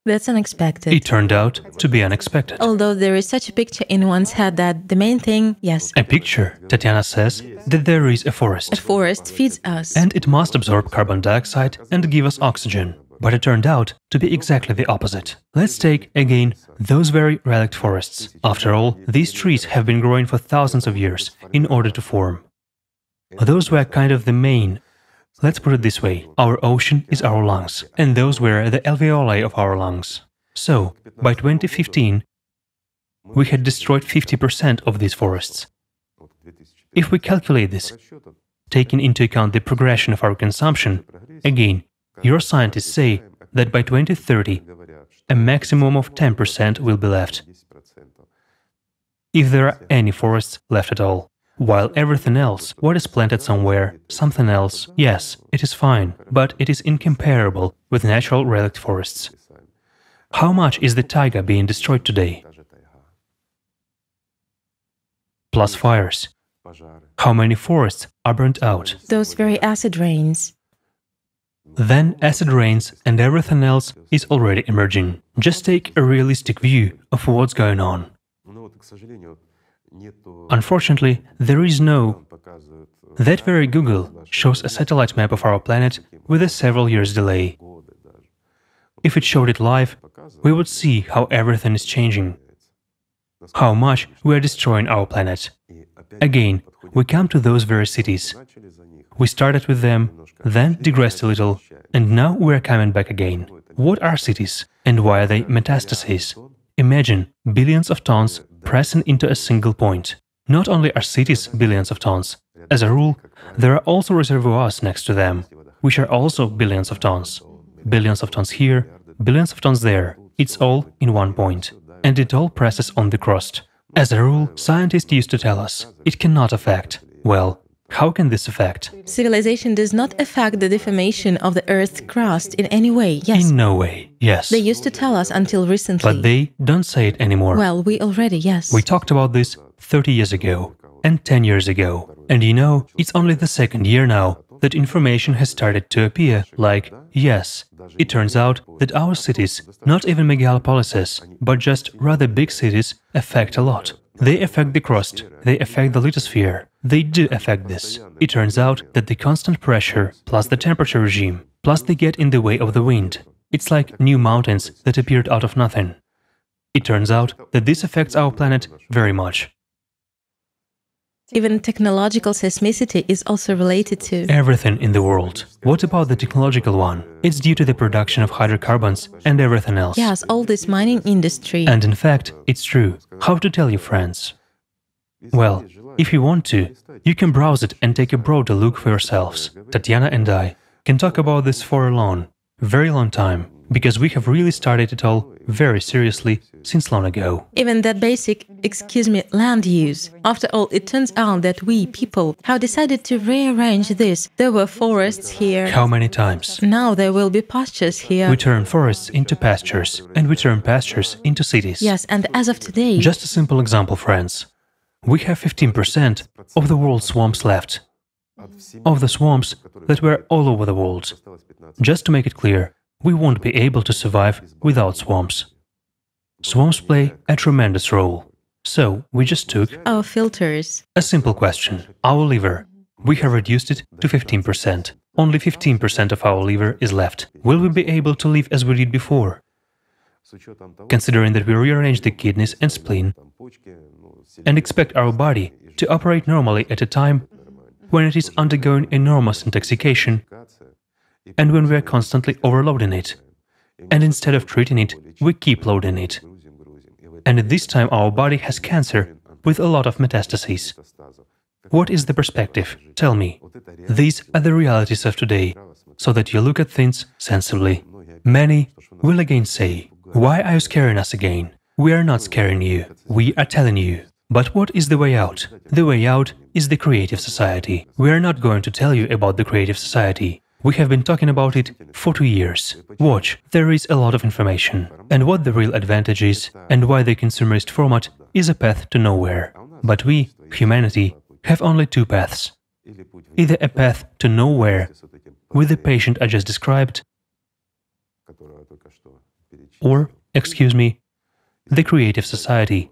That's unexpected.
It turned out to be unexpected.
Although there is such a picture in one's head that the main thing, yes.
A picture, Tatiana says, that there is a forest.
A forest feeds us.
And it must absorb carbon dioxide and give us oxygen. But it turned out to be exactly the opposite. Let's take, again, those very relict forests. After all, these trees have been growing for thousands of years in order to form. Those were kind of the main. Let's put it this way, our ocean is our lungs, and those were the alveoli of our lungs. So, by 2015, we had destroyed 50% of these forests. If we calculate this, taking into account the progression of our consumption, again, your scientists say that by 2030, a maximum of 10% will be left, if there are any forests left at all. While everything else, what is planted somewhere, something else, yes, it is fine, but it is incomparable with natural relict forests. How much is the taiga being destroyed today? Plus fires. How many forests are burnt out?
Those very acid rains.
Then acid rains and everything else is already emerging. Just take a realistic view of what's going on. Unfortunately, there is no. That very Google shows a satellite map of our planet with a several years delay. If it showed it live, we would see how everything is changing, how much we are destroying our planet. Again, we come to those very cities. We started with them, then digressed a little, and now we are coming back again. What are cities, and why are they metastases? Imagine billions of tons pressing into a single point. Not only are cities billions of tons, as a rule, there are also reservoirs next to them, which are also billions of tons. Billions of tons here, billions of tons there. It's all in one point, and it all presses on the crust. As a rule, scientists used to tell us, it cannot affect. Well, how can this affect?
Civilization does not affect the deformation of the Earth's crust in any way, yes.
In no way, yes.
They used to tell us until recently.
But they don't say it anymore.
Well, we already, yes.
We talked about this 30 years ago and 10 years ago. And you know, it's only the second year now that information has started to appear, like, yes, it turns out that our cities, not even megalopolises, but just rather big cities, affect a lot. They affect the crust, they affect the lithosphere. They do affect this. It turns out that the constant pressure, plus the temperature regime, plus they get in the way of the wind. It's like new mountains that appeared out of nothing. It turns out that this affects our planet very much.
Even technological seismicity is also related to
everything in the world. What about the technological one? It's due to the production of hydrocarbons and everything else.
Yes, all this mining industry.
And in fact, it's true. How to tell you, friends? Well, if you want to, you can browse it and take a broader look for yourselves. Tatiana and I can talk about this for a very long time, because we have really started it all very seriously since long ago.
Even that basic, land use. After all, it turns out that we, people, have decided to rearrange this. There were forests here.
How many times?
Now there will be pastures here.
We turn forests into pastures, and we turn pastures into cities.
Yes, and as of today...
Just a simple example, friends. We have 15% of the world's swamps left. Of the swamps that were all over the world. Just to make it clear, we won't be able to survive without swamps. Swarms play a tremendous role. So, we just took
Our filters.
a simple question. Our liver. We have reduced it to 15%. Only 15% of our liver is left. Will we be able to live as we did before? Considering that we rearrange the kidneys and spleen and expect our body to operate normally at a time when it is undergoing enormous intoxication and when we are constantly overloading it. And instead of treating it, we keep loading it. And at this time our body has cancer with a lot of metastases. What is the perspective? Tell me. These are the realities of today, so that you look at things sensibly. Many will again say, "Why are you scaring us again?" We are not scaring you, we are telling you. But what is the way out? The way out is the creative society. We are not going to tell you about the creative society. We have been talking about it for 2 years. Watch, there is a lot of information. And what the real advantage is, and why the consumerist format is a path to nowhere. But we, humanity, have only two paths. Either a path to nowhere, with the patient I just described, or, the creative society,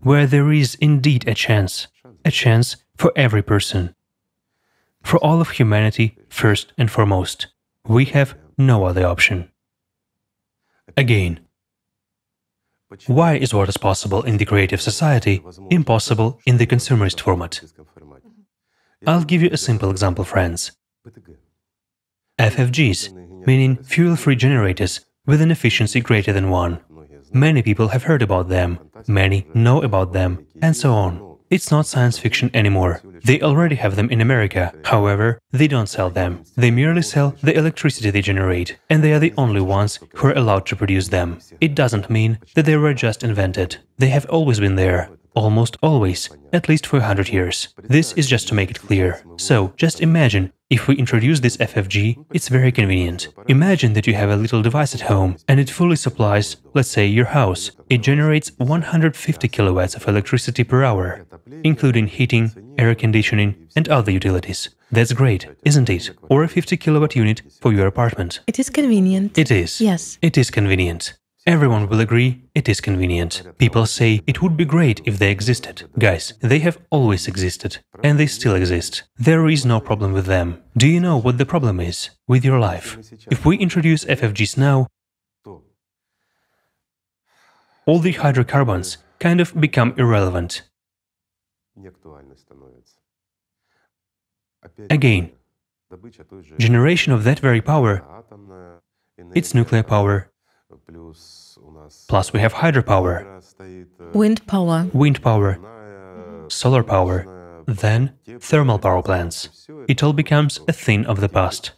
where there is indeed a chance for every person. For all of humanity, first and foremost, we have no other option. Again, why is what is possible in the creative society impossible in the consumerist format? I'll give you a simple example, friends. FFGs, meaning fuel-free generators with an efficiency greater than 1. Many people have heard about them, many know about them, and so on. It's not science fiction anymore. They already have them in America, however, they don't sell them. They merely sell the electricity they generate, and they are the only ones who are allowed to produce them. It doesn't mean that they were just invented. They have always been there. Almost always, at least for 100 years. This is just to make it clear. So, just imagine, if we introduce this FFG, it's very convenient. Imagine that you have a little device at home, and it fully supplies, let's say, your house. It generates 150 kilowatts of electricity per hour, including heating, air conditioning, and other utilities. That's great, isn't it? Or a 50 kilowatt unit for your apartment.
It is convenient.
It is.
Yes.
It is convenient. Everyone will agree it is convenient. People say it would be great if they existed. Guys, they have always existed, and they still exist. There is no problem with them. Do you know what the problem is with your life? If we introduce FFGs now, all the hydrocarbons kind of become irrelevant. Again, generation of that very power, it's nuclear power, plus we have hydropower,
Wind power.
solar power, then thermal power plants. It all becomes a thing of the past.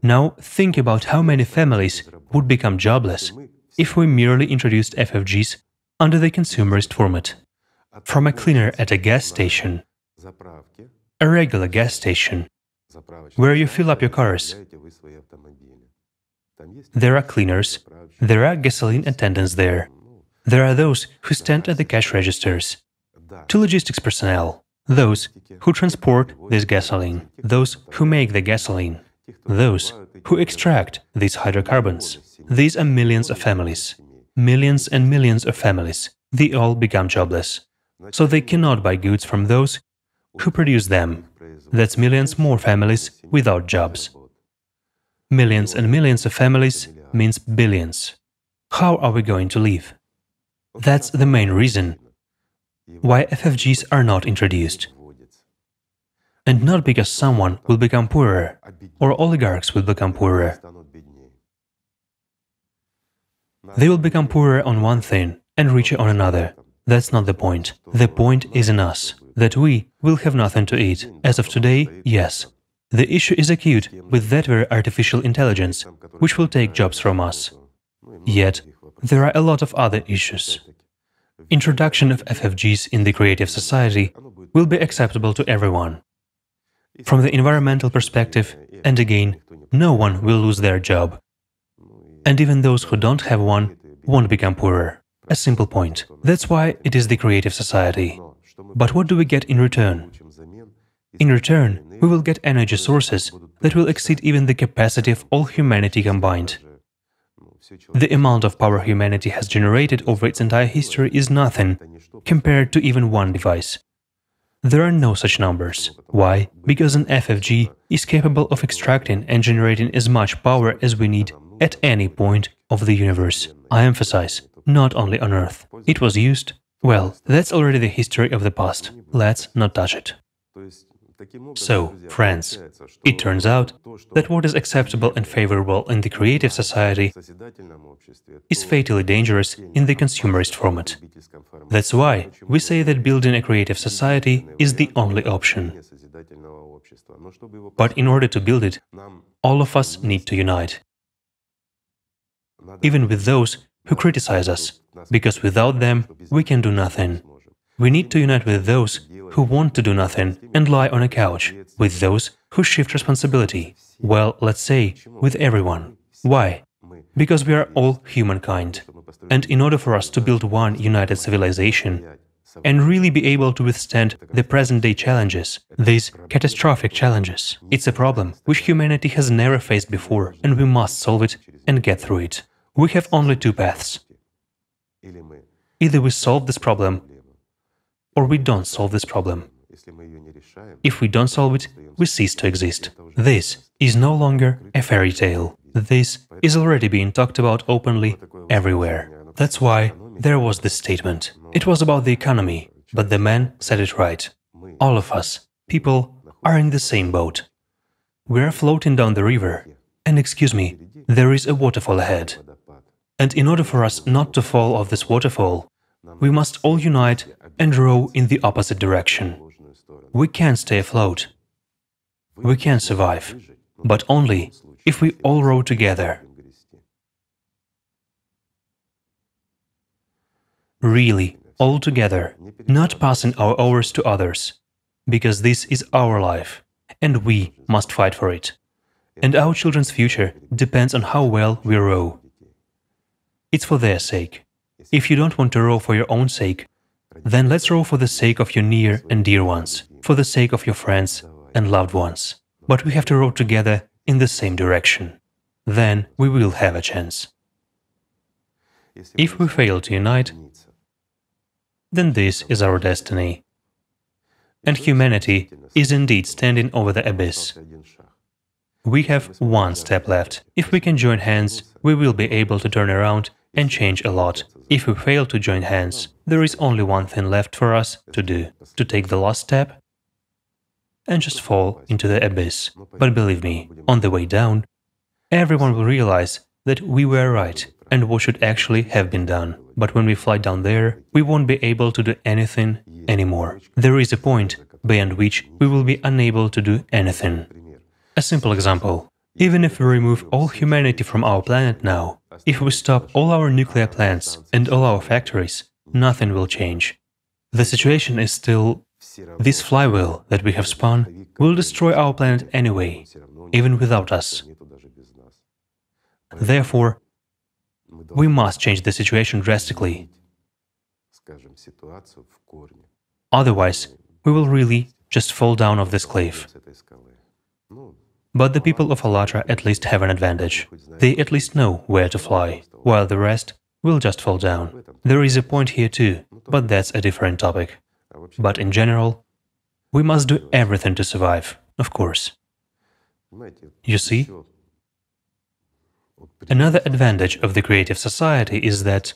Now think about how many families would become jobless if we merely introduced FFGs under the consumerist format. From a cleaner at a gas station, a regular gas station, where you fill up your cars. There are cleaners, there are gasoline attendants there. There are those who stand at the cash registers, to logistics personnel, those who transport this gasoline, those who make the gasoline, those who extract these hydrocarbons. These are millions of families, millions and millions of families. They all become jobless, so they cannot buy goods from those who produce them. That's millions more families without jobs. Millions and millions of families means billions. How are we going to live? That's the main reason why FFGs are not introduced. And not because someone will become poorer, or oligarchs will become poorer. They will become poorer on one thing and richer on another. That's not the point. The point is in us, that we will have nothing to eat. As of today, yes. The issue is acute with that very artificial intelligence, which will take jobs from us. Yet, there are a lot of other issues. Introduction of FFGs in the creative society will be acceptable to everyone. From the environmental perspective, and again, no one will lose their job. And even those who don't have one won't become poorer. A simple point. That's why it is the creative society. But what do we get in return? In return, we will get energy sources that will exceed even the capacity of all humanity combined. The amount of power humanity has generated over its entire history is nothing compared to even one device. There are no such numbers. Why? Because an FFG is capable of extracting and generating as much power as we need at any point of the universe. I emphasize, not only on Earth. It was used. Well, that's already the history of the past. Let's not touch it. So, friends, it turns out that what is acceptable and favorable in the creative society is fatally dangerous in the consumerist format. That's why we say that building a creative society is the only option. But in order to build it, all of us need to unite. Even with those who criticize us, because without them we can do nothing. We need to unite with those who want to do nothing and lie on a couch, with those who shift responsibility. Well, let's say, with everyone. Why? Because we are all humankind. And in order for us to build one united civilization and really be able to withstand the present-day challenges, these catastrophic challenges, it's a problem which humanity has never faced before, and we must solve it and get through it. We have only two paths. Either we solve this problem, or we don't solve this problem. If we don't solve it, we cease to exist. This is no longer a fairy tale. This is already being talked about openly everywhere. That's why there was this statement. It was about the economy, but the man said it right. All of us, people, are in the same boat. We are floating down the river, and excuse me, there is a waterfall ahead. And in order for us not to fall off this waterfall, we must all unite and row in the opposite direction. We can stay afloat. We can survive, but only if we all row together. Really, all together, not passing our oars to others, because this is our life, and we must fight for it. And our children's future depends on how well we row. It's for their sake. If you don't want to row for your own sake, then let's row for the sake of your near and dear ones, for the sake of your friends and loved ones. But we have to row together in the same direction. Then we will have a chance. If we fail to unite, then this is our destiny. And humanity is indeed standing over the abyss. We have one step left. If we can join hands, we will be able to turn around and change a lot. If we fail to join hands, there is only one thing left for us to do, to take the last step and just fall into the abyss. But believe me, on the way down, everyone will realize that we were right and what should actually have been done. But when we fly down there, we won't be able to do anything anymore. There is a point beyond which we will be unable to do anything. A simple example. Even if we remove all humanity from our planet now, if we stop all our nuclear plants and all our factories, nothing will change. The situation is still... This flywheel that we have spun will destroy our planet anyway, even without us. Therefore, we must change the situation drastically. Otherwise, we will really just fall down off this cliff. But the people of Allatra at least have an advantage. They at least know where to fly, while the rest will just fall down. There is a point here too, but that's a different topic. But in general, we must do everything to survive, of course. You see? Another advantage of the creative society is that...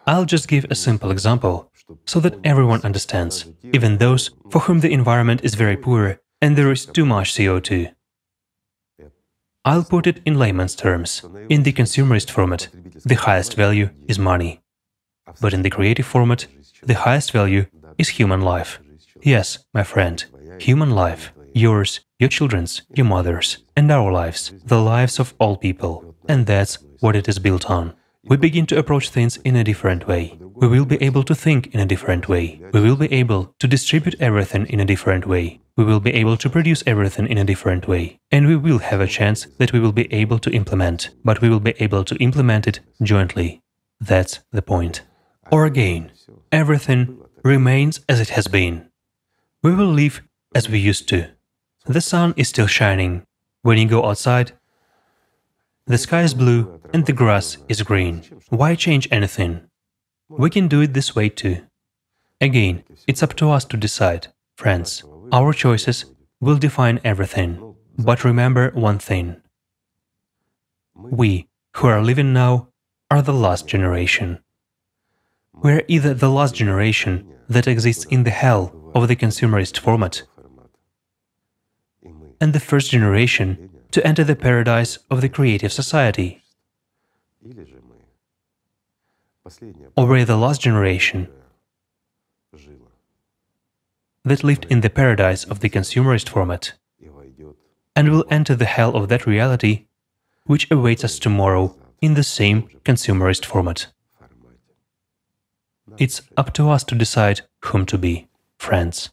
I'll just give a simple example, so that everyone understands, even those for whom the environment is very poor and there is too much CO2. I'll put it in layman's terms. In the consumerist format, the highest value is money. But in the creative format, the highest value is human life. Yes, my friend, human life. Yours, your children's, your mother's, and our lives, the lives of all people. And that's what it is built on. We begin to approach things in a different way. We will be able to think in a different way. We will be able to distribute everything in a different way. We will be able to produce everything in a different way. And we will have a chance that we will be able to implement. But we will be able to implement it jointly. That's the point. Or again, everything remains as it has been. We will live as we used to. The sun is still shining. When you go outside, The sky is blue and the grass is green. Why change anything? We can do it this way too. Again, it's up to us to decide. Friends, our choices will define everything. But remember one thing. We, who are living now, are the last generation. We're either the last generation that exists in the hell of the consumerist format, and the first generation to enter the paradise of the creative society. Or we're the last generation that lived in the paradise of the consumerist format, and will enter the hell of that reality which awaits us tomorrow in the same consumerist format. It's up to us to decide whom to be, friends.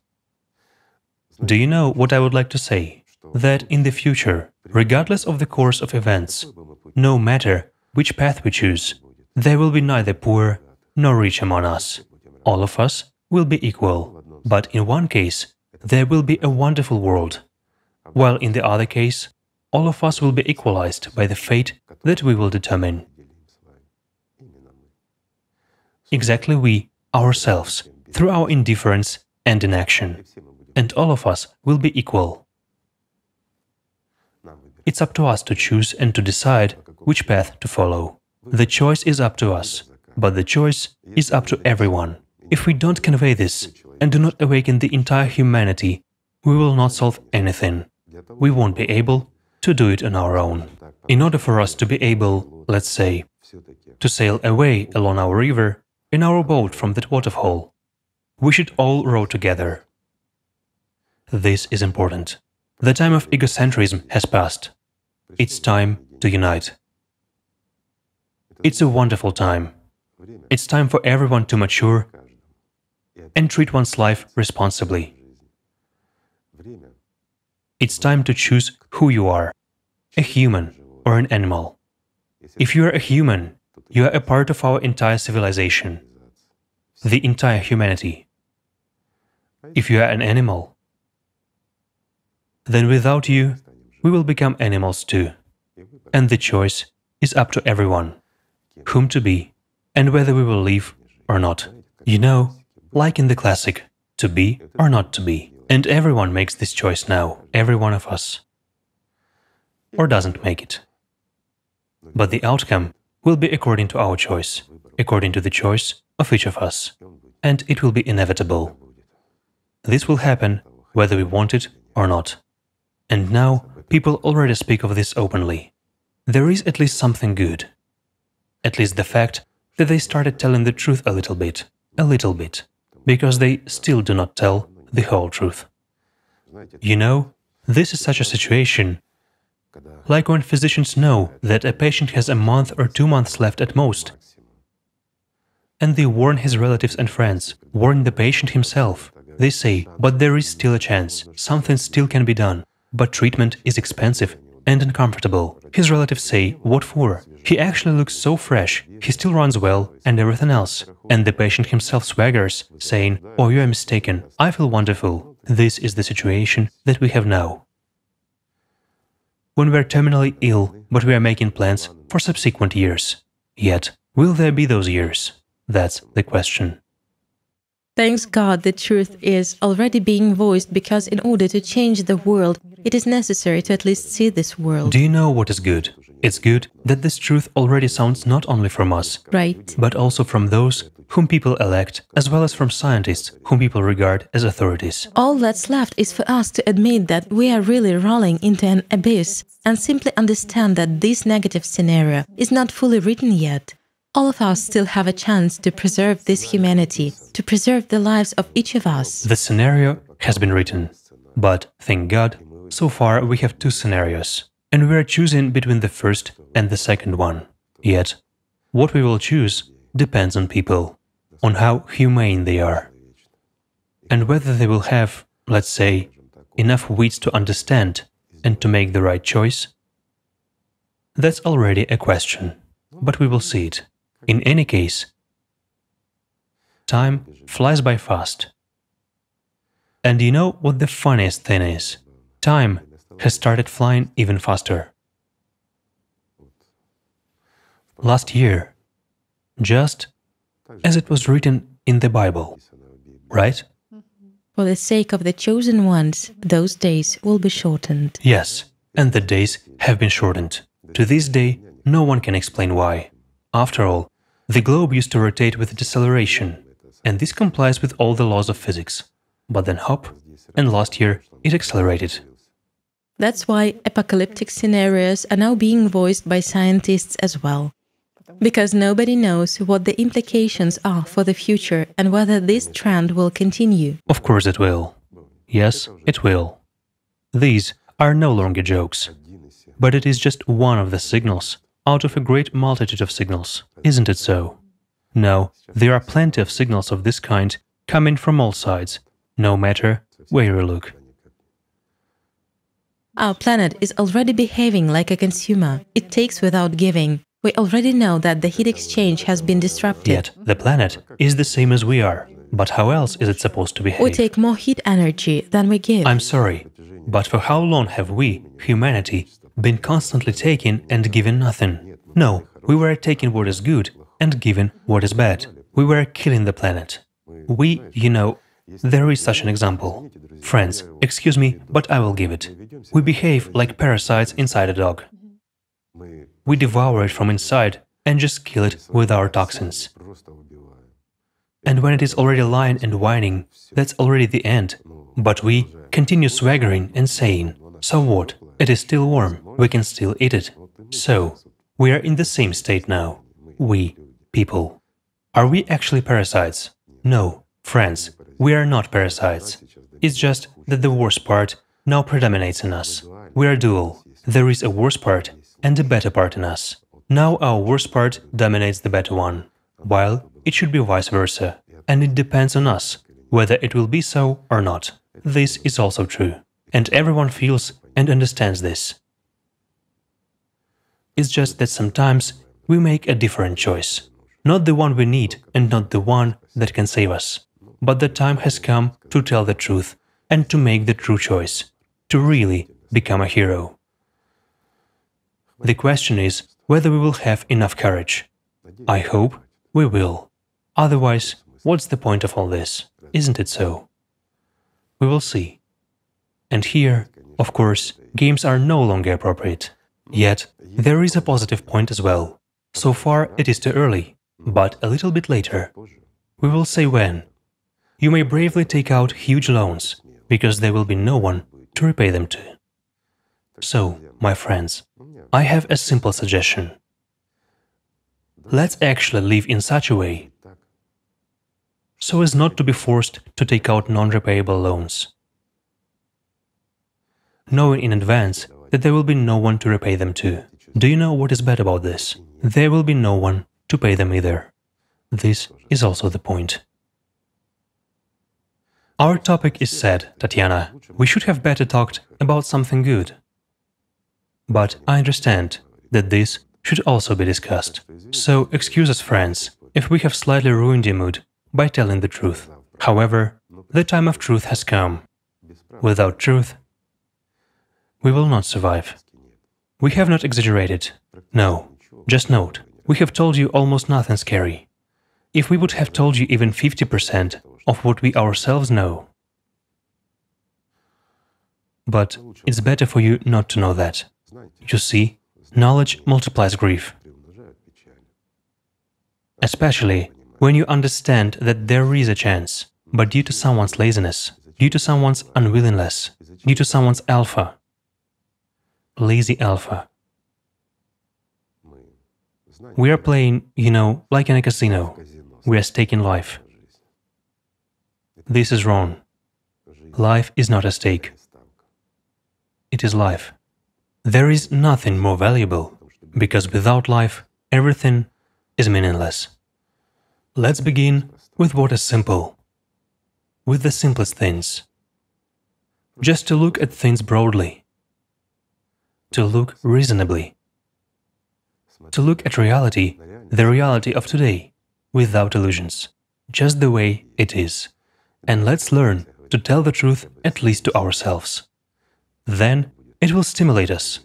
Do you know what I would like to say? That in the future, regardless of the course of events, no matter which path we choose, there will be neither poor nor rich among us. All of us will be equal, but in one case, there will be a wonderful world, while in the other case, all of us will be equalized by the fate that we will determine. Exactly we, ourselves, through our indifference and inaction, and all of us will be equal. It's up to us to choose and to decide which path to follow. The choice is up to us, but the choice is up to everyone. If we don't convey this and do not awaken the entire humanity, we will not solve anything. We won't be able to do it on our own. In order for us to be able, let's say, to sail away along our river in our boat from that waterfall, we should all row together. This is important. The time of egocentrism has passed. It's time to unite. It's a wonderful time. It's time for everyone to mature and treat one's life responsibly. It's time to choose who you are, a human or an animal. If you are a human, you are a part of our entire civilization, the entire humanity. If you are an animal, then without you, we will become animals too. And the choice is up to everyone, whom to be, and whether we will live or not. You know, like in the classic, to be or not to be. And everyone makes this choice now, every one of us. Or doesn't make it. But the outcome will be according to our choice, according to the choice of each of us. And it will be inevitable. This will happen whether we want it or not. And now people already speak of this openly. There is at least something good. At least the fact that they started telling the truth a little bit, because they still do not tell the whole truth. You know, this is such a situation, like when physicians know that a patient has a month or 2 months left at most, and they warn his relatives and friends, warn the patient himself. They say, but there is still a chance, something still can be done, but treatment is expensive and uncomfortable. His relatives say, what for? He actually looks so fresh, he still runs well and everything else. And the patient himself swaggers, saying, oh, you are mistaken, I feel wonderful. This is the situation that we have now. When we are terminally ill, but we are making plans for subsequent years. Yet, will there be those years? That's the question.
Thanks God the truth is already being voiced, because in order to change the world, it is necessary to at least see this world.
Do you know what is good? It's good that this truth already sounds not only from us,
Right.
but also from those whom people elect, as well as from scientists whom people regard as authorities.
All that's left is for us to admit that we are really rolling into an abyss and simply understand that this negative scenario is not fully written yet. All of us still have a chance to preserve this humanity, to preserve the lives of each of us.
The scenario has been written, but, thank God, so far we have 2 scenarios, and we are choosing between the first and the second one. Yet, what we will choose depends on people, on how humane they are, and whether they will have, let's say, enough wits to understand and to make the right choice. That's already a question, but we will see it. In any case, time flies by fast. And you know what the funniest thing is? Time has started flying even faster. last year, just as it was written in the Bible, right?
For the sake of the chosen ones, those days will be shortened.
Yes, and the days have been shortened. To this day, no one can explain why. After all, the globe used to rotate with deceleration, and this complies with all the laws of physics. But then hop, and last year it accelerated.
That's why apocalyptic scenarios are now being voiced by scientists as well. Because nobody knows what the implications are for the future and whether this trend will continue.
Of course it will. Yes, it will. These are no longer jokes. But it is just one of the signals out of a great multitude of signals, isn't it so? No, there are plenty of signals of this kind coming from all sides, no matter where you look.
Our planet is already behaving like a consumer. It takes without giving. We already know that the heat exchange has been disrupted.
Yet, the planet is the same as we are. But how else is it supposed to behave?
We take more heat energy than we give.
I'm sorry, but for how long have we, humanity, been constantly taking and giving nothing? No, we were taking what is good and giving what is bad. We were killing the planet. We, there is such an example. Friends, excuse me, but I will give it. We behave like parasites inside a dog. We devour it from inside and just kill it with our toxins. And when it is already lying and whining, that's already the end. But we continue swaggering and saying, so what? It is still warm, we can still eat it. So, we are in the same state now. We, people. Are we actually parasites? No, friends, we are not parasites. It's just that the worst part now predominates in us. We are dual. There is a worse part and a better part in us. Now our worst part dominates the better one, while it should be vice versa, and it depends on us whether it will be so or not. This is also true, and everyone feels and understands this. It's just that sometimes we make a different choice, not the one we need and not the one that can save us. But the time has come to tell the truth and to make the true choice, to really become a hero. The question is whether we will have enough courage. I hope we will. Otherwise, what's the point of all this? Isn't it so? We will see. And here, of course, games are no longer appropriate. Yet, there is a positive point as well. So far, it is too early, but a little bit later. We will say when. You may bravely take out huge loans, because there will be no one to repay them to. So, my friends, I have a simple suggestion. Let's actually live in such a way so as not to be forced to take out non-repayable loans, knowing in advance that there will be no one to repay them to. Do you know what is bad about this? There will be no one to pay them either. This is also the point. Our topic is sad, Tatiana. We should have better talked about something good. But I understand that this should also be discussed. So excuse us, friends, if we have slightly ruined your mood by telling the truth. However, the time of truth has come. Without truth, we will not survive. We have not exaggerated. No, just note, we have told you almost nothing scary. If we would have told you even 50% of what we ourselves know. But it's better for you not to know that. You see, knowledge multiplies grief. Especially when you understand that there is a chance, but due to someone's laziness, due to someone's unwillingness, due to someone's alpha, lazy alpha. We are playing, like in a casino. We are staking life. This is wrong. Life is not a stake. It is life. There is nothing more valuable, because without life, everything is meaningless. Let's begin with what is simple, with the simplest things. Just to look at things broadly, to look reasonably, to look at reality, the reality of today, without illusions, just the way it is. And let's learn to tell the truth at least to ourselves. Then it will stimulate us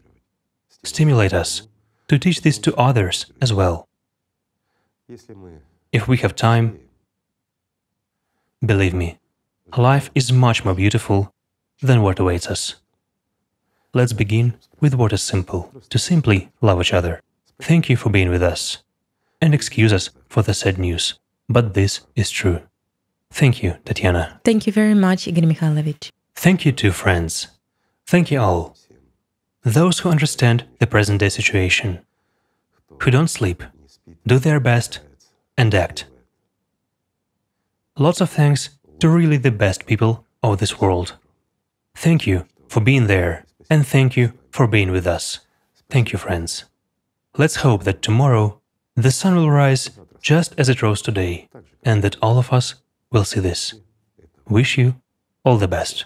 to teach this to others as well. If we have time, believe me, life is much more beautiful than what awaits us. Let's begin with what is simple, to simply love each other. Thank you for being with us. And excuse us for the sad news, but this is true. Thank you, Tatiana.
Thank you very much, Igor Mikhailovich.
Thank you too, friends. Thank you all. Those who understand the present-day situation, who don't sleep, do their best, and act. Lots of thanks to really the best people of this world. Thank you for being there, and thank you for being with us. Thank you, friends. Let's hope that tomorrow the sun will rise just as it rose today, and that all of us will see this. Wish you all the best.